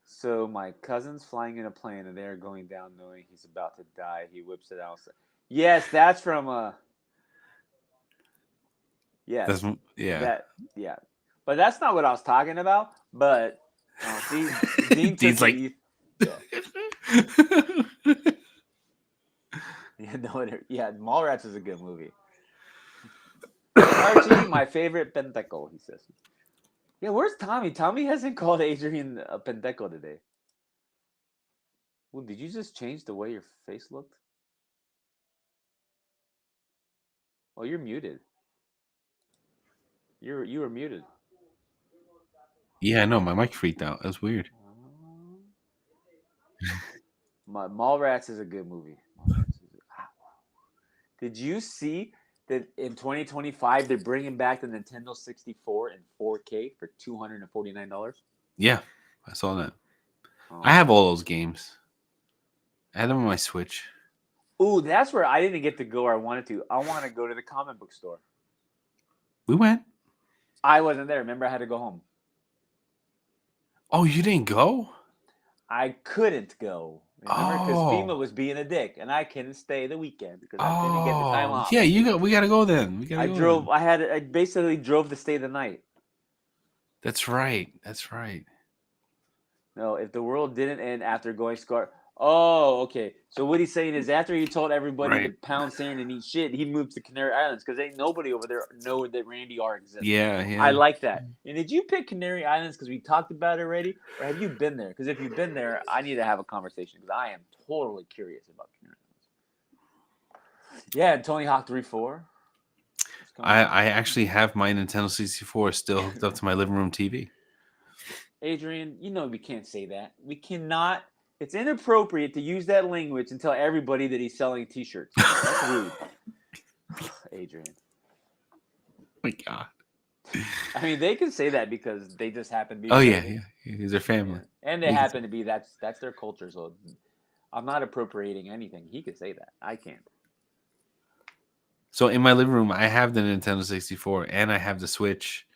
So my cousin's flying in a plane and they're going down knowing he's about to die. He whips it out. Yes, that's from yes. Yeah. That yeah. But that's not what I was talking about. But see, Dean took Dean's it. like- Yeah, Mallrats is a good movie. Archie, my favorite penteco, he says. Yeah, where's Tommy? Tommy hasn't called Adrian a penteco today. Well, did you just change the way your face looked? Oh, you're muted. You were muted. Yeah, I know. My mic freaked out. That's weird. Mallrats is a good movie. Did you see that in 2025 they're bringing back the Nintendo 64 in 4K for $249? Yeah, I saw that. Oh. I have all those games. I had them on my Switch. Ooh, that's where I didn't get to go where I wanted to. I want to go to the comic book store. We went. I wasn't there. Remember, I had to go home. Oh, you didn't go? I couldn't go. Remember, because Oh. FEMA was being a dick, and I couldn't stay the weekend because I didn't get the time off. Yeah, we gotta go then. I basically drove to stay the night. That's right. That's right. No, if the world didn't end after going scar. Oh, okay. So what he's saying is after he told everybody to pound sand and eat shit, he moved to Canary Islands because ain't nobody over there know that Randy R exists. Yeah. I like that. And did you pick Canary Islands because we talked about it already, or have you been there? Because if you've been there, I need to have a conversation because I am totally curious about Canary Islands. Yeah, and Tony Hawk 3-4. I actually have my Nintendo 64 still hooked up to my living room TV. Adrian, you know we can't say that. We cannot. It's inappropriate to use that language and tell everybody that he's selling T-shirts. That's rude. Adrian. Oh my God. I mean, they can say that because they just happen to be. Oh yeah. He's their family. Yeah. And they happen to be. That's their culture. So I'm not appropriating anything. He could say that. I can't. So in my living room, I have the Nintendo 64, and I have the Switch,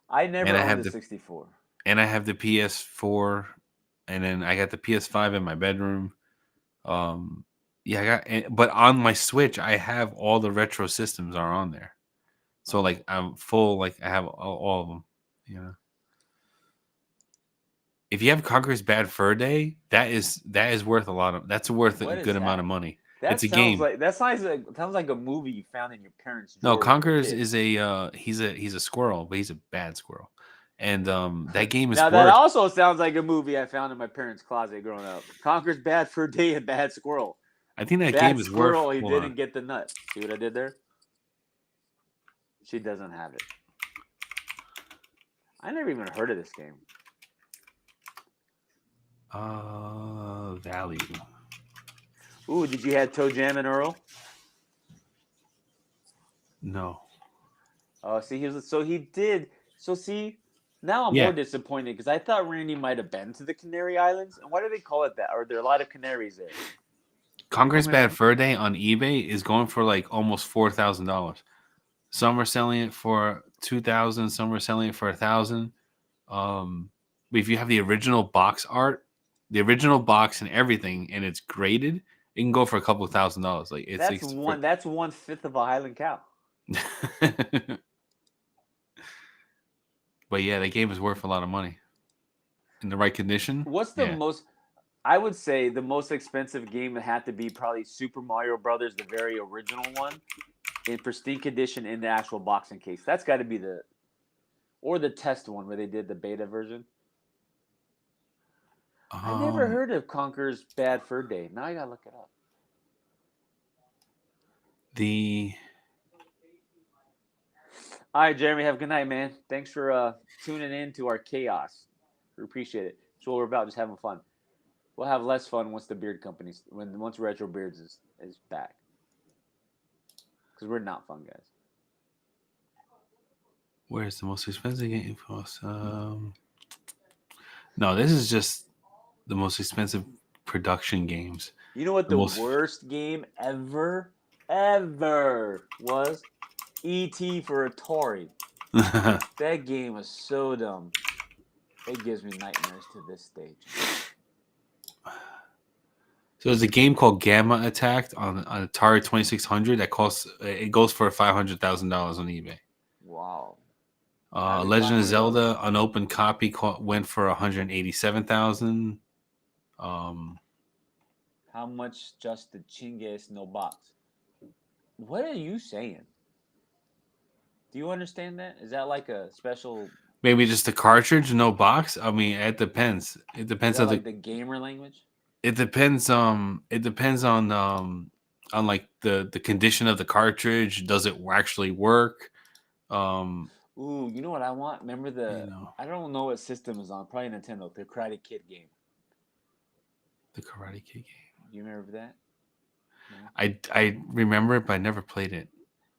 I and never I owned have a the 64. and I have the PS4, and then I got the PS5 in my bedroom. Um, yeah, but on my Switch, I have all the retro systems are on there. So like I'm full, like I have all of them. You know, if you have Conker's Bad Fur Day, that is worth a lot of. That's worth a What is good amount that? of money. That It's a sounds game. like that sounds like a movie you found in your parents' No, drawer when you were a Conker's kid. is he's a squirrel, but he's a bad squirrel, and that game is Now that worth. also sounds like a movie I found in my parents' closet growing up. Conker's Bad Fur Day and Bad Squirrel. I think that game Bad is worth. Squirrel, he Hold on. didn't get the nut. See what I did there? She doesn't have it. I never even heard of this game. Value. Ooh, did you have Toe Jam and Earl? No. Oh, see, he did. So see, now I'm Yeah. more disappointed because I thought Randy might have been to the Canary Islands. And why do they call it that? Are there a lot of canaries there? Conker's How Bad many- Fur Day on eBay is going for like almost $4,000. Some are selling it for 2,000. Some are selling it for 1,000. But if you have the original box art, the original box and everything, and it's graded, it can go for a couple of $1,000s. Like it's That's one. That's 1/5 of a Highland cow. But yeah, that game is worth a lot of money in the right condition. What's the Yeah. most? I would say the most expensive game would have to be probably Super Mario Brothers, the very original one, in pristine condition in the actual boxing case. That's got to be or the test one where they did the beta version. I never heard of Conker's Bad Fur Day. Now I gotta look it up. All right, Jeremy. Have a good night, man. Thanks for tuning in to our chaos. We appreciate it. It's what we're about, just having fun. We'll have less fun once the beard companies, once Retro Beards is back, because we're not fun guys. Where's the most expensive game for us? No, this is just the most expensive production games. You know what The the most- worst game ever was? E.T. for Atari. That game was so dumb. It gives me nightmares to this stage. So there's a game called Gamma Attack on Atari 2600 that goes for $500,000 on eBay. Wow. Legend of Zelda unopened copy went for 187,000. How much just the chingues no box? What are you saying? Do you understand that? Is that like a special? Maybe just the cartridge, no box. I mean, it depends. It Is depends that on like the gamer language? It depends. It depends on like the condition of the cartridge. Does it actually work? Ooh, you know what I want? Remember I don't know what system is on. Probably Nintendo. The Karate Kid game. The Karate Kid game. Do you remember that? No? I remember it, but I never played it.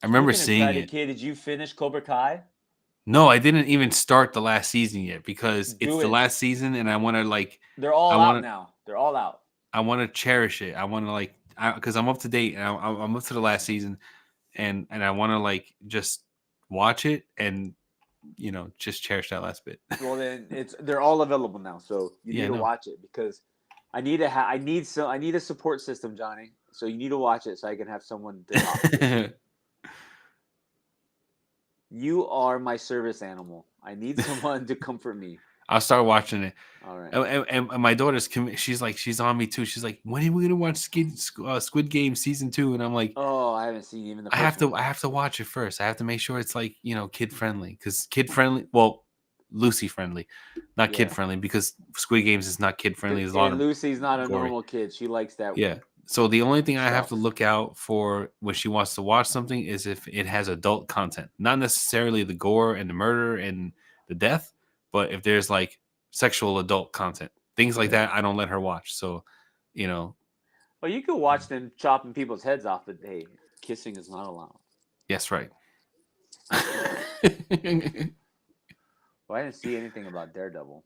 I remember seeing Karate it. Kid, did you finish Cobra Kai? No, I didn't even start the last season yet because it's the it. last season, and I want to like. They're all out now. They're all out. I want to cherish it. I want to like, because I'm up to date, and I'm up to the last season, and I want to like just watch it and just cherish that last bit. Well, then they're all available now, so you need to watch it because I need a support system, Johnny. So you need to watch it so I can have someone to talk to. You are my service animal. I need someone to comfort me. I'll start watching it. All right. And my daughter's she's on me too. She's like, when are we gonna watch Squid Game season 2? And I'm like, oh, I haven't seen even the. I have to watch it first. I have to make sure it's like kid friendly, because Lucy friendly, not kid friendly, because Squid Games is not kid friendly. There's a lot of Lucy's not a gory. normal kid. She likes that. Yeah. So the only thing I have to look out for when she wants to watch something is if it has adult content, not necessarily the gore and the murder and the death, but if there's like sexual adult content, things like that, I don't let her watch. So, Well, you could watch them chopping people's heads off, but hey, kissing is not allowed. Yes, right. Well, I didn't see anything about Daredevil.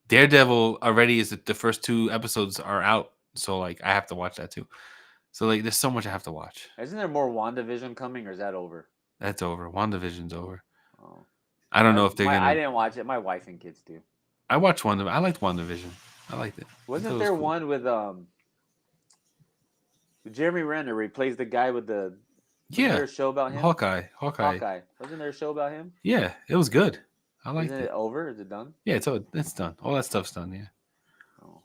Daredevil already is the first 2 episodes are out, so like I have to watch that too. So like, there's so much I have to watch. Isn't there more WandaVision coming, or is that over? That's over. WandaVision's over. Oh, I don't know if they're I gonna. didn't watch it. My wife and kids do. I watched I liked WandaVision. I liked it. I thought Wasn't it was there cool. one with Jeremy Renner replaced the guy with the? Wasn't there Yeah, a show about him? Hawkeye. Hawkeye. Wasn't there a show about him? Yeah, it was good. I liked Isn't it. it over? Is it done? Yeah, it's done. All that stuff's done. Yeah. Oh.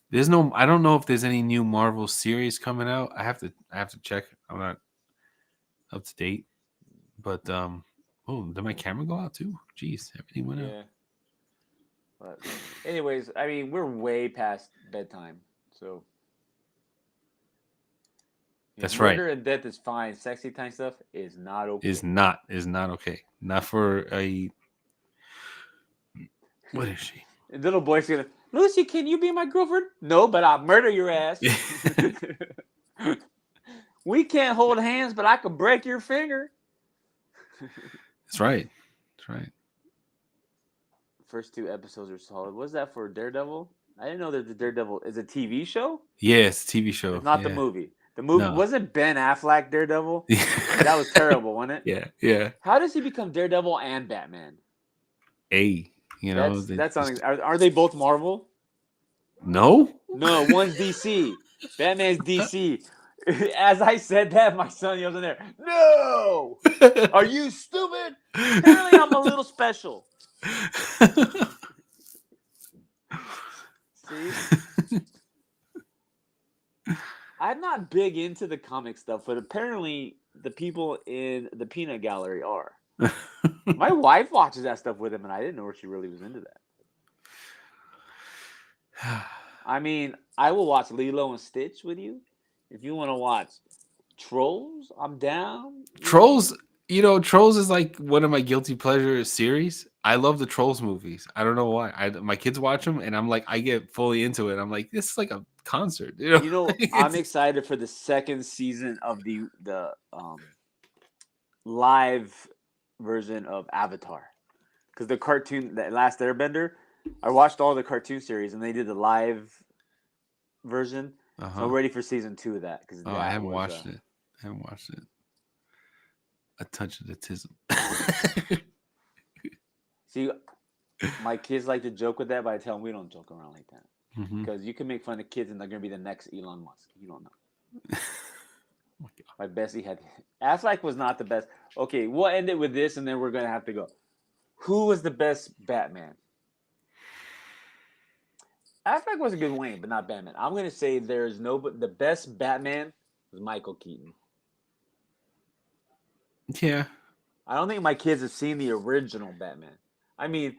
There's no. I don't know if there's any new Marvel series coming out. I have to check. I'm not up to date. But oh, did my camera go out too? Jeez, everything went out. Yeah. But anyways, I mean, we're way past bedtime, so. That's right. Murder and death is fine. Sexy time stuff is not okay. Is not okay. Not for a. What is she? And little boy's gonna, Lucy, can you be my girlfriend? No, but I'll murder your ass. We can't hold hands, but I can break your finger. That's right. That's right. First 2 episodes are solid. What's that for Daredevil? I didn't know that the Daredevil is a TV show. Yeah, it's a TV show. It's not the movie. The movie No. wasn't Ben Affleck Daredevil. That was terrible, wasn't it? Yeah. How does he become Daredevil and Batman? You know, Are they both Marvel? No. No, one's DC. Batman's DC. As I said that, my son yells in there, "No! Are you stupid? Apparently I'm a little special." See? I'm not big into the comic stuff, but apparently the people in the peanut gallery are. My wife watches that stuff with him, and I didn't know she really was into that. I mean, I will watch Lilo and Stitch with you. If you want to watch Trolls, I'm down. Trolls, Trolls is like one of my guilty pleasure series. I love the Trolls movies. I don't know why. My kids watch them, and I'm like, I get fully into it. I'm like, this is like a concert. I'm excited for the second season of the live version of Avatar, because the cartoon, that Last Airbender, I watched all the cartoon series, and they did the live version. So I'm ready for season 2 of that. Because I haven't watched it. A touch of the tism. See, my kids like to joke with that, but I tell them we don't joke around like that. Because you can make fun of kids, and they're gonna be the next Elon Musk. You don't know. My bestie had Affleck was not the best. Okay, we'll end it with this, and then we're gonna have to go. Who was the best Batman? Affleck was a good Wayne, but not Batman. I'm gonna say there's the best Batman was Michael Keaton. Yeah. I don't think my kids have seen the original Batman. I mean,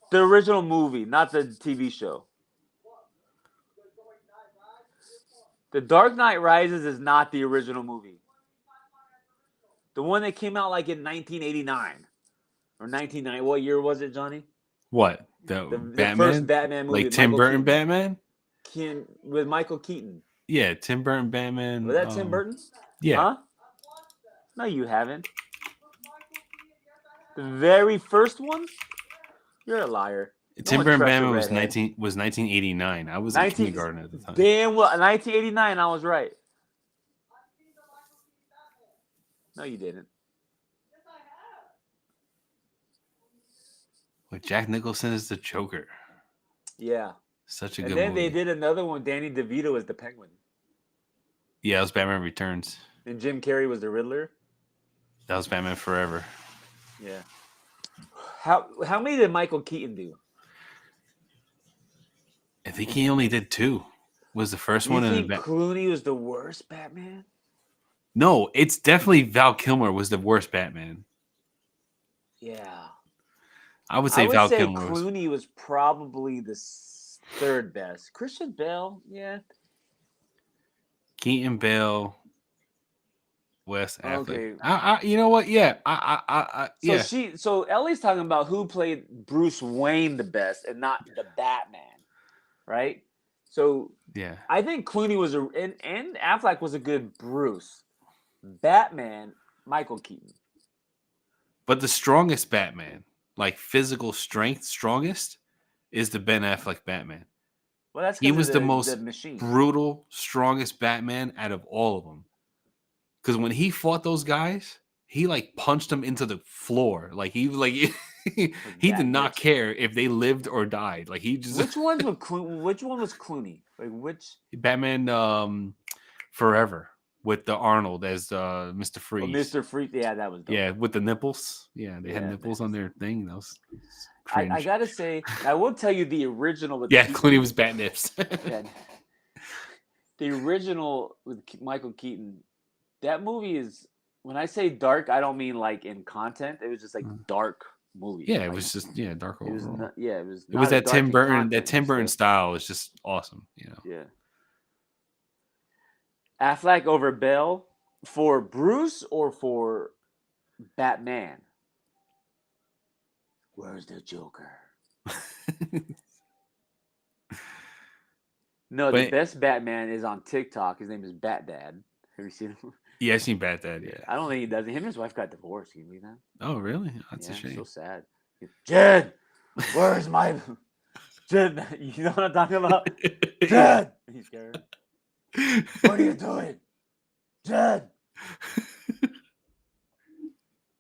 the original movie, not the TV show. The Dark Knight Rises is not the original movie. The one that came out like in 1989 or 1990. What year was it, Johnny? What? The Batman? first Batman movie. Like Tim Burton Batman? With Michael Keaton. Yeah, Tim Burton Batman. Was that Tim Burton? Yeah. Huh? No, you haven't. The very first one? You're a liar. Tim Burton Batman was 1989. I was in kindergarten at the time. Damn well, 1989. I was right. No, you didn't. Like Jack Nicholson is the Joker. Yeah. Such a good movie. And then movie. they did another one. Danny DeVito as the Penguin. Yeah, that was Batman Returns. And Jim Carrey was the Riddler. That was Batman Forever. Yeah. How many did Michael Keaton do? I think he only did 2. Was the first you one? Think Clooney was the worst Batman? No, it's definitely Val Kilmer was the worst Batman. Yeah. I would say Val Kilmer. Clooney was probably the third best. Christian Bale, yeah. Keaton, Bale, Wes Affleck. Okay. You know what? Yeah. Yeah. So Ellie's talking about who played Bruce Wayne the best and not the Batman, right? So yeah, I think Clooney was and Affleck was a good Bruce. Batman, Michael Keaton. But the strongest Batman, like physical strength, strongest, is the Ben Affleck Batman. Well, that's He because was of the the most machine. brutal, strongest Batman out of all of them. Because when he fought those guys, he like punched them into the floor. Like he he did that not bitch. care if they lived or died. Like he just Which ones were which one was Clooney? Like which? Batman Forever with the Arnold as Mr. Oh, Freeze. Mr. Freak. Yeah, that was dope. Yeah, with the nipples. Yeah, they had Yeah, nipples man. on their thing. That was I cringe. gotta say, I will tell you the original with Yeah, Keaton. Clooney was bat nips. Yeah. The original with Michael Keaton. That movie is, when I say dark, I don't mean like in content. It was just like dark movie. Yeah, it Like, was just dark it was overall. not, yeah, it was It was not that dark Tim in Burton, content, just style is just awesome. yeah. Affleck over Bell for Bruce or for Batman? Where's the Joker? No, the But- best Batman is on TikTok. His name is Bat Dad. Have you seen him? Yeah, I seen Bat Dad. Yeah. I don't think he does. Him and his wife got divorced. Can you believe that? Oh, really? That's Yeah, a shame. so sad. Jed, where's my Jed? You know what I'm talking about? Jed, he's scared. What are you doing, Jed?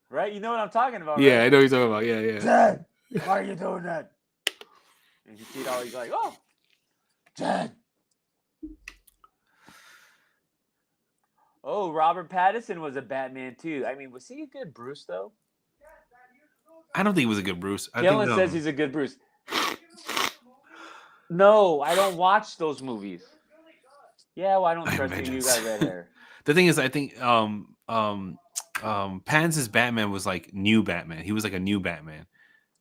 Right? You know what I'm talking about, Yeah, right? I know what you're talking about. Yeah, yeah. Jed, why are you doing that? And you see it all. He's like, oh, Jed. Oh, Robert Pattinson was a Batman too. I mean, was he a good Bruce though? I don't think he was a good Bruce. Kellen says he's a good Bruce. No, I don't watch those movies. Yeah, well, I don't trust you. You got red hair. The thing is, I think Pattinson's Batman was like new Batman. He was like a new Batman.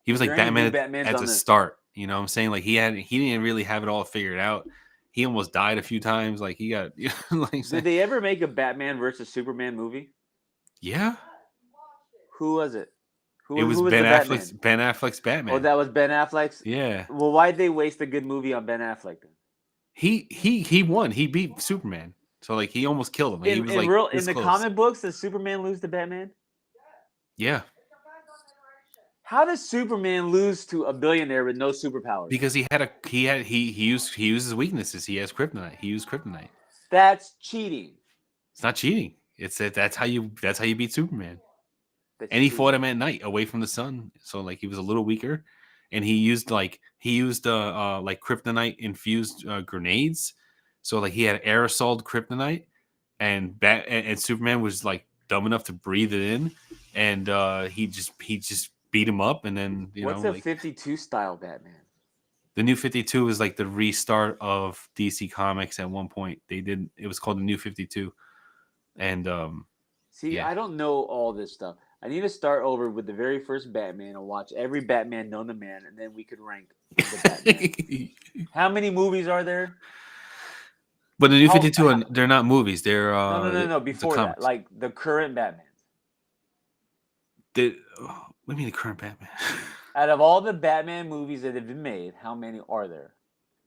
He was like There ain't new Batman Batmans at on the this. start. You know what I'm saying? Like he didn't really have it all figured out. He almost died a few times. Like he got like Did they ever make a Batman versus Superman movie? Yeah. Who was it? It was who Ben the Affleck's Batman? Ben Affleck's Batman. Oh, that was Ben Affleck's? Yeah. Well, why'd they waste a good movie on Ben Affleck then? He won. He beat Superman. So like he almost killed him. He was like In the close. comic books, does Superman lose to Batman? Yeah. How does Superman lose to a billionaire with no superpowers? Because he used his weaknesses. He has kryptonite. He used kryptonite. That's cheating. It's not cheating. It's that's how you beat Superman. That's And he cheating. fought him at night away from the sun. So like he was a little weaker. And he used like kryptonite infused grenades. So like he had aerosol kryptonite, and Superman was like dumb enough to breathe it in, and he just beat him up, and then What's a 52 style Batman? The New 52 is like the restart of DC Comics. At one point, it was called the New 52, and See, yeah. I don't know all this stuff. I need to start over with the very first Batman and watch every Batman known to man, and then we could rank the Batman. How many movies are there? But the New 52, they're not movies. They're no. Before that, like the current Batman. What do you mean the current Batman? Out of all the Batman movies that have been made, how many are there?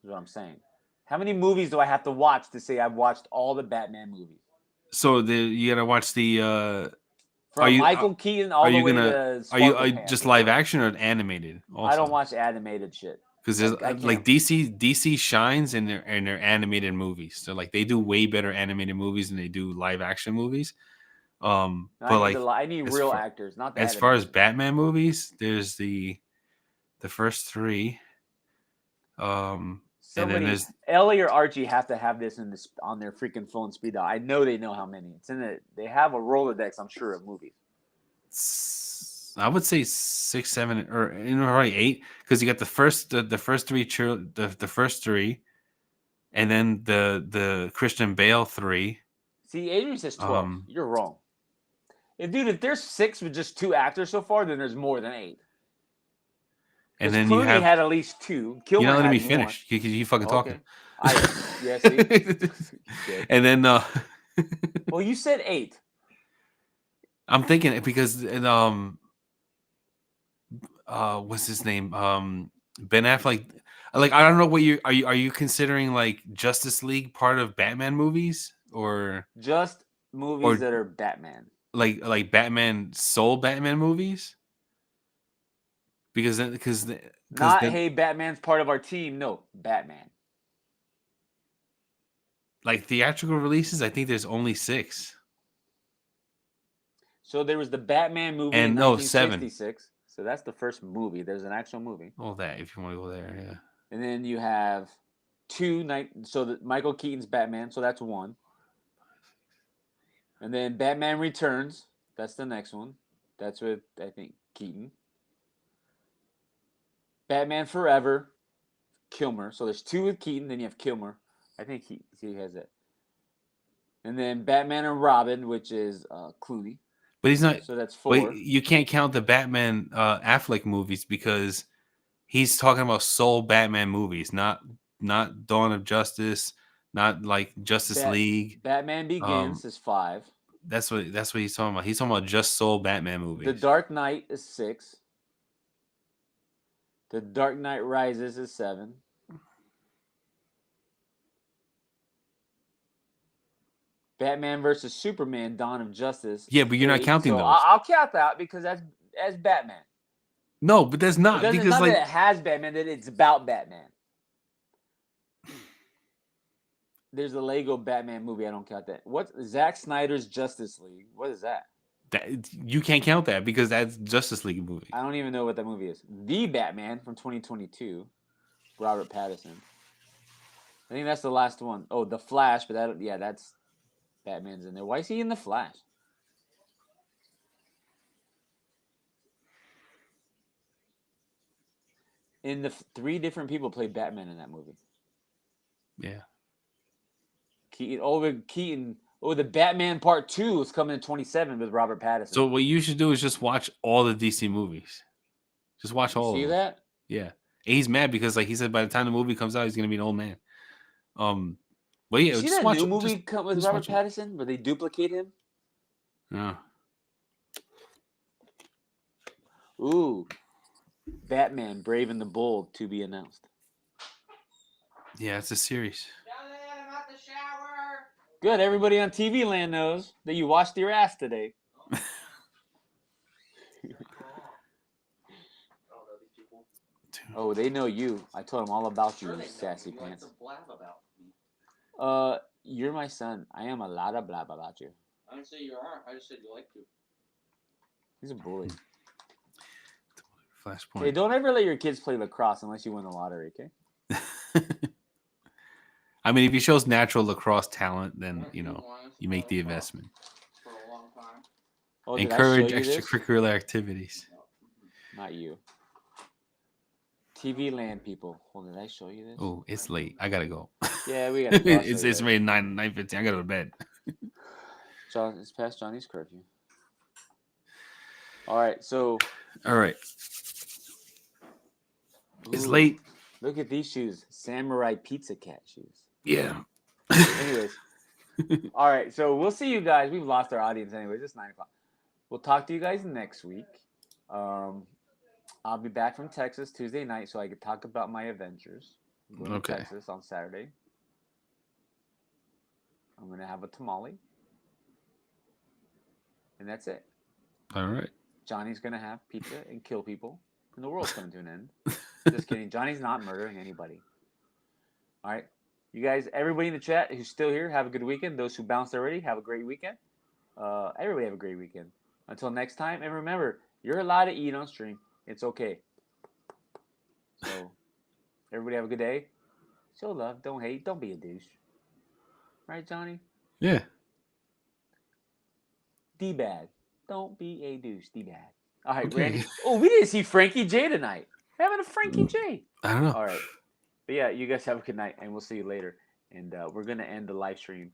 Is what I'm saying. How many movies do I have to watch to say I've watched all the Batman movies? So you gotta watch the. From Michael Keaton all the way to Sparkle Are you just live action or animated? Also? I don't watch animated shit. Because like DC shines in their animated movies. So like they do way better animated movies than they do live action movies. But I need real actors, not the as far as Batman movies. There's the first three. And then there's Ellie or Archie have to have this on their freaking phone speed dial. I know they know how many. It's in it. They have a Rolodex, I'm sure, of movies. I would say 6, 7, or probably 8, because you got the first three, and then the Christian Bale 3. See, Adrian says 12. You're wrong. If there's 6 with just 2 actors so far, then there's more than 8. And then Clooney had at least 2. You're not letting me finish. You fucking talking. Yeah, see? And then well, you said 8. I'm thinking because what's his name? Ben Affleck. Like I don't know what are you considering like Justice League part of Batman movies or just movies that are Batman? Like Batman Soul Batman movies? Because hey, Batman's part of our team. No, Batman. like theatrical releases, I think there's only 6. So there was the Batman movie And in no, 7. 1966. So that's the first movie. There's an actual movie. All that if you want to go there, yeah. And then you have Michael Keaton's Batman, so that's 1. And then Batman Returns, that's the next one. That's with, I think, Keaton. Batman Forever, Kilmer. So there's 2 with Keaton, then you have Kilmer. I think he has it. And then Batman and Robin, which is Clooney. But he's not. So that's 4. Wait, you can't count the Batman Affleck movies because he's talking about sole Batman movies, not Dawn of Justice, not like Justice League. Batman Begins is 5. That's what he's talking about. He's talking about just sole Batman movies. The Dark Knight is 6. The Dark Knight Rises is 7. Batman versus Superman: Dawn of Justice. Yeah, but you're not counting so those. I'll count that because that's Batman. No, but that's not It's because not like that it has Batman, that it's about Batman. There's a Lego Batman movie. I don't count that. What's Zack Snyder's Justice League? What is that? you can't count that because that's Justice League movie. I don't even know what that movie is. The Batman from 2022, Robert Pattinson. I think that's the last one. Oh, The Flash, but that's Batman's in there. Why is he in The Flash? In the 3 different people played Batman in that movie. Yeah. Keaton. Oh, the Batman Part 2 is coming in 27 with Robert Pattinson. So what you should do is just watch all the DC movies. Just watch all of them. See that? Yeah. And he's mad because like he said by the time the movie comes out, he's gonna be an old man. But yeah, You see just that watch new it. movie come with just Robert watch it. Pattinson where they duplicate him? Yeah. Ooh. Batman Brave and the Bold to be announced. Yeah, it's a series. Jonnie, I'm at the shower. Good. Everybody on TV land knows that you washed your ass today. I don't know these people. Oh, they know you. I told them all about you, Sure you they know. sassy You like pants. to blab about me. You're my son. I am a lot of blab about you. I didn't say you are. I just said you like to. He's a bully. Flashpoint. Hey, don't ever let your kids play lacrosse unless you win the lottery, okay? I mean, if he shows natural lacrosse talent, then Weren't you know ones you make the playing lacrosse investment. For a long time. Oh, did I Encourage show you this? extracurricular activities. Not you. TV land people. Hold on, did I show you this? Oh, it's late. I gotta go. Yeah, we gotta go. I'll show it's you it's that. already 9:15. I gotta go to bed. John, it's past Johnny's curfew. All right, so All right. It's ooh, late. Look at these shoes, Samurai Pizza Cat shoes. Yeah. Anyways, all right, so we'll see you guys. We've lost our audience anyways. It's 9 o'clock. We'll talk to you guys next week. I'll be back from Texas Tuesday night, so I can talk about my adventures. I'm going to Texas on Saturday. I'm gonna have a tamale, and that's it. All right. Johnny's gonna have pizza and kill people, and the world's coming to an end. Just kidding. Johnny's not murdering anybody. All right. You guys, everybody in the chat who's still here, have a good weekend. Those who bounced already, have a great weekend. Everybody have a great weekend. Until next time, and remember, you're allowed to eat on stream. It's okay. So, everybody have a good day. Show love. Don't hate. Don't be a douche. Right, Johnny? Yeah. D-bad. Don't be a douche. D-bad. All right, Okay. Randy. Oh, we didn't see Frankie J tonight. We're having a Frankie J. I don't know. All right. But yeah, you guys have a good night, and we'll see you later. And we're going to end the live stream